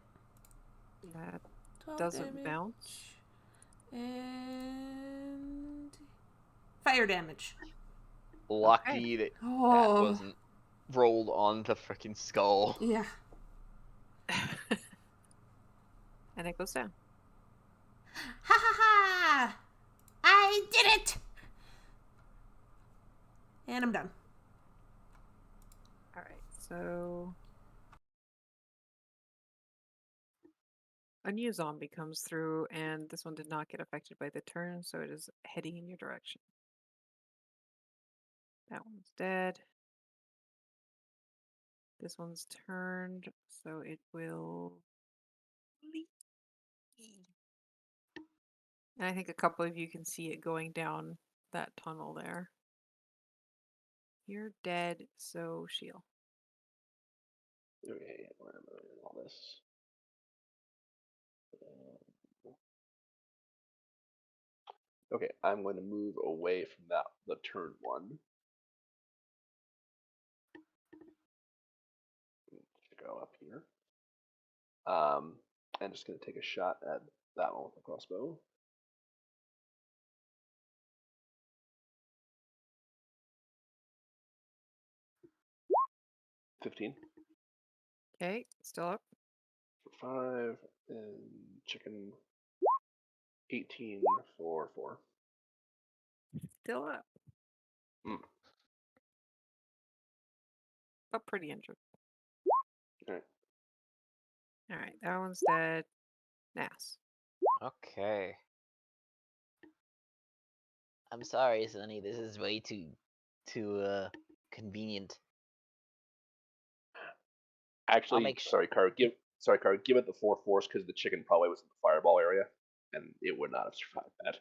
That 12 doesn't damage. bounce. And fire damage. Lucky that Oh, wasn't rolled on the freaking skull. yeah. And it goes down. Ha ha ha! I did it! And I'm done. All right, so a new zombie comes through, and this one did not get affected by the turn, so it is heading in your direction. That one's dead. This one's turned, so it will leave. And I think a couple of you can see it going down that tunnel there. You're dead, so Sheil. Okay, where am I in all this? Okay, I'm going to move away from the turn one. Go up here. And just going to take a shot at that one with the crossbow. $15 Okay, still up. for 5, and chicken 18 for 4. Still up. Mm. But pretty injured. Alright. Alright, that one's dead. Nas. Okay. I'm sorry, Sonny. This is way too convenient. Actually, make sorry, Car. Give it the 4 force because the chicken probably was in the fireball area, and it would not have survived that.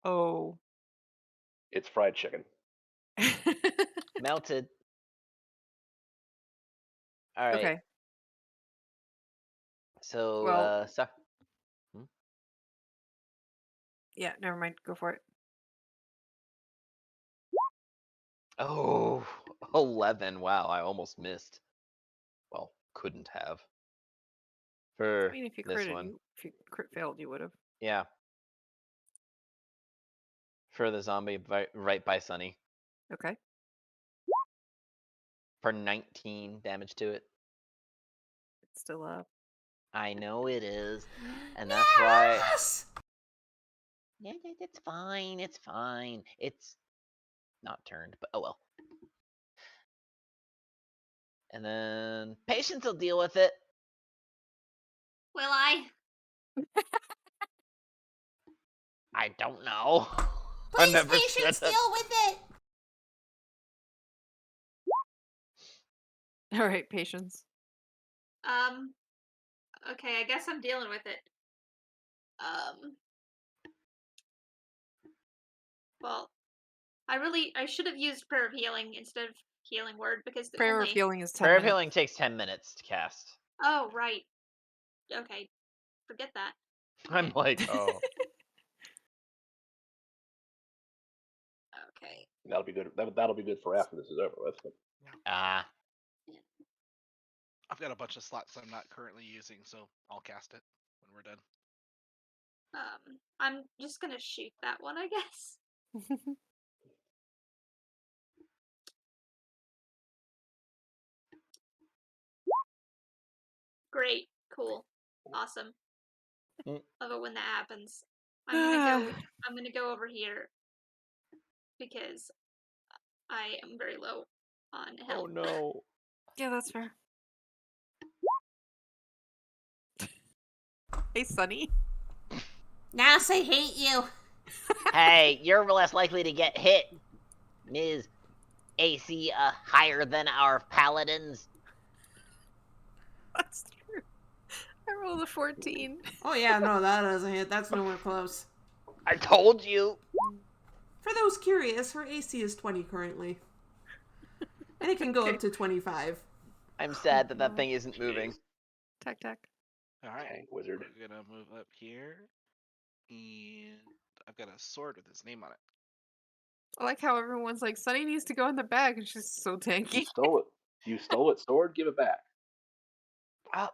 Oh. It's fried chicken. Melted. All right. Okay. So, Well- so Yeah, never mind. Go for it. oh, 11. Wow, I almost missed. Well, couldn't have. For I mean, if you this critted, one, if you crit failed, you would have. yeah. For the zombie right by Sunny. Okay. For 19 damage to it. It's still up. I know it is, and that's why. Yes! Yeah, it's fine. It's fine. It's not turned, but oh well. And then Patience will deal with it. Will I? I don't know. I Please, never patience, said deal with it! All right, patience. Okay, I guess I'm dealing with it. Well, I should have used Prayer of Healing instead of Healing Word because the Prayer only... of healing is 10 Prayer of minutes. Healing takes 10 minutes to cast. Oh, right. Okay, forget that. I'm like, oh. Okay. That'll be good. That'll be good for after this is over with. Ah. I've got a bunch of slots I'm not currently using, so I'll cast it when we're done. I'm just gonna shoot that one, I guess. Great. Cool. Awesome. Mm. Love it when that happens. I'm gonna go over here because I am very low on health. Oh no. Yeah, that's fair. Hey, Sunny. Nas, I hate you. Hey, you're less likely to get hit, Ms. AC higher than our paladins. That's true. I rolled a 14. Oh yeah, no, that doesn't hit. That's nowhere close. I told you. For those curious, her AC is 20 currently. And it can go up to 25. I'm sad that that thing isn't moving. Tack, tack. All right, Tank wizard. we're gonna move up here, and I've got a sword with his name on it. I like how everyone's like, Sunny needs to go in the bag, and she's so You tanky. stole it. You stole it, sword. Give it back. Oh,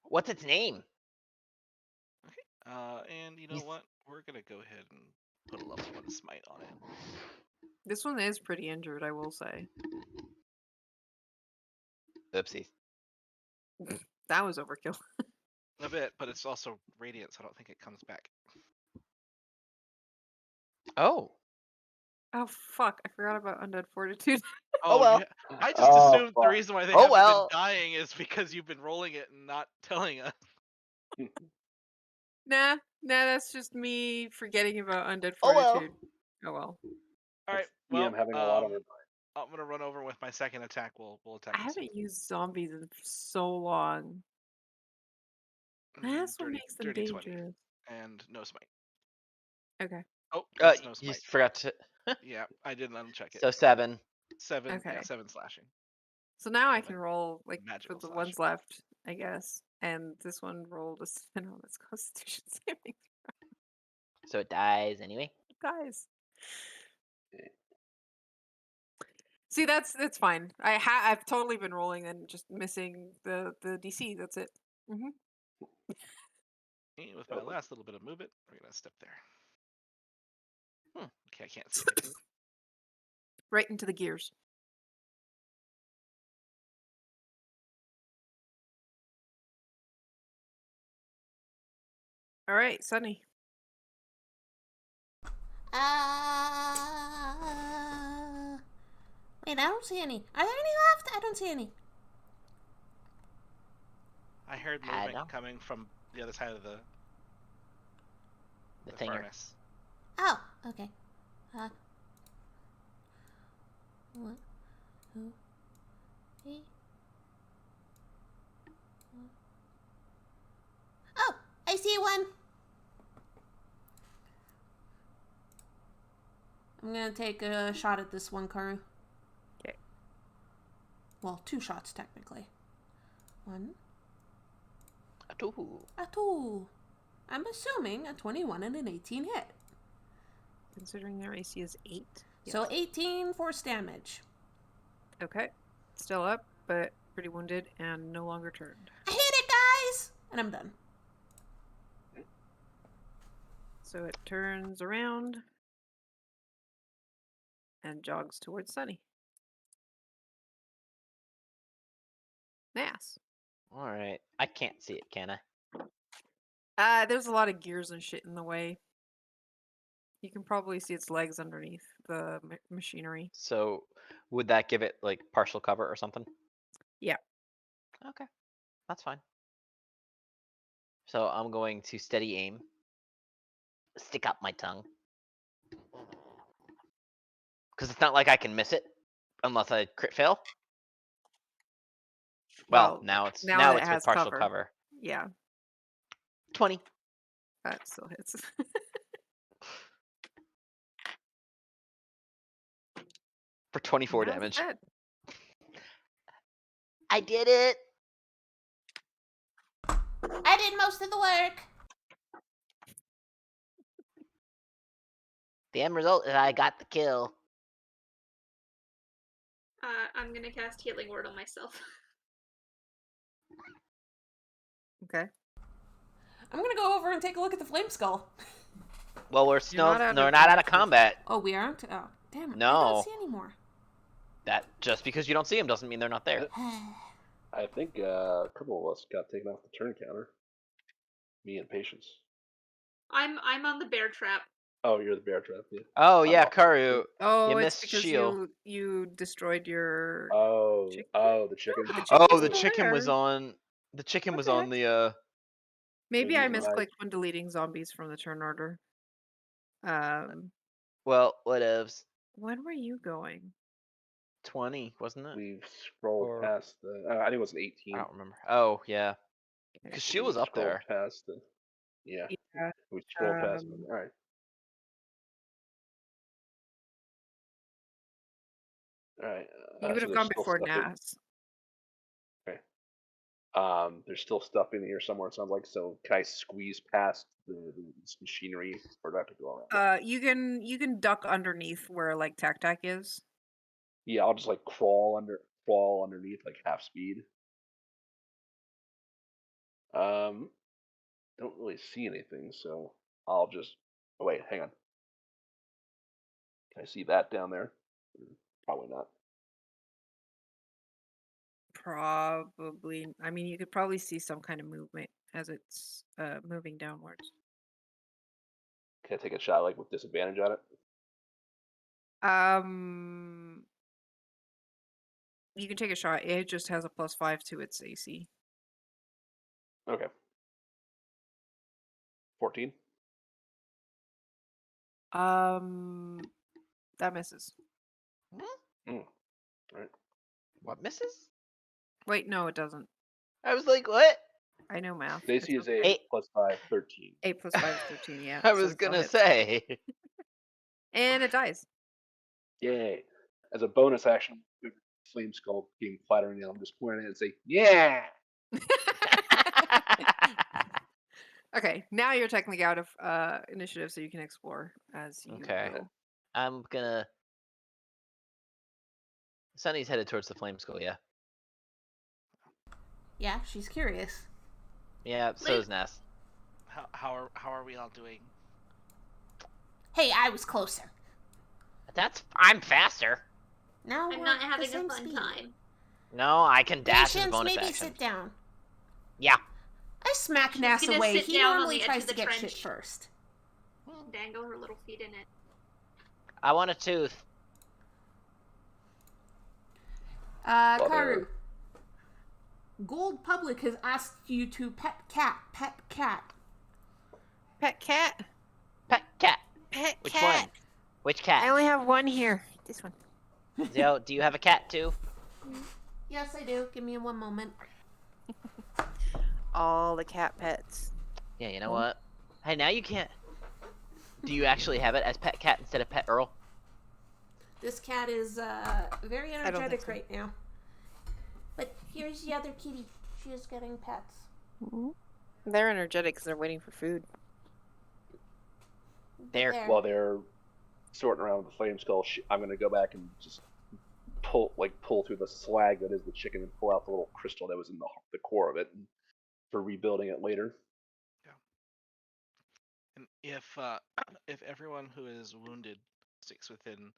what's its name? And you know what? We're gonna go ahead and put a level 1 smite on it. This one is pretty injured, I will say. Oopsies. That was overkill. A bit, but it's also radiant, so I don't think it comes back. Oh. Oh, fuck. I forgot about Undead Fortitude. Oh, well. Yeah. I just Oh, assumed the fuck. reason why they Oh, haven't well. been dying is because you've been rolling it and not telling us. Nah, that's just me forgetting about Undead Oh, well. Fortitude. Oh, well. All right. Yeah, Well, I'm having a lot on her mind. I'm gonna run over with my second attack. We'll attack. I this haven't used zombies in so long. one. That's what makes them dirty 20 dangerous. and no smite. Okay. Oh, that's no You smite. forgot to. Yeah, I didn't uncheck it. So 7. 7. Okay. Yeah, 7 slashing. So now I Seven. can roll, like, for Magical the slashing. ones left, I guess. And this one rolled a 7 on its constitution saving. So it dies anyway. Guys. See, that's fine. I've totally been rolling and just missing the DC. That's it. Mm-hmm. And with my last little bit of movement, we're gonna step there. Okay, I can't see anything. Right into the gears. All right, Sunny. Wait, I don't see any. Are there any left? I don't see any. I heard I movement know. coming from the other side of the The thinger. furnace. Oh, okay. Huh? What? Who? Hey? Oh, I see one. I'm gonna take a shot at this one, Karu. Okay. Well, 2 shots technically. 1, A two. a 2. I'm assuming a 21 and an 18 hit. Considering their AC is 8. So 18 force damage. Okay. Still up, but pretty wounded and no longer turned. I hit it, guys! And I'm done. So it turns around and jogs towards Sunny. Mass. All right. I can't see it, can I? There's a lot of gears and shit in the way. You can probably see its legs underneath the machinery. So, would that give it like partial cover or something? Yeah. Okay, that's fine. So I'm going to steady aim. Stick out my tongue. Because it's not like I can miss it unless I crit fail. Well, now it's that it with has partial cover. Yeah, 20 that still hits. for 24 Now it's damage. dead. I did it. I did most of the work. The end result is I got the kill. I'm gonna cast Healing Word on myself. Okay. I'm gonna go over and take a look at the flame skull. Well, we're not out we're of not out of combat. combat. Oh, we aren't? Oh, damn. I No. don't see any more. That just because you don't see them doesn't mean they're not there. I think a couple of us got taken off the turn counter. Me and Patience. I'm on the bear trap. Oh, you're the bear trap. Yeah. Oh I'm yeah, off. Karu. Oh, You it's missed because shield. you destroyed your. Chicken? The chicken. The Oh, chicken's the still chicken was there. on. The chicken What was the on heck? the. Maybe Maybe I it was misclicked when deleting zombies from the turn order. Well, whatevs. When were you going? 20, wasn't it? We've scrolled Or- past the. I think it was an 18. I don't remember. Oh yeah, because she was We up scrolled there. Past the. Yeah. Yeah. We scrolled past Um, them. All right. All right. You would so have there's gone still before stuff in- Nas. There's still stuff in here somewhere. It sounds like. So can I squeeze past this machinery, or do I have to go around? You can duck underneath where like Tac Tac is. Yeah, I'll just like crawl underneath like half speed. Don't really see anything, so I'll just. Oh wait, hang on. Can I see that down there? Probably not. Probably. I mean, you could probably see some kind of movement as it's moving downwards. Can I take a shot like with disadvantage on it? You can take a shot. It just has a +5 to its AC. Okay. 14. That misses. What misses? Wait, no, it doesn't. I was like, what? I know math. Stacy It's is okay. 8 plus 5, 13. 8 + 5 is 13. Yeah. I so was it still gonna hits. say. And it dies. Yay. As a bonus action, Flame Skull being clattering down, I'm just pointing at it and say, yeah! Okay, now you're technically out of initiative, so you can explore as you Okay. go. I'm gonna. Sunny's headed towards the flame skull. Yeah. Yeah, she's curious. Yeah. So is Ness. How are we all doing? Hey, I was closer. I'm faster. Now I'm we're not at having the same a fun speed. time. No, I can dash as a Patience, bonus maybe action. sit down. Yeah. I smack She's Nass gonna away. sit He down on normally the edge tries of to the get shit trench. first. Dangle her little feet in it. I want a tooth. Karu. Gold Public has asked you to pet cat. Pet cat. Pet cat. Pet Which cat. one? Which cat? I only have one here. This one. Zio, do you have a cat too? Yes, I do. Give me one moment. All the cat pets. Yeah, you know what? Hey, now you can't. Do you actually have it as pet cat instead of pet Earl? This cat is very don't think energetic so. right now. But here's the other kitty. She is getting pets. They're energetic because they're waiting for food. There. While they're sorting around with the flame skull, I'm gonna go back and just pull through the slag that is the chicken and pull out the little crystal that was in the core of it for rebuilding it later. And if everyone who is wounded sticks within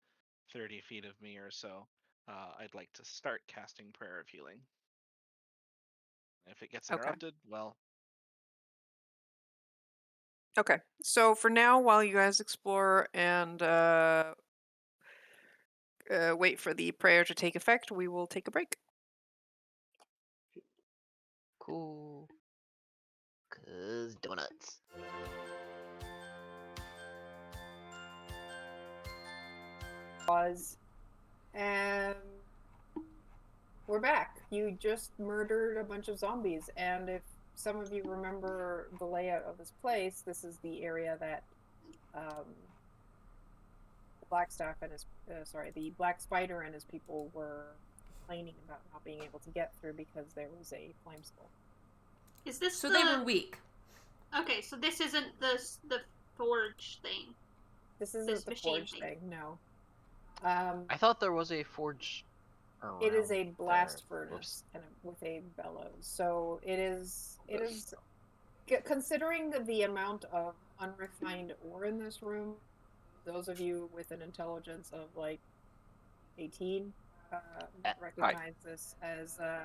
30 feet of me or so, I'd like to start casting Prayer of Healing. If it gets Okay. interrupted, well, Okay. So for now, while you guys explore and wait for the prayer to take effect, we will take a break. Cool. 'Cause donuts. And we're back. You just murdered a bunch of zombies, and if some of you remember the layout of this place, this is the area that the Black Spider and his people were complaining about not being able to get through because there was a flame skull. Is this So the... they were weak. Okay, so this isn't the forge thing. This isn't This the machine forge thing. thing, no. I thought there was a forge. It is a around blast there. furnace and with a bellows. So it is considering the amount of unrefined ore in this room. Those of you with an intelligence of like 18 recognize this as a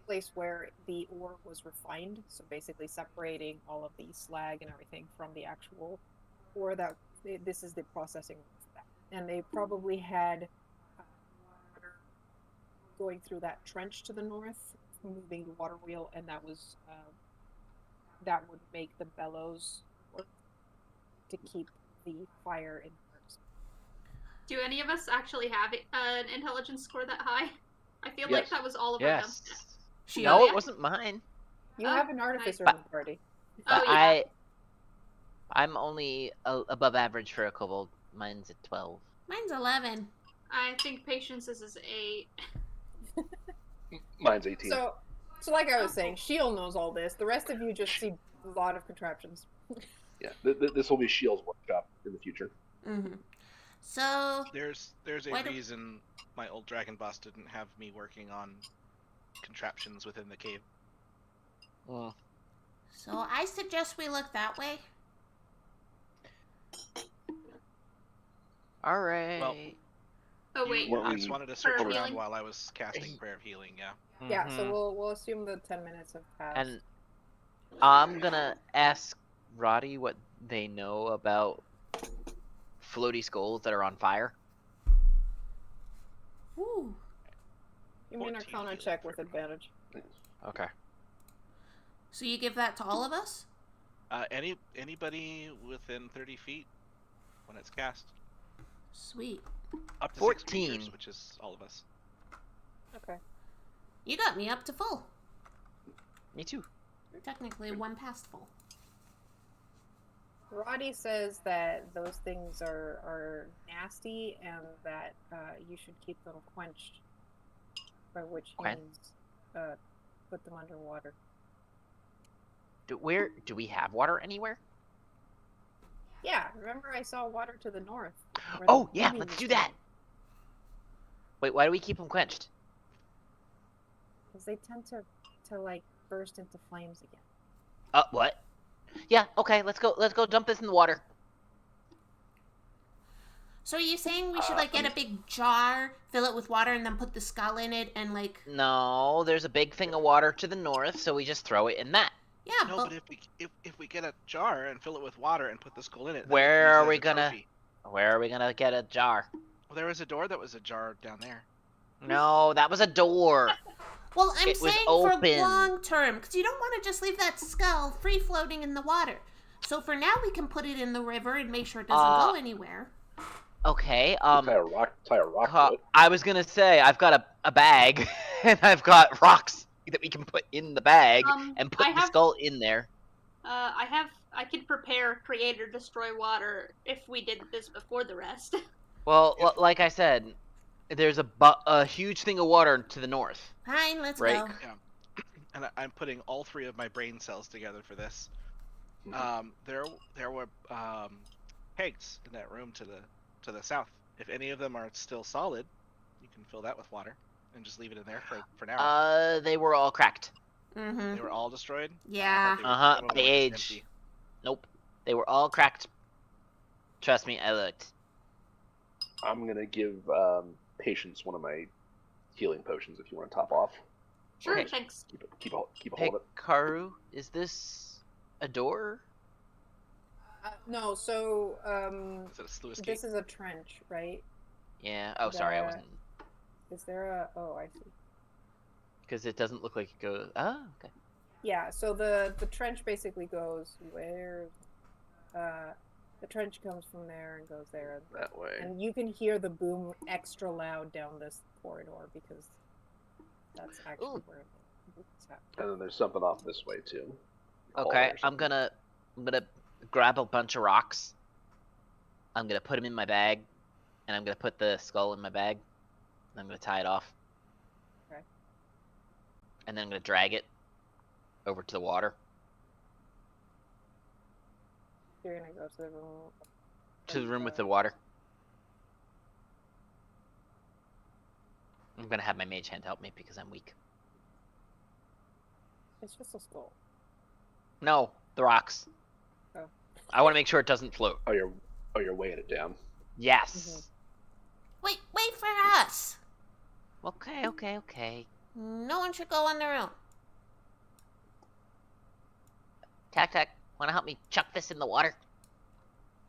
place where the ore was refined. So basically separating all of the slag and everything from the actual ore. That this is the processing of that, and they probably had water going through that trench to the north, moving the water wheel, and that was that would make the bellows work to keep the fire in the furnace. Do any of us actually have an intelligence score that high? I feel Yes. like that was all of Yes. She No, yeah? it wasn't mine. You Oh, have an artificer nice. in the party. But Oh, yeah. I'm only above average for a kobold. Mine's at 12. Mine's 11. I think patience is 8. Mine's 18. So like I was saying, Shield knows all this. The rest of you just see a lot of contraptions. Yeah, this will be Shield's workshop in the future. Mm-hmm. So, there's a Why do- reason my old dragon boss didn't have me working on contraptions within the cave. so I suggest we look that way. All right. Well, Oh, wait. Well, I just wanted to search Prayer of around Healing? while I was casting Prayer of Healing, yeah. Yeah, so Mhm. we'll assume the 10 minutes have passed. And I'm gonna ask Roddy what they know about floaty skulls that are on fire. Ooh. Give me an 14 Arcana healing check for with advantage. Okay. So you give that to all of us? Anybody within 30 feet when it's cast. Sweet. Up to 6 14. creatures, which is all of us. Okay. You got me up to full. Me too. Technically, one past full. Roddy says that those things are nasty and that you should keep them quenched, by which he means put them underwater. Do we have water anywhere? Yeah, remember I saw water to the north. where Oh, the yeah, movie let's was do that. filmed. Wait, why do we keep them quenched? Because they tend to like burst into flames again. What? Yeah, okay, let's go dump this in the water. So are you saying we should, get a big jar, fill it with water, and then put the skull in it, and, No, there's a big thing of water to the north, so we just throw it in that. Yeah, No, but if we get a jar and fill it with water and put the skull in it, then Where use it are as we a gonna- trophy. Where are we gonna get a jar? Well, there was a door that was a jar down there. No, that was a door. Well, I'm It was saying for open. long term, because you don't want to just leave that skull free floating in the water. So for now, we can put it in the river and make sure it doesn't go anywhere. Okay. Tie a rock to it. I was gonna say I've got a bag, and I've got rocks that we can put in the bag and put I the have skull in there. I could prepare create or destroy water if we did this before the rest. Well, If- like I said, there's a huge thing of water to the north. Fine, let's Right. go. Yeah. And I'm putting all 3 of my brain cells together for this. There were kegs in that room to the south. If any of them are still solid, you can fill that with water and just leave it in there for now. They were all cracked. Mm-hmm. They were all destroyed. Yeah. By age. Nope, they were all cracked. Trust me, I looked. I'm gonna give Patience one of my healing potions if you want to top off. Sure, Okay. thanks. Keep a Hey, hold of it. Karu, is this a door? No, so Is it a sluice gate? this is a trench, right? Yeah. Oh, sorry, I The- wasn't. Is there a? Oh, I see. Because it doesn't look like it goes. Oh, okay. Yeah, so the trench basically goes where, the trench comes from there and goes there, That way. and you can hear the boom extra loud down this corridor because that's actually Ooh. where the boom's happening. And then there's something off this way too. Okay, Hallway or I'm something. gonna grab a bunch of rocks. I'm gonna put them in my bag, and I'm gonna put the skull in my bag. And I'm gonna tie it off. Okay. And then I'm gonna drag it over to the water. You're gonna go to the room. To the room with the water. I'm gonna have my mage hand help me because I'm weak. It's just a skull. No, the rocks. Oh. I want to make sure it doesn't float. Oh, you're weighing it down. Yes. Wait for us. Okay. No one should go on their own. Tac, wanna help me chuck this in the water?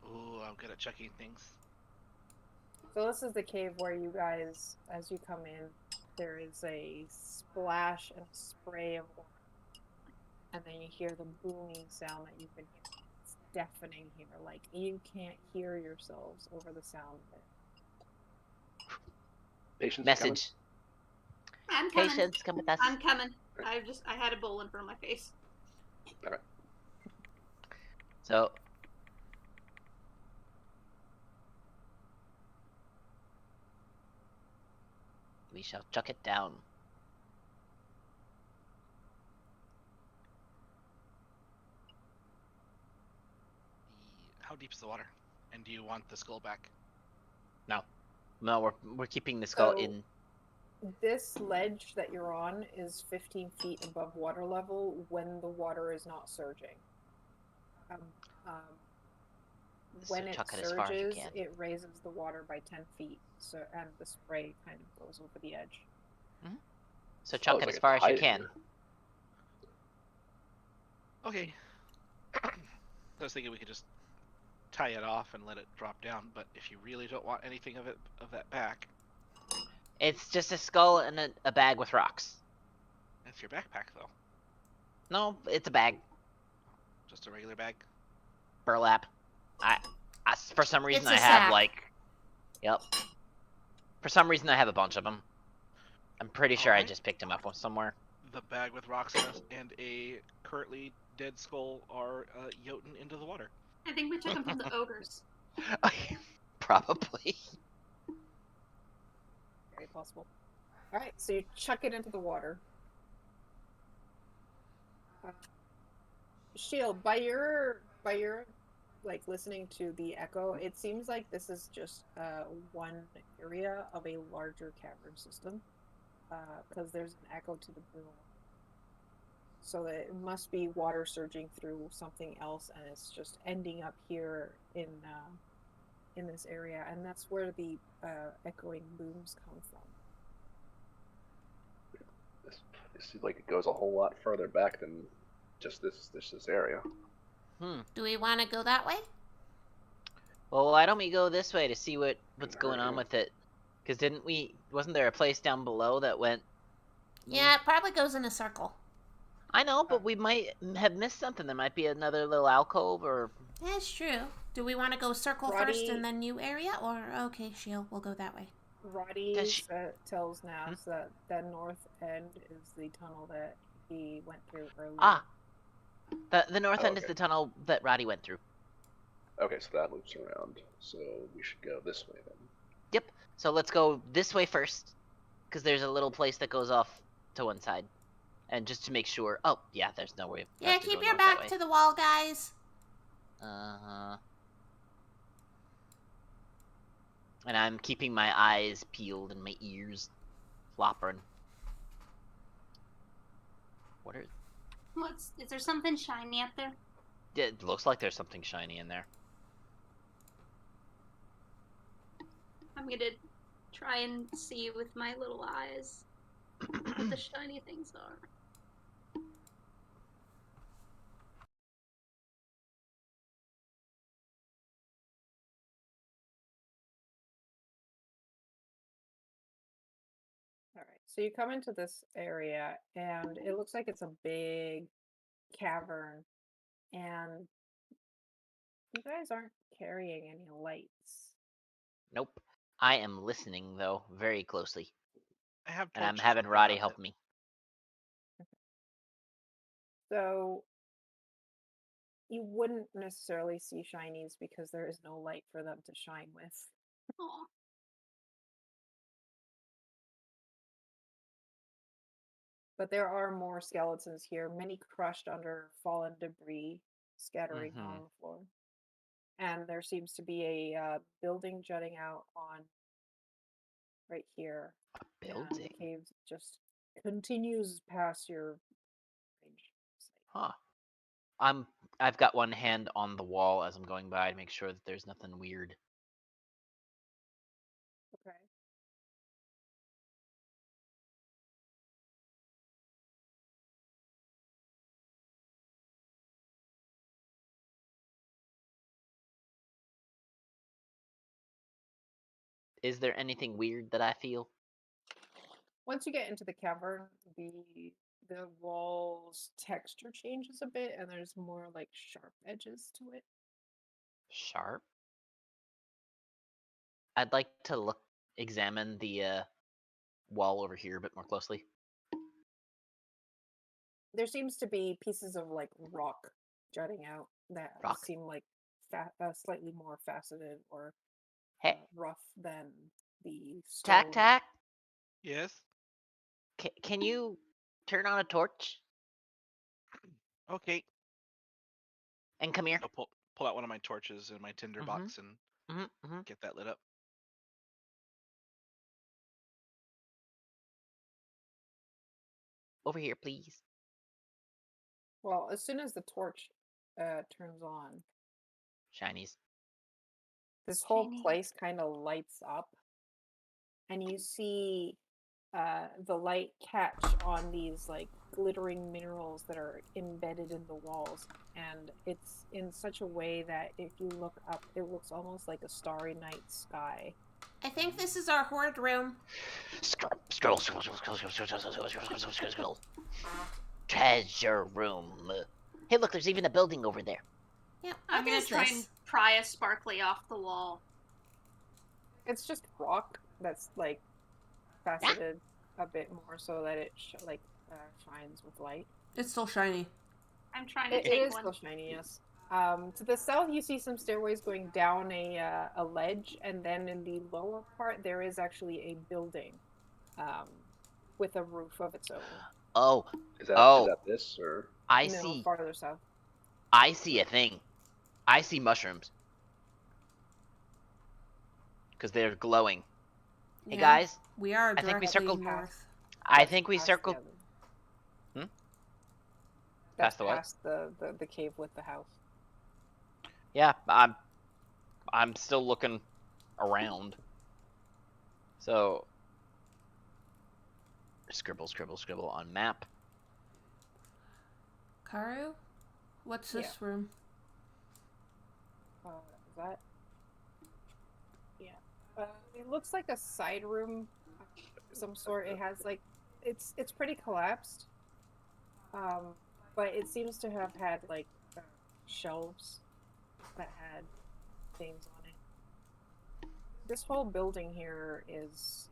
Ooh, I'm good at chucking things. So this is the cave where you guys, as you come in, there is a splash and a spray of water. And then you hear the booming sound that you've been hearing. It's deafening here. Like, you can't hear yourselves over the sound of it. Patience. Message. I'm coming. Patience, come with us. I'm coming. I had a bowl in front of my face. Alright. So, we shall chuck it down. How deep is the water? And do you want the skull back? No, we're keeping the skull So- in. This ledge that you're on is 15 feet above water level when the water is not surging. So When it chuck it as far as you surges, can. it raises the water by 10 feet, so and the spray kind of goes over the edge. So chuck it's it like as a far as you tide can. here. Okay. I was thinking we could just tie it off and let it drop down, but if you really don't want anything of that back, It's just a skull and a bag with rocks. that's your backpack though. No, it's a bag. Just a regular bag. Burlap. I for some reason It's a I have sack. like. Yep. For some reason I have a bunch of them. I'm pretty sure I Alright. just picked them up somewhere. The bag with rocks and a currently dead skull are Jotun into the water. I think we took them from the ogres. Probably. Very possible. All right, so you chuck it into the water. Shield, by your like listening to the echo, it seems like this is just one area of a larger cavern system, because there's an echo to the boom. So that it must be water surging through something else, and it's just ending up here in this area, and that's where the echoing booms come from. This seems like it goes a whole lot further back than just this area. Do we want to go that way? Well, why don't we go this way to see what's going on with it? Because wasn't there a place down below that went? Yeah, it probably goes in a circle. I know, but we might have missed something. There might be another little alcove or That's true. Do we want to go circle Roddy- first and then new area? Or, okay, Shield, we'll go that way. Roddy tells now that the north end is the tunnel that he went through earlier. Ah, the north Oh, end is okay. the tunnel that Roddy went through. Okay, so that loops around. So we should go this way then. Yep. So let's go this way first, because there's a little place that goes off to one side, and just to make sure. Oh, yeah, there's no way. Yeah, us to keep go your north that back way. to the wall, guys. And I'm keeping my eyes peeled and my ears flopping. Is there something shiny up there? It looks like there's something shiny in there. I'm gonna try and see with my little eyes what the shiny things are. All right, so you come into this area, and it looks like it's a big cavern, and you guys aren't carrying any lights. Nope. I am listening though very closely, I have and I'm torches, having but Roddy about help it. me. So you wouldn't necessarily see shinies because there is no light for them to shine with. Aw. But there are more skeletons here, many crushed under fallen debris scattering on the floor. And there seems to be a building jutting out on right here. A And building? the cave just continues past your range of sight. Huh. I've got one hand on the wall as I'm going by to make sure that there's nothing weird. Okay. Is there anything weird that I feel? Once you get into the cavern, the walls texture changes a bit, and there's more like sharp edges to it. Sharp? I'd like to examine the wall over here a bit more closely. There seems to be pieces of like rock jutting out that Rock? seem like slightly more faceted or Hey, rough than the Tac stone. Tac, Yes. can you turn on a torch Okay. and come here? I'll pull out one of my torches in my tinder box and Mm-hmm. get that lit up. Over here, please. Well, as soon as the torch turns on, Shinies. this whole Shiny. place kind of lights up, and you see the light catch on these like glittering minerals that are embedded in the walls, and it's in such a way that if you look up, it looks almost like a starry night sky. I think this is our horde room. Scroll. Treasure room. Hey, look, there's even a building over there. Yeah, I'm what gonna is try this? and pry a sparkly off the wall. It's just rock that's like faceted a bit more so that it shines with light. It's still shiny. I'm trying to It take is one. still shiny, yes. To the south, you see some stairways going down a ledge, and then in the lower part, there is actually a building with a roof of its own. Oh, Is that this or? I No, see. farther south. I see a thing. I see mushrooms. Because they're glowing. Hey Yeah, guys, we are I think we directly circled- north. I That's think we past the circled. other. That's Past the what? past the cave with the house. Yeah, I'm still looking around. So Scribble on map. Karu? What's this room? Is that? Yeah. It looks like a side room of some sort. It has like it's pretty collapsed. But it seems to have had like shelves that had things on it. This whole building here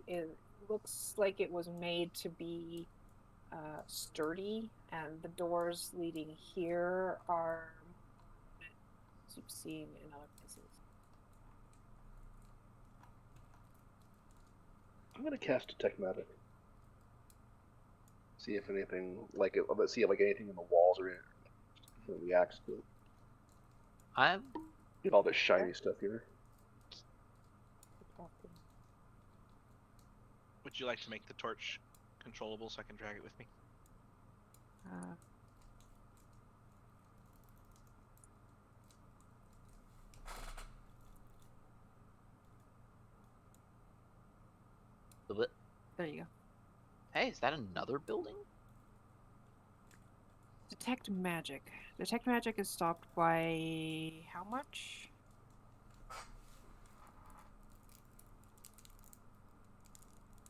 it looks like it was made to be sturdy, and the doors leading here are, as you've seen in other places. I'm gonna cast Detect Magic. See if anything like it. Let's see if like anything in the walls or it reacts to it. I'm Get all this shiny stuff here. Would you like to make the torch controllable so I can drag it with me? There you go. Hey, is that another building? Detect magic. Detect magic is stopped by how much?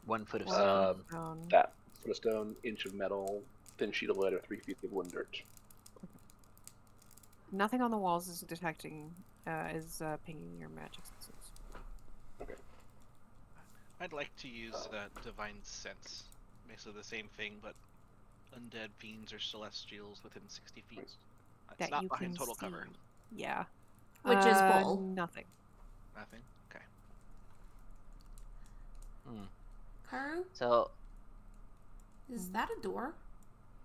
One foot of Uh, Stone. That foot of stone, inch of metal, thin sheet of lead, or 3 feet of wood and dirt. Nothing on the walls is detecting, pinging your magic senses. Okay. I'd like to use Divine Sense. Basically the same thing, but undead fiends or celestials within 60 feet. Nice. It's That not you behind can total see. cover. Yeah. Which is bull. Nothing. Nothing? Okay. Karu, So, is that a door?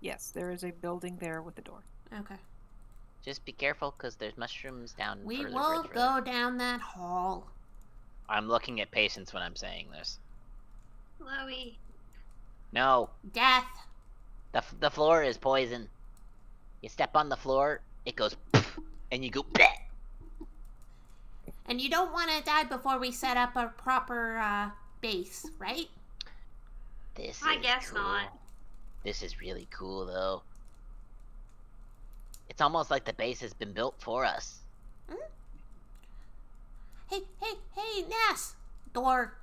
Yes, there is a building there with a door. Okay. just be careful, because there's mushrooms down We further. won't go down that hall. I'm looking at Patience when I'm saying this. Chloe. No, Death. the floor is poison. You step on the floor, it goes poof, and you go bleh. And you don't want to die before we set up a proper base, right? This I is guess cool. not. This is really cool, though. It's almost like the base has been built for us. Hey, Ness! Door.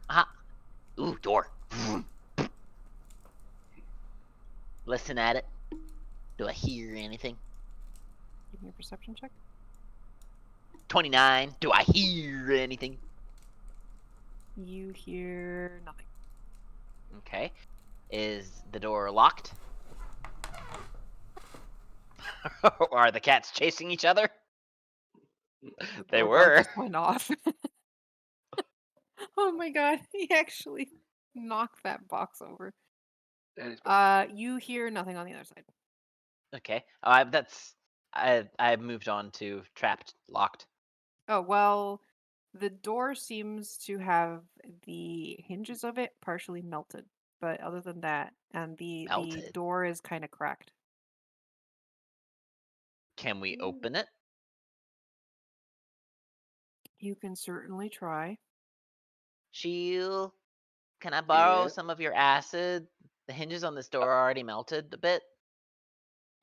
Ooh, door. Listen at it. Do I hear anything? Give me a perception check. 29. Do I hear anything? You hear nothing. Okay. Is the door locked? Or are the cats chasing each other? They Doorbell were. just went off. Oh my god, he actually knocked that box over. And he's back. You hear nothing on the other side. Okay. I've moved on to trapped, locked. Oh, well, the door seems to have the hinges of it partially melted. But other than that, and the Melted. door is kind of cracked. Can we open it? You can certainly try. Sheil, can I borrow Yeah. some of your acid? The hinges on this door are already melted a bit.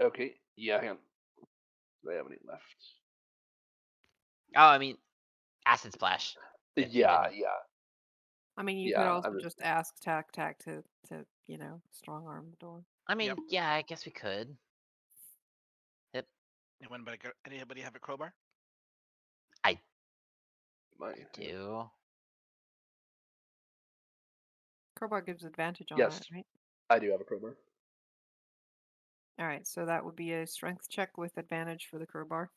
Okay. Yeah, hang on. Do I have any left? Oh, I mean, acid splash. If you Yeah, didn't. yeah. I mean, you could Yeah, also I'm just ask Tac to strong arm the door. I mean, Yep. yeah, I guess we could. Anybody have a crowbar? Might. Do. Crowbar gives advantage on Yes. that, right? I do have a crowbar. All right, so that would be a strength check with advantage for the crowbar.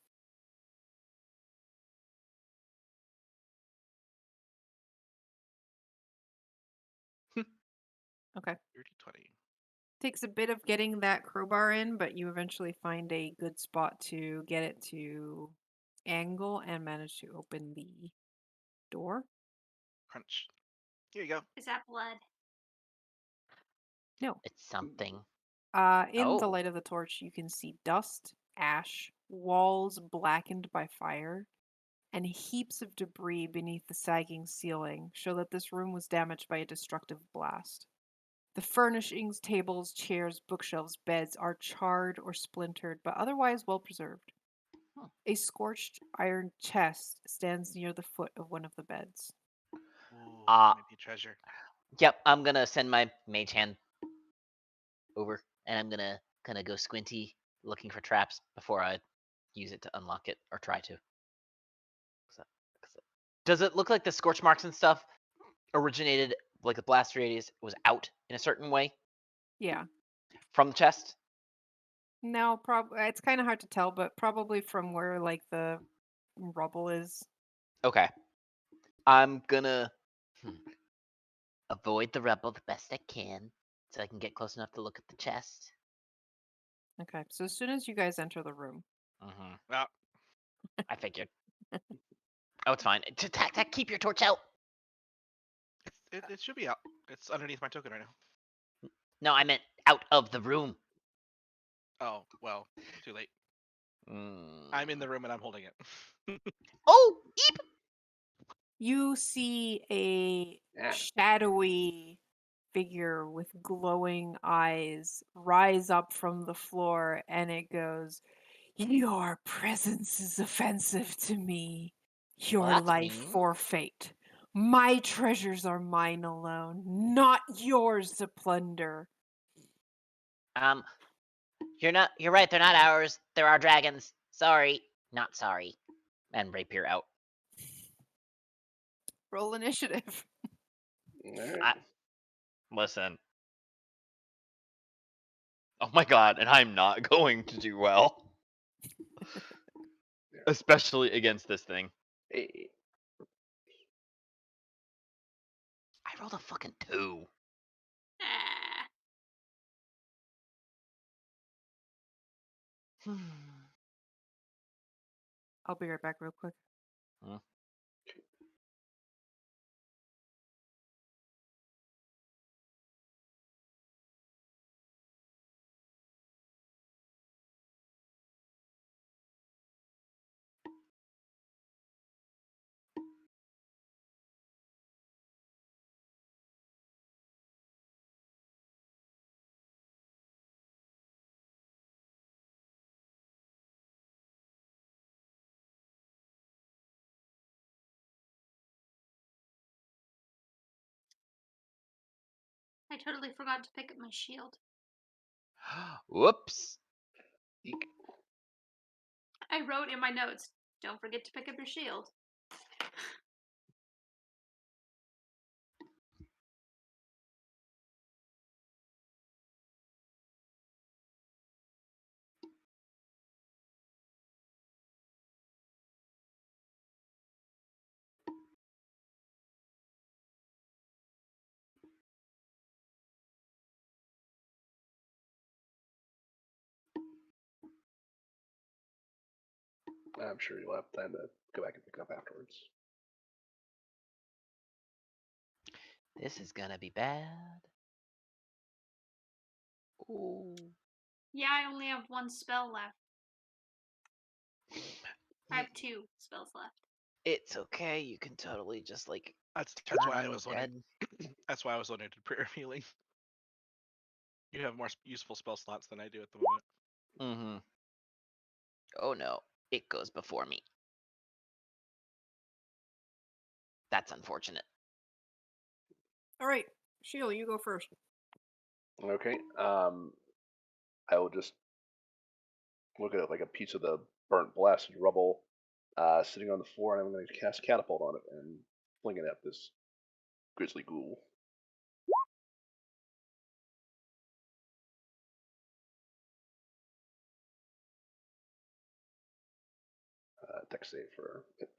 Okay. 30-20. Takes a bit of getting that crowbar in, but you eventually find a good spot to get it to angle and manage to open the door. Crunch. Here you go. Is that blood? No. It's something. In the Oh. light of the torch, you can see dust, ash, walls blackened by fire, and heaps of debris beneath the sagging ceiling show that this room was damaged by a destructive blast. The furnishings, tables, chairs, bookshelves, beds are charred or splintered, but otherwise well preserved. Huh. A scorched iron chest stands near the foot of one of the beds. Ooh, Uh, might be a treasure. Yep, I'm gonna send my mage hand over, and I'm gonna kind of go squinty looking for traps before I use it to unlock it or try to. Does it look like the scorch marks and stuff originated, like the blast radius was out in a certain way Yeah. from the chest? No, it's kind of hard to tell, but probably from where like the rubble is. Okay. I'm gonna avoid the rubble the best I can so I can get close enough to look at the chest. Okay, so as soon as you guys enter the room, Mm-hmm. Ah, I figured. Oh, it's fine. Tac, tac, keep your torch out. it should be out. It's underneath my token right now. No, I meant out of the room. Oh, well, too late. Mm. I'm in the room and I'm holding it. Oh, eep. you see a Yeah. shadowy figure with glowing eyes rise up from the floor, and it goes, "Your presence is offensive to me. Your that's life mean. forfeit. My treasures are mine alone, not yours to plunder." You're right, they're not ours. They're our dragons. Sorry. Not sorry. And rapier out. Roll initiative. Alright. Listen. Oh my god, and I'm not going to do well. Especially against this thing. Hey. I rolled a fucking 2. Ah. I'll be right back real quick. I totally forgot to pick up my shield. Whoops. Eek. I wrote in my notes, don't forget to pick up your shield. I'm sure you'll have time to go back and pick up afterwards. This is gonna be bad. Ooh. Yeah, I only have one spell left. I have 2 spells left. It's okay. You can totally just like That's turn why I on was the wondering. bed. That's why I was wondering to prayer of healing. You have more useful spell slots than I do at the moment. Mm-hmm. Oh no, it goes before me. That's unfortunate. All right, Sheila, you go first. Okay. I will just look at it like a piece of the burnt, blasted rubble sitting on the floor, and I'm going to cast catapult on it and fling it at this grizzly ghoul. Dex save for it.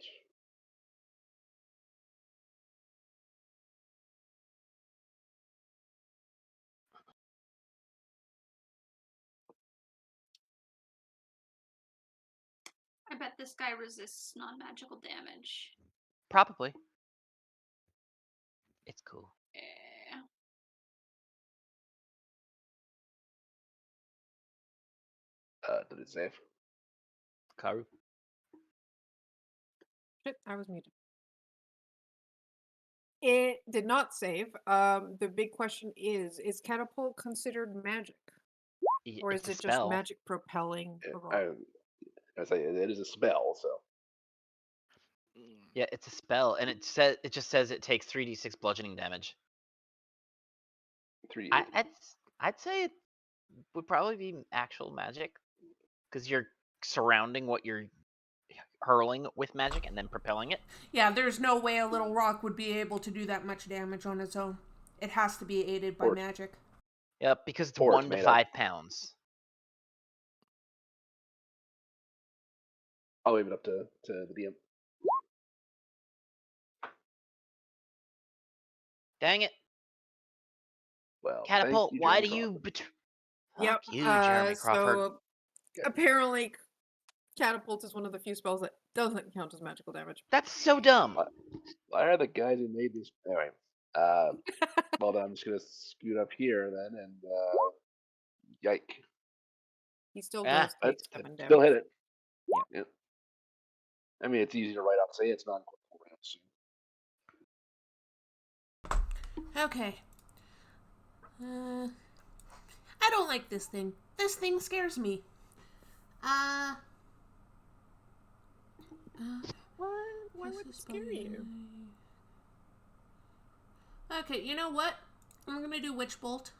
I bet this guy resists non-magical damage. Probably. It's cool. Yeah. Did it save? Karu. Shit, I was muted. It did not save. The big question is catapult considered magic? Or It's is a it just spell. magic propelling a rock? I say it is a spell, so Yeah, it's a spell, and it just says it takes 3d6 bludgeoning damage. 3d8. I'd say it would probably be actual magic, because you're surrounding what you're hurling with magic and then propelling it. Yeah, there's no way a little rock would be able to do that much damage on its own. It has to be aided by Or- magic. Yep, because it's Or 1 to tomato. 5 pounds. I'll leave it up to the DM. Dang it. Well, Catapult, thank you, why Jeremy do you Crawford. Yep. Fuck you, Jeremy Crawford. So apparently, catapult is one of the few spells that doesn't count as magical damage. That's so dumb. Why are the guys who made this anyway? Well, then I'm just gonna scoot up here then, and yike! He still Ah, does take That's 7 still damage. hit it. Yep. I mean, it's easy to write off. Say it's not rounds. Okay. I don't like this thing. This thing scares me. Why would it scare you? Okay, you know what? I'm gonna do Witch Bolt.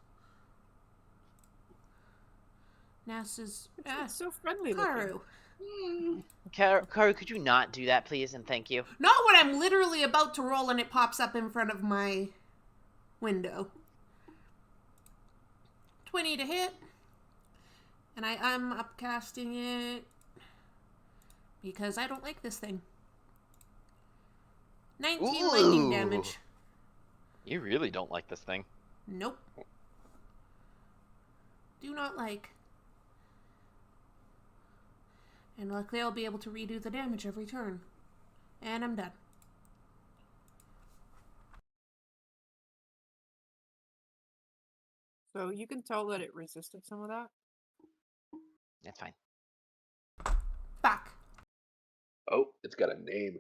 Nasa's It's so friendly Karu. looking. Karu, could you not do that, please, and thank you? Not when I'm literally about to roll and it pops up in front of my window. 20 to hit. And I'm upcasting it because I don't like this thing. 19 lightning Ooh. damage. You really don't like this thing. Nope. Do not like. And luckily I'll be able to redo the damage every turn. And I'm done. So you can tell that it resisted some of that. That's fine. Back. Oh, it's got a name.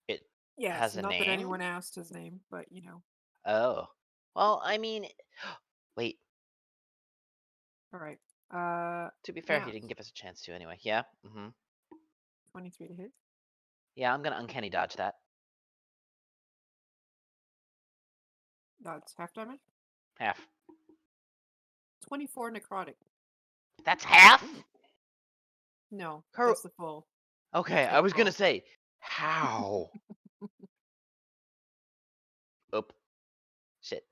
It Yes, has a not name? that anyone asked his name, but you know. Oh. Well, I mean, wait. All right. To be fair, Yeah. he didn't give us a chance to anyway. Yeah. 23 to hit. Yeah, I'm gonna uncanny dodge that. That's half damage. Half. 24 necrotic. That's half? No, Karu- that's the full. Okay, That's I the was gonna full. say, how? Oop. Shit.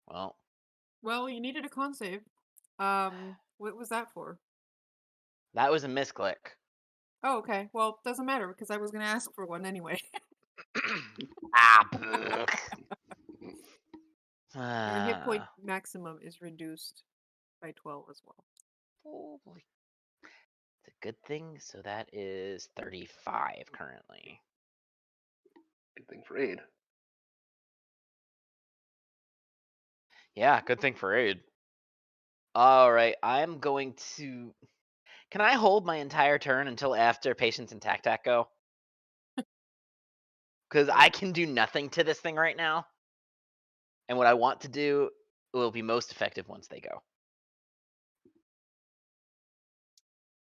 Well, Well, you needed a con save. What was that for? that was a misclick. Oh, okay. Well, doesn't matter because I was gonna ask for one anyway. Ah, Your hit point Ah. maximum is reduced by 12 as well. Holy. It's a good thing. So that is 35 currently. Good thing for aid. Yeah, good thing for aid. All right, I'm going to. Can I hold my entire turn until after Patience and Tac Tac go? Because I can do nothing to this thing right now. And what I want to do will be most effective once they go.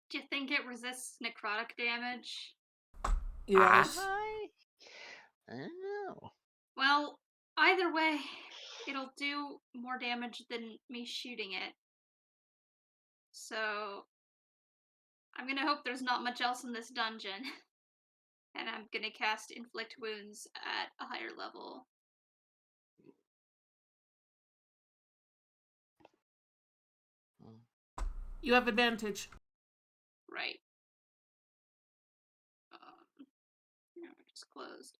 Do you think it resists necrotic damage? Yes. I don't know. Well, either way, it'll do more damage than me shooting it. So, I'm gonna hope there's not much else in this dungeon. And I'm gonna cast Inflict Wounds at a higher level. You have advantage. Right. No, it just closed.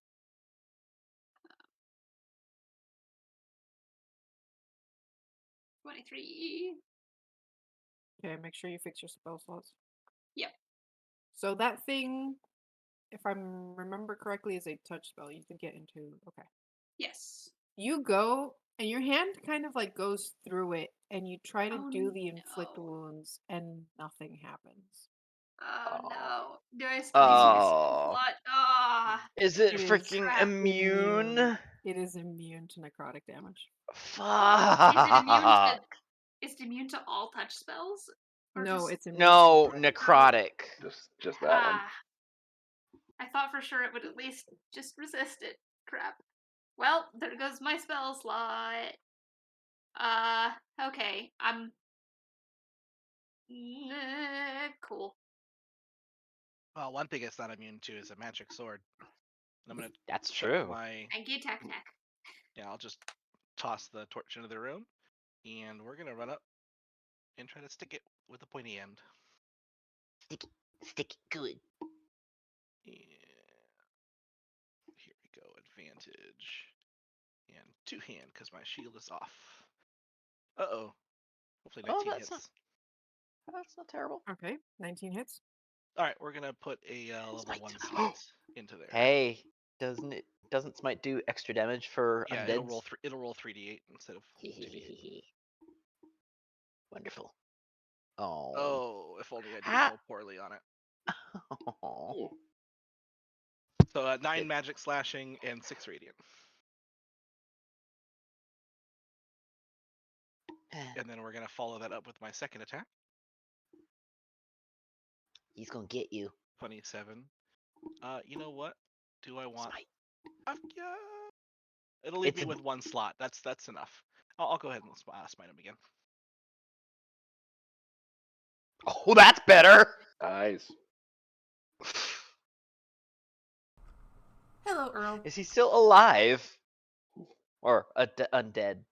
23. Okay, make sure you fix your spell slots. Yep. So that thing, if I remember correctly, is a touch spell. You can get into. Okay. Yes. You go, and your hand kind of like goes through it, and you try to Oh, do the inflict no. wounds, and nothing happens. Oh Oh. no. Do I squeeze Oh. blood? Ah. Is it It is freaking immune? It is immune to necrotic damage. Fuck. Is it immune to all touch spells? Or No, just, it's immune. No, to necrotic. Just that one. I thought for sure it would at least just resist it. Crap. Well, there goes my spell slot. Okay. I'm cool. Well, one thing it's not immune to is a magic sword. And I'm gonna That's put true. my Thank you, Tac Tac. yeah. I'll just toss the torch into the room, and we're gonna run up and try to stick it with a pointy end. Stick it good. And here we go, advantage. And two-hand, because my shield is off. Uh-oh. Hopefully Oh, 19 that's hits. That's not terrible. Okay, 19 hits. Alright, we're gonna put a level Smite. 1 smite into there. Hey, doesn't smite do extra damage for Yeah, undeads? it'll roll 3d8 instead of 2d8. Wonderful. Oh. Oh, if only I didn't Ha! roll poorly on it. Oh. So 9 Good. magic slashing and 6 radiant. And then we're gonna follow that up with my second attack. He's gonna get you. 27. You know what? Do I want? Smite. Yeah. It'll leave It's me a- with 1 slot. That's enough. I'll go ahead and smite him again. Oh, that's better. Nice. Hello, Earl. Is he still alive? Or undead?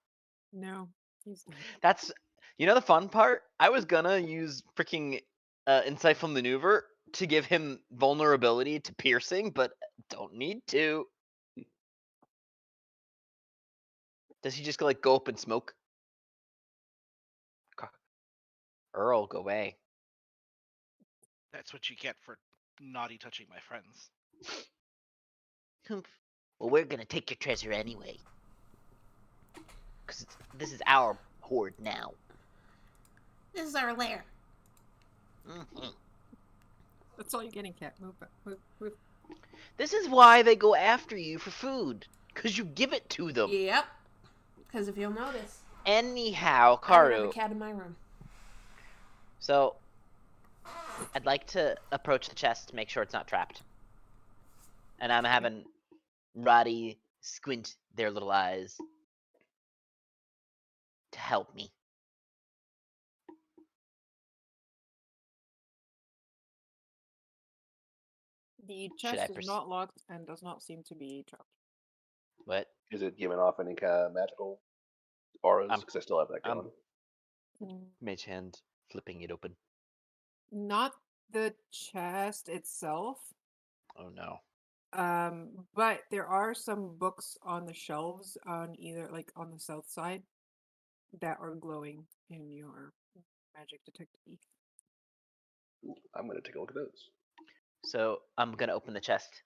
No, he's not. That's the fun part. I was gonna use freaking insightful maneuver to give him vulnerability to piercing, but don't need to. Does he just go up and smoke? Earl, go away. That's what you get for naughty touching my friends. Humph. Well, we're gonna take your treasure anyway. Because this is our hoard now. This is our lair. Mhm. That's all you're getting, cat. Move back. Move. This is why they go after you for food. Because you give it to them. Yep. Because if you'll notice, Anyhow, I don't have a Karu. cat in my room. So, I'd like to approach the chest to make sure it's not trapped. And I'm having Roddy squint their little eyes to help me. The Should chest I is not locked and does not seem to be trapped. What? Is it giving off any kind of magical auras? I'm- Because I still have that I'm- going. Mage hand flipping it open. Not the chest itself, Oh no. but there are some books on the shelves on either on the south side that are glowing in your magic detective. I'm going to take a look at those. So I'm gonna open the chest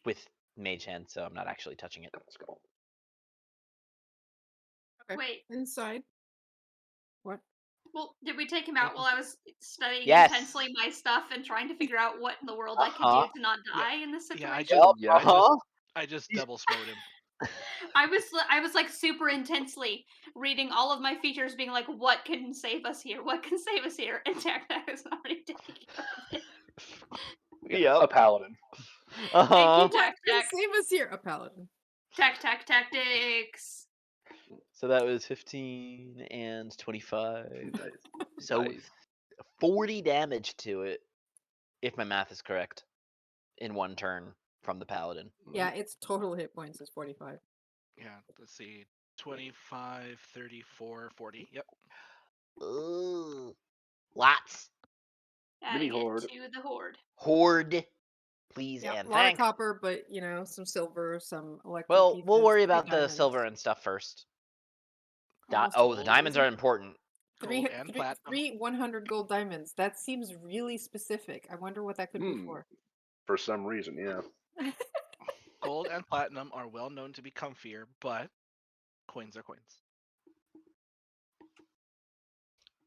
with mage hand, so I'm not actually touching it. Let's go. Okay. Wait, Inside. What? well, did we take him out while I was studying Yes. intensely my stuff and trying to figure out what in the world I could Uh-huh. do to not die in this Yeah, situation? I just double smote him. I was like super intensely reading all of my features, being like, "What can save us here? What can save us here?" And Tac Tac is already taking care of it. Yep. A paladin. Thank Uh-huh. you, Tac Can Tac. save us here, a paladin. Tac Tac tactics. So that was 15 and 25. Nice. So Nice. 40 damage to it, if my math is correct, in one turn from the paladin. Yeah, its total hit points is 45. Yeah, let's see. 25, 34, 40. Yep. Ooh. Lots. Mini Adding horde. it to the horde. Horde. Please Yeah, and a lot thank. of copper, but some silver, some electric Well, pieces, we'll worry 3 about the diamonds. silver and stuff first. Almost Oh, the gold, diamonds isn't are it? important. Three, Gold and platinum. three 100 gold diamonds. That seems really specific. I wonder what that could be for. For some reason, yeah. Gold and platinum are well known to be comfier, but coins are coins.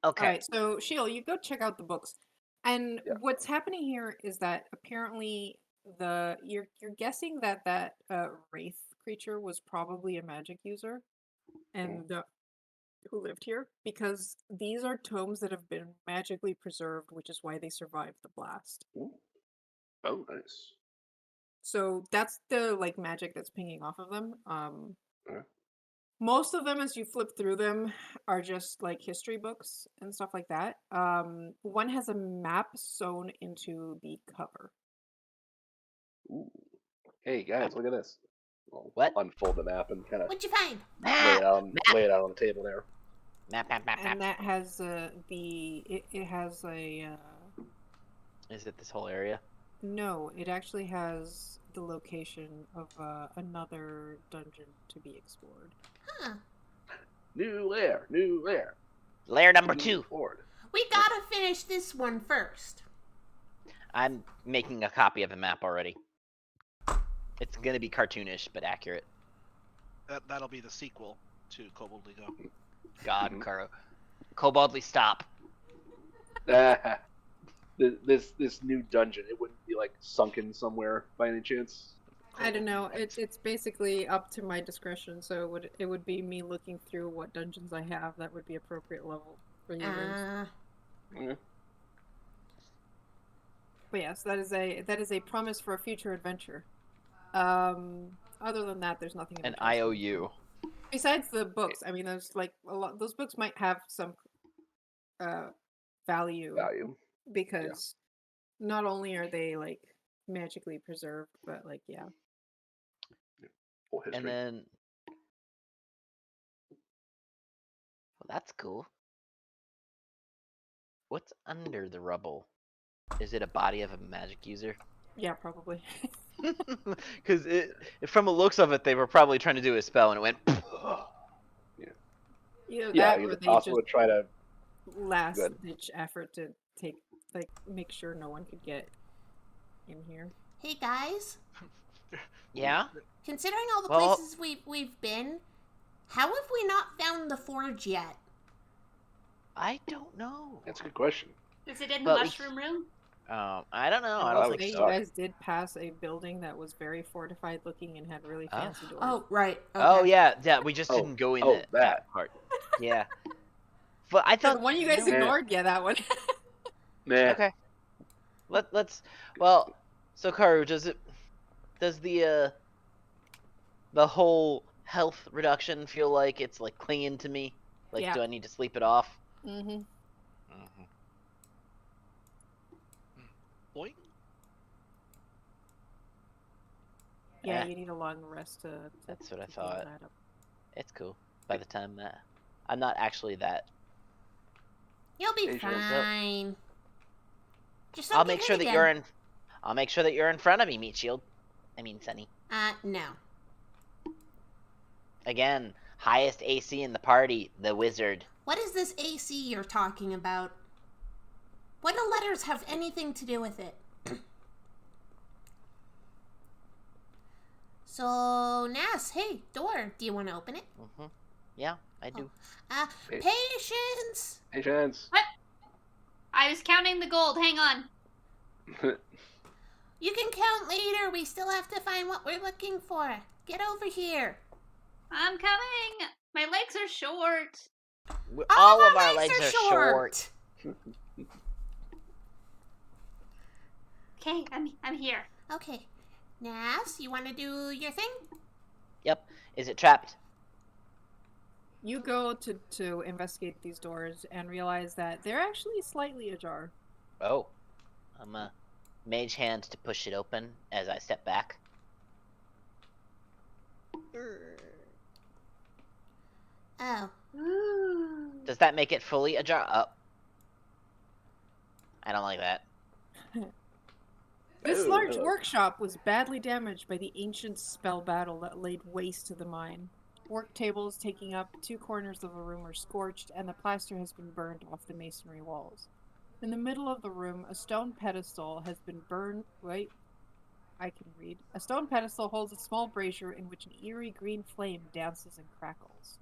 Okay. All right, so Sheila, you go check out the books, and Yeah. what's happening here is that apparently you're guessing that wraith creature was probably a magic user, and who lived here, because these are tomes that have been magically preserved, which is why they survived the blast. Ooh. Oh, nice. So that's the magic that's pinging off of them. Okay. Most of them, as you flip through them, are just like history books and stuff like that. One has a map sewn into the cover. Ooh. Hey guys, look at this. I'll What? unfold the map and kind of What'd you find? lay it Map! out, Map! lay it out on the table there. Map, map, map, And map. that has it has a Is it this whole area? no, it actually has the location of another dungeon to be explored. Huh. New lair, new lair. Layer number Move 2. forward. We gotta finish this one first. I'm making a copy of the map already. It's gonna be cartoonish, but accurate. That'll be the sequel to Koboldly Go. God, Mhm. Karo. Koboldly, stop. Ah, this new dungeon, it wouldn't be like sunken somewhere by any chance. I don't know. Koboldly Light. It's basically up to my discretion, so it would be me looking through what dungeons I have that would be appropriate level for you guys. Yeah. But yes, that is a promise for a future adventure. Other than that, there's nothing. An interesting. IOU. Besides the books, I mean, there's like a lot. Those books might have some value Value. because not only are they like magically preserved, but like Full history. And then... Well, that's cool. What's under the rubble? Is it a body of a magic user? yeah, probably. Because from the looks of it, they were probably trying to do a spell, and it went... Either Yeah, that or it's they possible just to try to. last Good. ditch effort to make sure no one could get in here. Hey guys, Yeah? considering all the Well- places we've been, how have we not found the forge yet? I don't know. That's a good question. Is it in the But we- mushroom room? I don't know. I I don't will think say so. you guys did pass a building that was very fortified looking and had really Oh. fancy doors. Oh, right. Okay. Oh, yeah, we just Oh, didn't go in oh, that that. part. Yeah. But I Yeah, thought... the one you guys Yeah. ignored, yeah, that one. Nah. Okay. Let's... Well, so Karu, does the whole health reduction feel like it's like clinging to me? Like, Yeah. do I need to sleep it off? Mm-hmm. Boing. Yeah, Eh. you need a long rest to That's what I to heal thought. that up. It's cool. By the time that... I'm not actually that... You'll be Hey, Joe. fine. Just I'll don't make get sure hit that again. you're in... I'll make sure that you're in front of me, Meat Shield. I mean, Sunny. No. Again, highest AC in the party, the wizard. What is this AC you're talking about? What do letters have anything to do with it? So, Nas, hey, door. Do you want to open it? Yeah, I do. Hey. Patience! Hey, Chance. I was counting the gold. Hang on. You can count later. We still have to find what we're looking for. Get over here. I'm coming. My legs are short. All of our legs are short. Okay, I'm here. Okay. Nas, you want to do your thing? Yep. Is it trapped? You go to investigate these doors and realize that they're actually slightly ajar. Oh. I'm a mage hand to push it open as I step back. Oh. Ooh. Does that make it fully ajar? Up. I don't like that. This Oh, large hello. workshop was badly damaged by the ancient spell battle that laid waste to the mine. Work tables taking up 2 corners of a room are scorched, and the plaster has been burned off the masonry walls. In the middle of the room, a stone pedestal has been burned. Wait, I can read. A stone pedestal holds a small brazier in which an eerie green flame dances and crackles.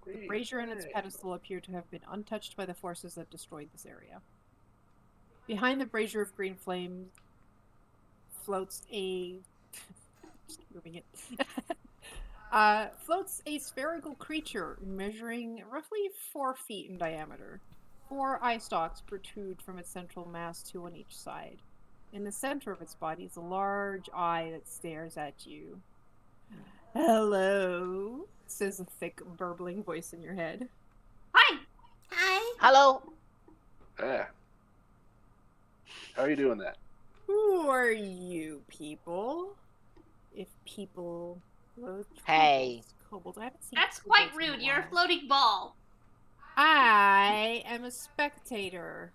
The brazier and its pedestal appear to have been untouched by the forces that destroyed this area. Behind the brazier of green flame floats a... just moving it. Floats a spherical creature measuring roughly 4 feet in diameter. 4 eye stalks protrude from its central mass, 2 on each side. In the center of its body is a large eye that stares at you. Hello, says a thick, burbling voice in your head. Hi. Hi. Hello. Yeah. How are you doing that? Who are you people? If people loathe Hey. kobolds, I haven't seen That's quite kobolds in a rude. You're a while. floating ball. I am a spectator.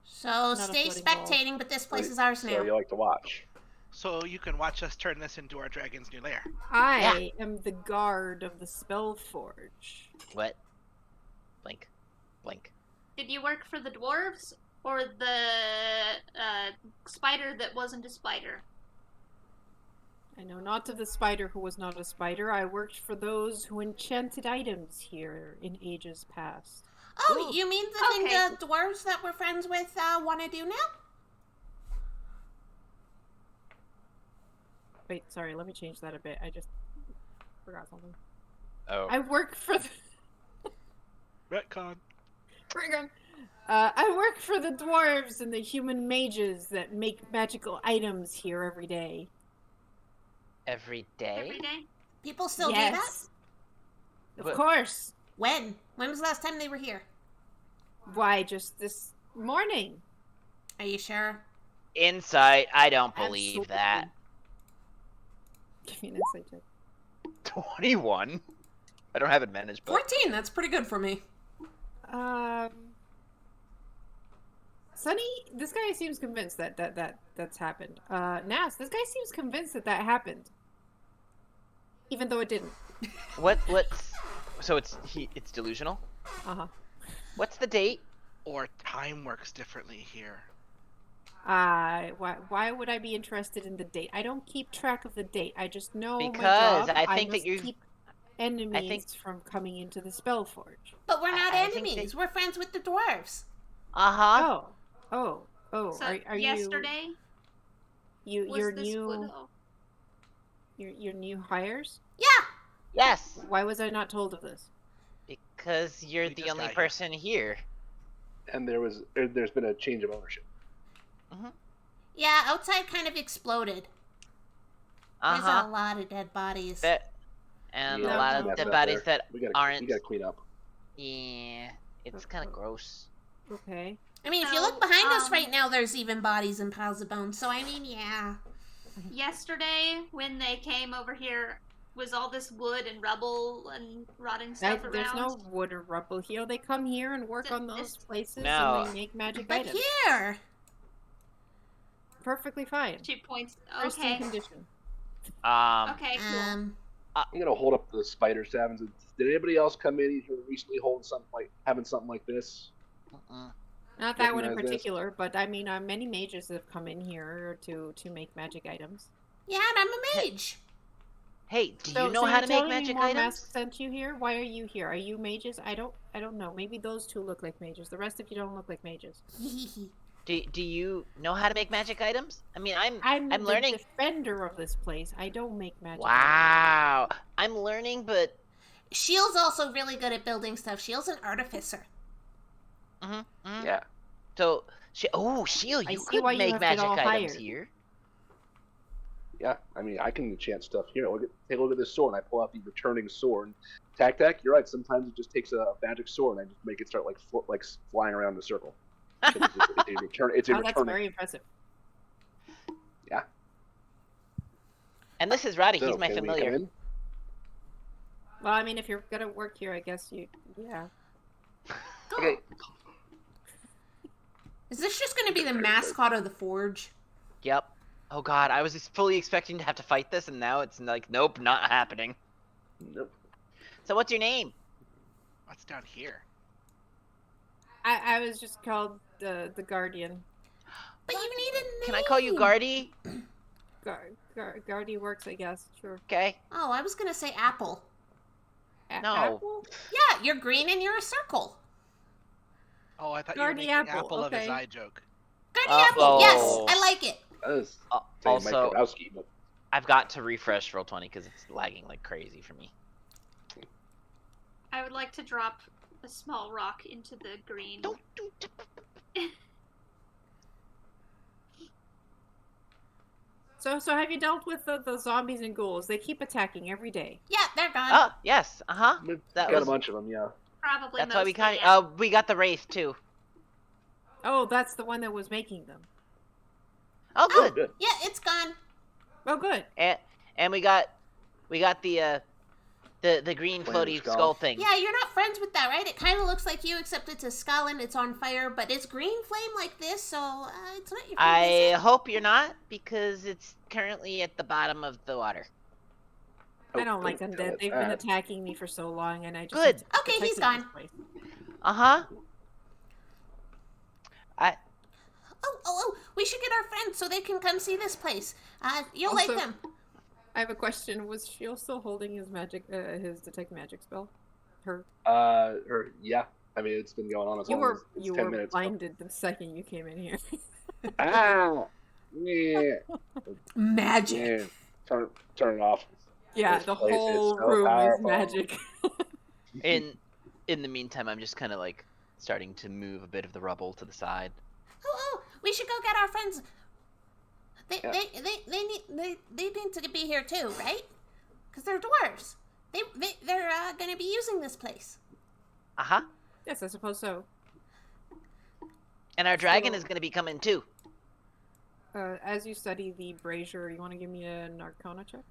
So Not a stay floating ball. spectating, but this place Wait, is ours so now. you like to watch? So you can watch us turn this into our dragon's new lair. I am the guard of the Spellforge. What? Blink. Blink. Did you work for the dwarves or the spider that wasn't a spider? I know not of the spider who was not a spider. I worked for those who enchanted items here in ages past. Oh, Ooh. you mean the thing Okay. the dwarves that we're friends with want to do now? Wait, sorry, let me change that a bit. I just forgot something. Oh. I work for the... Retcon. I work for the dwarves and the human mages that make magical items here every day. Every day? Every day? People still do that? Yes. Of But- course. When? When was the last time they were here? Why, just this morning. Are you sure? Insight. I don't believe that. Give me an insight check. 21? I don't have it managed, but 14, that's pretty good for me. Sunny, this guy seems convinced that's happened. Nas, this guy seems convinced that happened. Even though it didn't. What's so it's delusional? Uh-huh. What's the date? Or time works differently here. Why would I be interested in the date? I don't keep track of the date. I just know my Because job. I think that must you- keep enemies from coming into the Spellforge. But we're not I think enemies. that- We're friends with the dwarves. Uh-huh. Oh. So Are yesterday you was your this new wood- oh. your new hires? Yeah. Yes. Why was I not told of this? Because you're We the just only got here. person here. And there's been a change of ownership. Yeah, outside kind of exploded. There's a Uh-huh. lot of dead bodies. And Yeah, a lot clean of that dead up bodies there. that We gotta aren't. clean up. Yeah, it's kind of gross. Okay. I mean, if you So, look behind us right now, there's even bodies and piles of bones. So, I mean, yeah. Yesterday, when they came over here, was all this wood and rubble and rotting stuff around? There's no wood or rubble here. They come here and work on those This- places No. and they make magic But items. here! Perfectly fine. She points. Pristine Okay. condition. Okay, cool. I'm gonna hold up the spider staff. Did anybody else come in here recently holding having something like this? Not that one in Recognize this? particular, but I mean, many mages have come in here to make magic items. Yeah, and I'm a mage. Hey, do So, you know so how you're to make telling me magic more items? masks sent you here? Why are you here? Are you mages? I don't know. Maybe those two look like mages. The rest of you don't look like mages. Do you know how to make magic items? I mean, I'm the learning. defender of this place. I don't make magic. Wow, I'm learning, but Shield's also really good at building stuff. Shield's an artificer. Yeah. So, Shield, I you see could why you make have been magic all items hired. here. Yeah, I mean, I can enchant stuff here. Take a look at this sword, and I pull out the returning sword. Tac, you're right. Sometimes it just takes a magic sword, and I just make it start flying around in a circle. It's a return. It's a Oh, that's returning. very impressive. And this is Roddy. So, He's my can we come familiar. in? Well, I mean, if you're gonna work here, I guess yeah. Okay. Is this just going to be the mascot of the forge? Yep. Oh God, I was just fully expecting to have to fight this, and now it's like, nope, not happening. Nope. So, what's your name? What's down here? I was just called the Guardian. But you need a name. Can I call you Guardy? Guardy works, I guess. Sure. Okay. Oh, I was going to say apple. No. Apple? Yeah, you're green and you're a circle. Oh, I thought Guardy you were making apple, apple of his okay. eye joke. Guardian apple. Yes, Uh-oh. I like it. That is saying Mike Also, Wazowski, but I've got to refresh Roll20 because it's lagging like crazy for me. I would like to drop a small rock into the green. Don't do. So have you dealt with the zombies and ghouls? They keep attacking every day. Yeah, they're gone. Oh, yes. Uh-huh. We've That got was- a bunch of them, yeah. Probably That's why we mostly, kind yeah. of we got the wraith too. Oh, that's the one that was making them. Oh, Oh, good. good. Yeah, it's gone. Oh, good. And we got the green Flaming floaty skull. skull thing. Yeah, you're not friends with that, right? It kind of looks like you, except it's a skull and it's on fire, but it's green flame like this, so it's not your friend, is I it? hope you're not, because it's currently at the bottom of the water. I don't like tell undead. it They've been that. attacking me for so long, and I just Good. have to keep Okay, he's protecting gone. this place. Uh-huh. Oh, we should get our friends so they can come see this place. You'll like Also- them. I have a question. Was Shield still holding his his detect magic spell? Her. Yeah. I mean, it's been going on as You long as were it's you 10 were minutes. so- blinded the second you came in here. Ah! Yeah. Magic. Yeah. Turn it off. Yeah, This the place is whole so room powerful. is magic. In the meantime, I'm just kind of like starting to move a bit of the rubble to the side. Oh, we should go get our friends. They Yeah. they need to be here too, right? Because they're dwarves. They're gonna be using this place. Uh-huh. Yes, I suppose so. And our dragon So- is going to be coming too. As you study the brazier, you want to give me an Arcana check?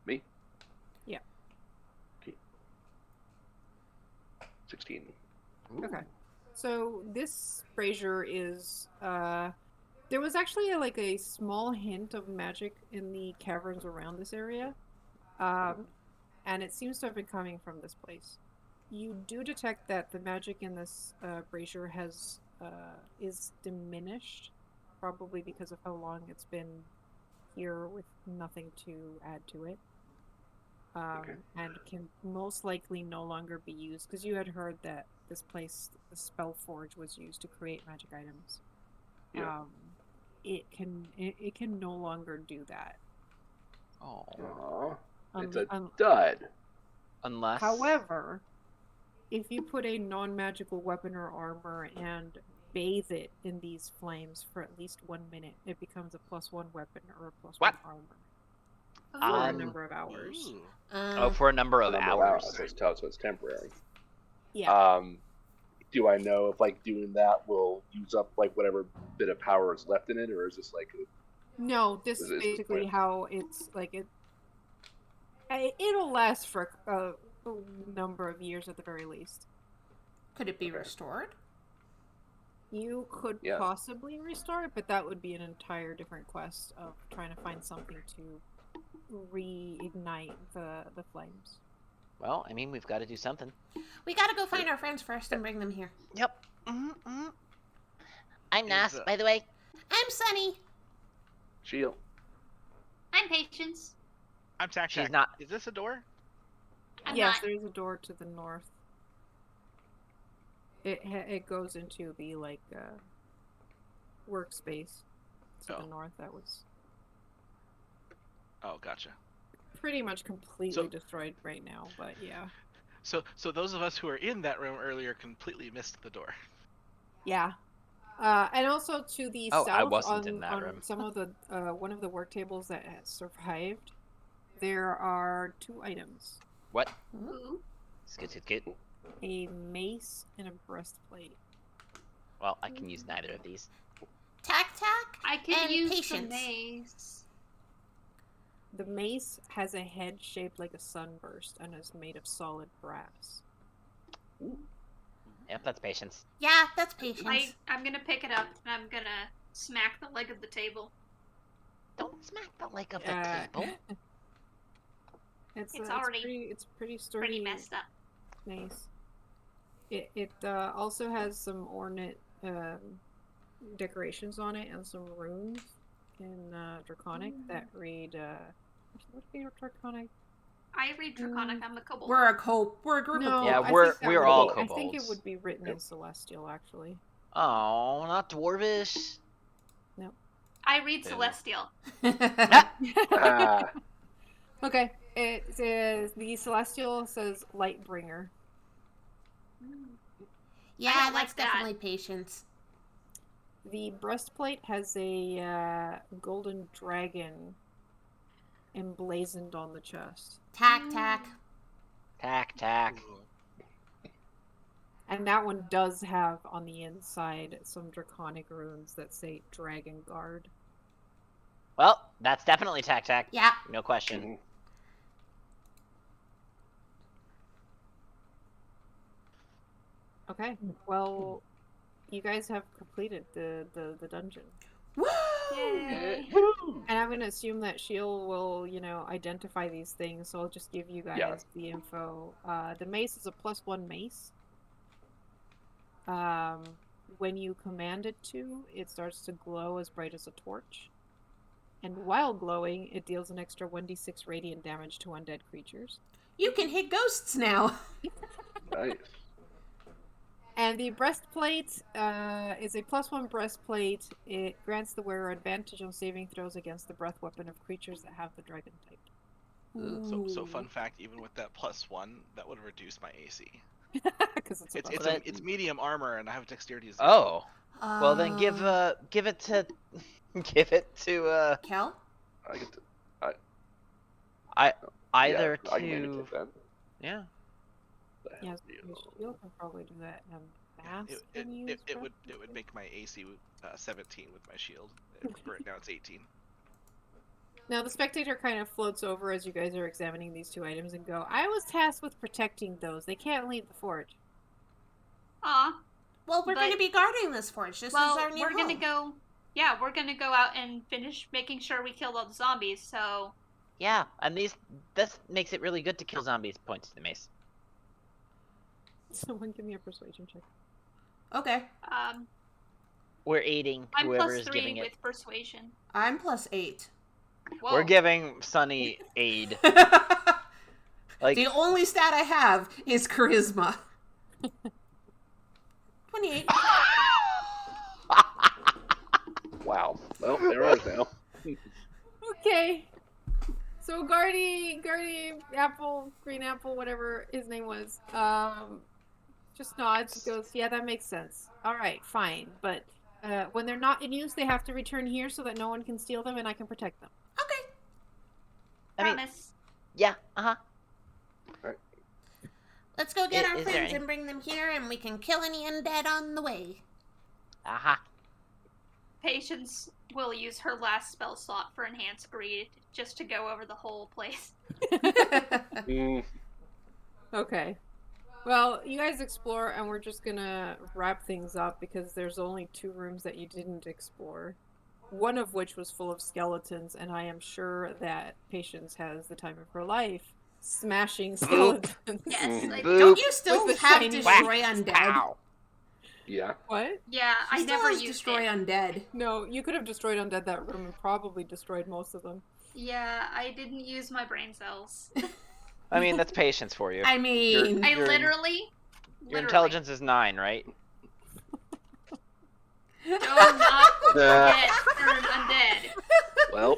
Me? Yeah. Okay. 16. Okay. So this brazier is there was actually like a small hint of magic in the caverns around this area. And it seems to have been coming from this place. You do detect that the magic in this brazier is diminished, probably because of how long it's been here with nothing to add to it. Okay. And can most likely no longer be used, because you had heard that this place, the spell forge, was used to create magic items. Yeah. It can no longer do that. Oh. Aw. It's Un- a un- dud. Unless. However, if you put a non-magical weapon or armor and bathe it in these flames for at least 1 minute, it becomes a +1 weapon or a +1 What? armor Oh, for a Um, number of hours. Ooh. Oh, for a number of hours. So it's temporary. Yeah. Do I know if like doing that will use up like whatever bit of power is left in it, or is this like No, this Is is this the basically point? how it's like it'll last for a number of years at the very least. Could it be Okay. restored? You could Yeah. possibly restore it, but that would be an entire different quest of trying to find something to reignite the flames. Well, I mean, we've got to do something. We gotta go find our friends first and bring them here. Yep. Mm-hmm. I'm Is, Nas, uh, by the way. I'm Sunny. shield? I'm Patience. I'm Tac. She's not. Is this a door? I'm Yes, not. there's a door to the north. It goes into the like workspace to Oh. the north. That was Oh, gotcha. pretty much completely So- destroyed right now, but yeah. So those of us who were in that room earlier completely missed the door. Yeah. And also to the Oh, south I wasn't on, in that on room. some of the one of the work tables that has survived, there are 2 items. What? Ooh. Skit. A mace and a breastplate. Well, I can use neither of these. Tac. I could And use the Patience. mace. The mace has a head shaped like a sunburst and is made of solid brass. Yep, that's patience. Yeah, that's patience. I'm gonna pick it up and I'm gonna smack the leg of the table. Don't smack the leg of the Uh, table. It's already it's pretty sturdy. Pretty messed up. Nice. It also has some ornate decorations on it and some runes in Draconic that read what would be Draconic? I read Draconic. I'm a kobold. We're a group No, of Yeah, I think we're- that we're would all be- I think it kobolds. would be written in Celestial, actually. Oh, not dwarvish. I read Ew. Celestial. Ah, Okay, it says the Celestial says Lightbringer. Yeah, I don't that's like that. definitely patience. The breastplate has a golden dragon emblazoned on the chest. Tack, tack. Tack. And that one does have on the inside some draconic runes that say Dragon Guard. Well, that's definitely tack. Yeah. No question. Mhm. Okay, well, you guys have completed the dungeon. Woo! Yay. Woo! And I'm going to assume that Sheil will, identify these things, so I'll just give you guys Yeah. the info. The mace is a +1 mace. When you command it to, it starts to glow as bright as a torch. And while glowing, it deals an extra 1d6 radiant damage to undead creatures. You can hit ghosts now. Nice. And the breastplate is a +1 breastplate. It grants the wearer advantage on saving throws against the breath weapon of creatures that have the dragon type. So fun fact, even with that +1, that would reduce my AC. Because it's a It's medium armor, and I have dexterity as Oh. Well, then give it to Kel? I get to. either I can maybe to take that. yeah. Yes, Sheil can probably do that. And Bass can use It would breastplate. make my AC 17 with my shield. Right now it's 18. Now the spectator kind of floats over as you guys are examining these two items and go, I was tasked with protecting those. They can't leave the forge. Aw. Well, we're But- going to be guarding this forge. This is our new we're gonna home. go. Yeah, we're gonna go out and finish making sure we killed all the zombies. So Yeah, and this makes it really good to kill zombies. Points to the mace. Someone give me a persuasion check. Okay. We're aiding I'm whoever is +3 giving it. with persuasion. I'm +8. Whoa. We're giving Sunny aid. Like The only stat I have is charisma. 28. Wow. Well, they're ours now. Okay. So Guardy Apple, Green Apple, whatever his name was, just nods, goes, yeah, that makes sense. All right, fine. But when they're not in use, they have to return here so that no one can steal them and I can protect them. Okay. I mean, Promise. yeah, Let's go get our Is there friends any- and bring them here, and we can kill any undead on the way. Patience will use her last spell slot for Enhanced Greed just to go over the whole place. Mm, Okay. Well, you guys explore, and we're just gonna wrap things up because there's only 2 rooms that you didn't explore. One of which was full of skeletons, and I am sure that Patience has the time of her life smashing skeletons. Yes. Mm. I, Boop. Don't you still With the have shiny destroy Whack. undead? Ow. yeah. What? yeah, She I still never has used destroy it. undead. No, you could have destroyed undead that room and probably destroyed most of them. Yeah, I didn't use my brain cells. I mean, that's patience for you. I mean, I Your- literally. Your intelligence is 9, right? Do not forget turn undead. Well,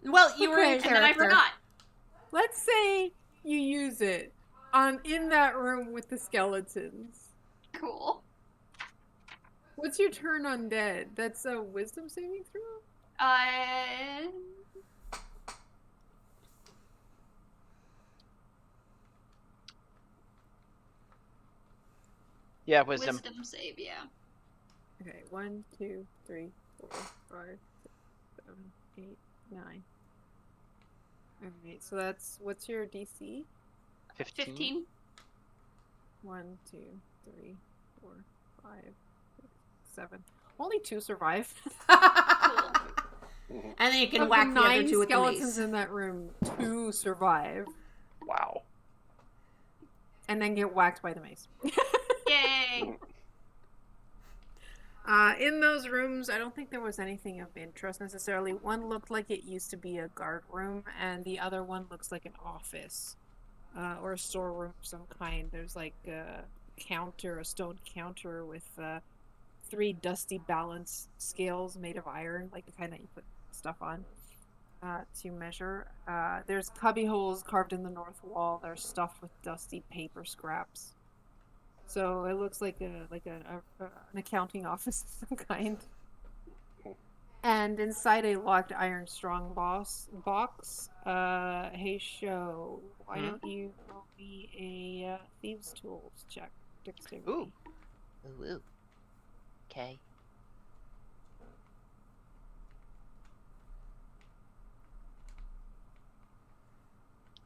well, you were in Okay. And then I character. forgot. Let's say you use it in that room with the skeletons. Cool. What's your turn undead? That's a wisdom saving throw? Yeah, wisdom. Wisdom save, yeah. Okay, 1, 2, 3, 4, 5, 6, 7, 8, 9. Alright, so that's, what's your DC? 15. 15. 1, 2, 3, 4, 5, 6, 7. Only 2 survive. Cool. And then you can Of whack the the other 9 two with the skeletons mace. in that room, 2 survive. wow. And then get whacked by the mace. Yay! In those rooms, I don't think there was anything of interest necessarily. One looked like it used to be a guard room, and the other one looks like an office or a storeroom of some kind. There's like a counter, a stone counter with 3 dusty balance scales made of iron, like the kind that you put stuff on to measure. There's cubby holes carved in the north wall. They're stuffed with dusty paper scraps. So it looks like an accounting office of some kind. And inside a locked iron strong box, hey show, why don't you roll me a thieves tools check, dexterity? Ooh. Ooh. Okay.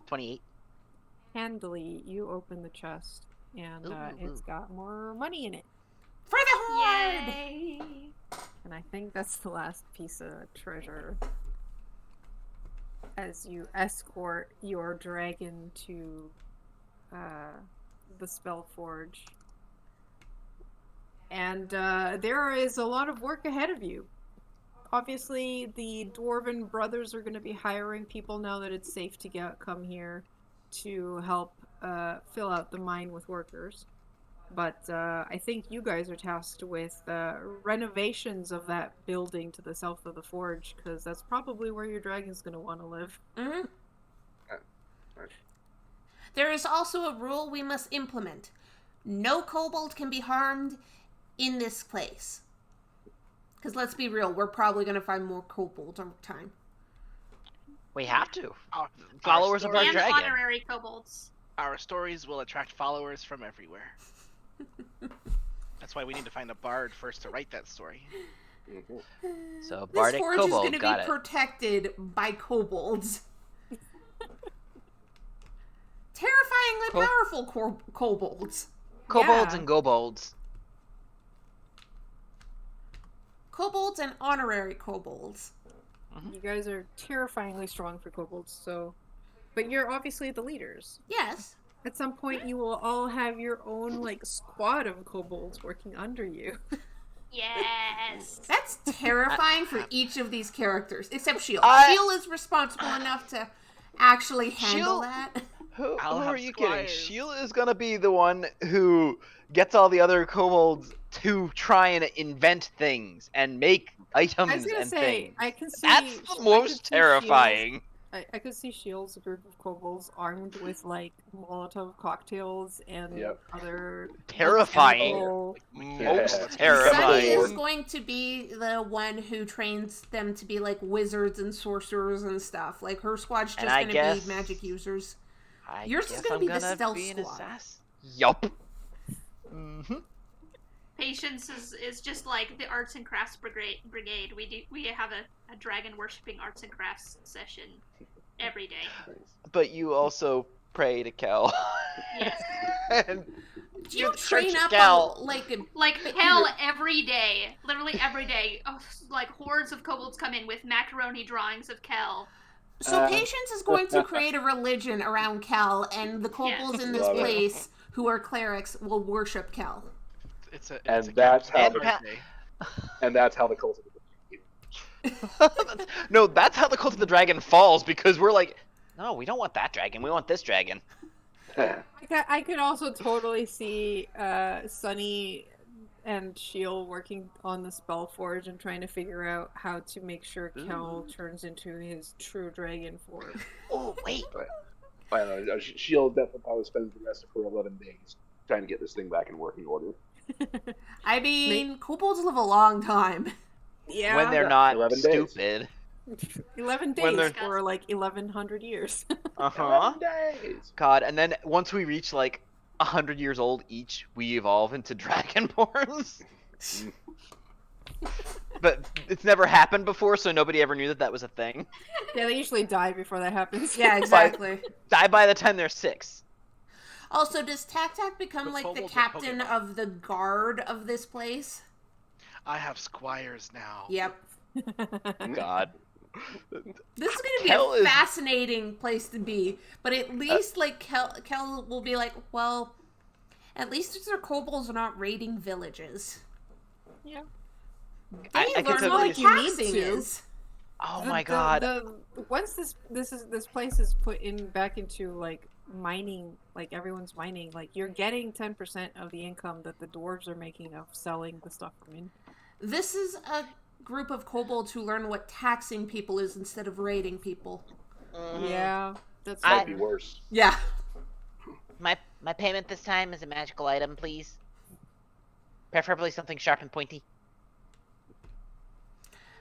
$28. Handily, you open the chest, and it's got more money in it. For the horde! Yay! And I think that's the last piece of treasure. As you escort your dragon to the Spellforge. And there is a lot of work ahead of you. Obviously, the Dwarven brothers are going to be hiring people now that it's safe to come here to help fill out the mine with workers. But I think you guys are tasked with renovations of that building to the south of the forge, because that's probably where your dragon's going to want to live. Mm-hmm. There is also a rule we must implement. No kobold can be harmed in this place. Because let's be real, we're probably going to find more kobolds over time. We have to. Our Followers of our And dragon. honorary kobolds. Our stories will attract followers from everywhere. That's why we need to find a bard first to write that story. So This Bardic forge is Kobold going to got be it. protected by kobolds. Terrifyingly powerful kobolds. Kobolds Yeah. and Gobolds. Kobolds and honorary kobolds. You guys are terrifyingly strong for kobolds, so... But you're obviously the leaders. Yes. At some point, you will all have your own, squad of kobolds working under you. Yes. That's terrifying for each of these characters, except Shield. I- Shield is responsible enough to actually handle Shield- that. Who I'll have are you kidding? squires. Sheila is gonna be the one who gets all the other kobolds to try and invent things and make items I was gonna and say, things. I can see... That's I the could most see terrifying. I could see Shield's group of kobolds armed with, Molotov cocktails and Yep. other... Terrifying. chemical- Most Yeah. Sunny terrifying. is going to be the one who trains them to be wizards and sorcerers and stuff. Her squad's just And I going to guess- be magic users. I Yours is guess gonna I'm be the gonna stealth be an squad. assassin. Yup. Mm-hmm. Patience is just like the arts and crafts brigade. We have a dragon worshipping arts and crafts session every day. But you also pray to Kel. Yes. And Do you You're train Church up Gal. Like hell every day. Literally every day. Oh, hordes of kobolds come in with macaroni drawings of Kel. So Patience is going to create a religion around Kel, and the kobolds in this Love it. place, who are clerics, will worship Kel. It's a And a that's how capital the- birthday. And that's how the cult of the no, that's how the cult of the dragon falls, because we're like, no, we don't want that dragon. We want this dragon. I could also totally see Sunny and Shield working on the Spellforge and trying to figure out how to make sure Kel turns into his true dragon form. Oh, wait. I don't know, Shield definitely probably spends the rest of her 11 days trying to get this thing back in working order. I mean, kobolds live a long time. Yeah. When they're not 11 days. stupid. 11 when days they're- for 1100 years. Uh-huh. 11 days! God, and then once we reach 100 years old each, we evolve into dragonborns. But it's never happened before, so nobody ever knew that was a thing. Yeah, they usually die before that happens. Yeah, exactly. Die by the time they're 6. Also, does Tak become The the kobolds are captain Pokemon. of the guard of this place? I have squires now. Yep. God. This is going to be Kel a is- fascinating place to be, but at least Kel will be like, well, at least their kobolds are not raiding villages. Yeah. They I could learn totally what see- You need taxing to. is. Oh my God. Once this place is put back into mining, everyone's mining, you're getting 10% of the income that the dwarves are making of selling the stuff from in. This is a group of kobolds who learn what taxing people is instead of raiding people. Yeah, that's Might be worse. Yeah. My My payment this time is a magical item, please. Preferably something sharp and pointy.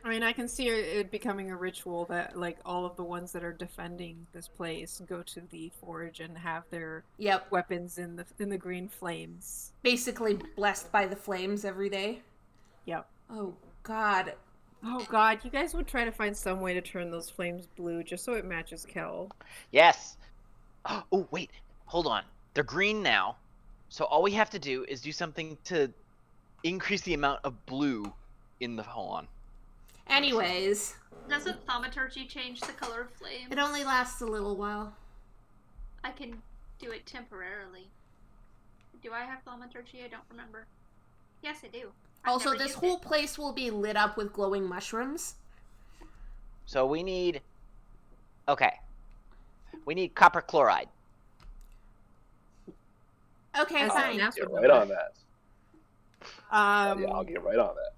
I mean, I can see it becoming a ritual that, like, all of the ones that are defending this place go to the forge and have their Yep. weapons in the green flames. Basically blessed by the flames every day. Yep. Oh, God. Oh God, you guys would try to find some way to turn those flames blue just so it matches Kel. Yes. Oh, wait. Hold on. They're green now. So all we have to do is do something to increase the amount of blue in the Holon. Anyways, Doesn't thaumaturgy change the color of flame? it only lasts a little while. I can do it temporarily. Do I have thaumaturgy? I don't remember. Yes, I do. I've Also, never this used whole it. place will be lit up with glowing mushrooms. So we need... Okay. We need copper chloride. Okay, As fine. Nas Get would right know on that. that. Yeah, I'll get right on that.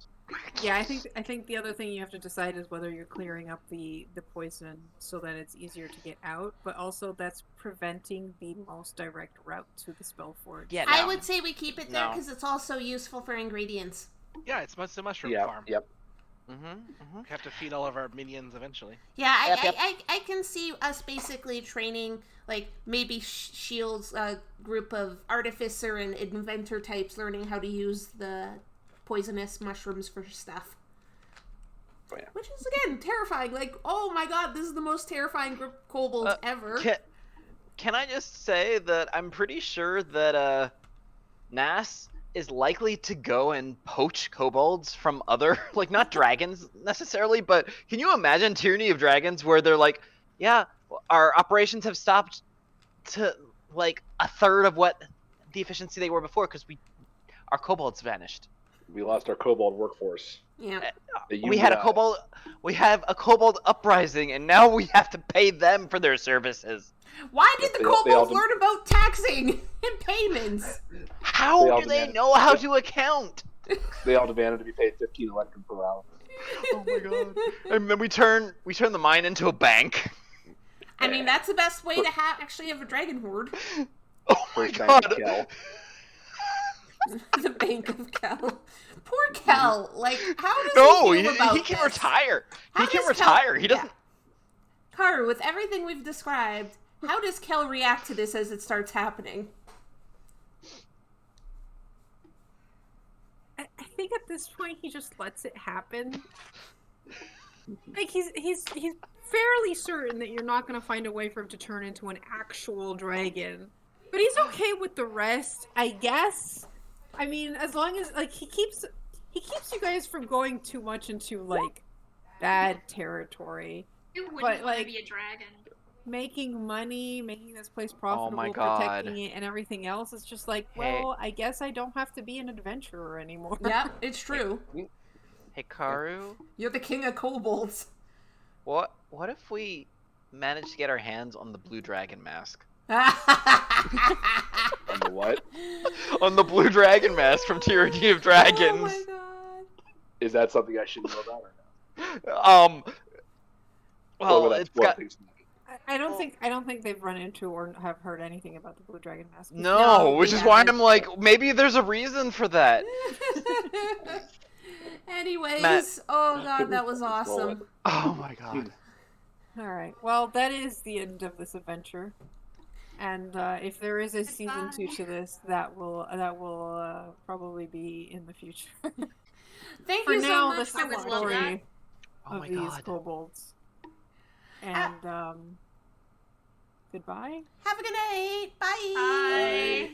Yeah, I think the other thing you have to decide is whether you're clearing up the poison so that it's easier to get out, but also that's preventing the most direct route to the spell forge. Yeah, I no. would say we keep it there No. because it's also useful for ingredients. Yeah, it's a mushroom Yeah, farm. yep. We have to feed all of our minions eventually. Yeah, Yep. I can see us basically training, like, maybe Shield's group of artificer and inventor types learning how to use the poisonous mushrooms for stuff. Oh, yeah. Which is, again, terrifying. Like, oh my god, this is the most terrifying group of kobolds ever. Can I just say that I'm pretty sure that Nas is likely to go and poach kobolds from other, like, not dragons necessarily, but can you imagine Tyranny of Dragons where they're like, yeah, our operations have stopped to, like, a third of what the efficiency they were before because our kobolds vanished. We lost our kobold workforce. Yeah. We have a kobold uprising, and now we have to pay them for their services. Why did the They all kobolds dem- learn about taxing and payments? How They all do they demanded- know how Yep. to account? They all demanded to be paid 15 electrum per hour. Oh my god! And then we turn the mine into a bank. I mean, that's the best way to actually have a dragon horde. Oh my First god! bank Kel. The Bank of Kel. Poor Kel. Like, how does No, he feel about he can this? retire. How He can does Kel- retire. He doesn't. Yeah. Karu, with everything we've described, how does Kel react to this as it starts happening? I think at this point he just lets it happen. Like he's fairly certain that you're not going to find a way for him to turn into an actual dragon, but he's okay with the rest, I guess. I mean, as long as like he keeps you guys from going too much into like bad territory. Who wouldn't But, want like- to be a dragon? Making money, making this place profitable, my God. protecting it, and everything else. It's just like, Hey. well, I guess I don't have to be an adventurer anymore. Yep, it's true. Hikaru, You're the king of kobolds. what if we manage to get our hands on the blue dragon mask? On the what? On the blue dragon mask from Tyranny of Oh Dragons. my god. Is that something I should know about or not? Well, Or will that it's spoil got things for me? I don't think they've run into or have heard anything about the Blue Dragon Mask. no, No, which we is why haven't. I'm like, maybe there's a reason for that. Anyways, Matt. oh god, that was awesome. Oh my god. All right. Well, that is the end of this adventure. And if there is a season 2 to this, that will probably be in the future. Thank For you now, so much this for is the would love watching. story Oh of my these god. kobolds. And goodbye. Have a good night. Bye. Bye.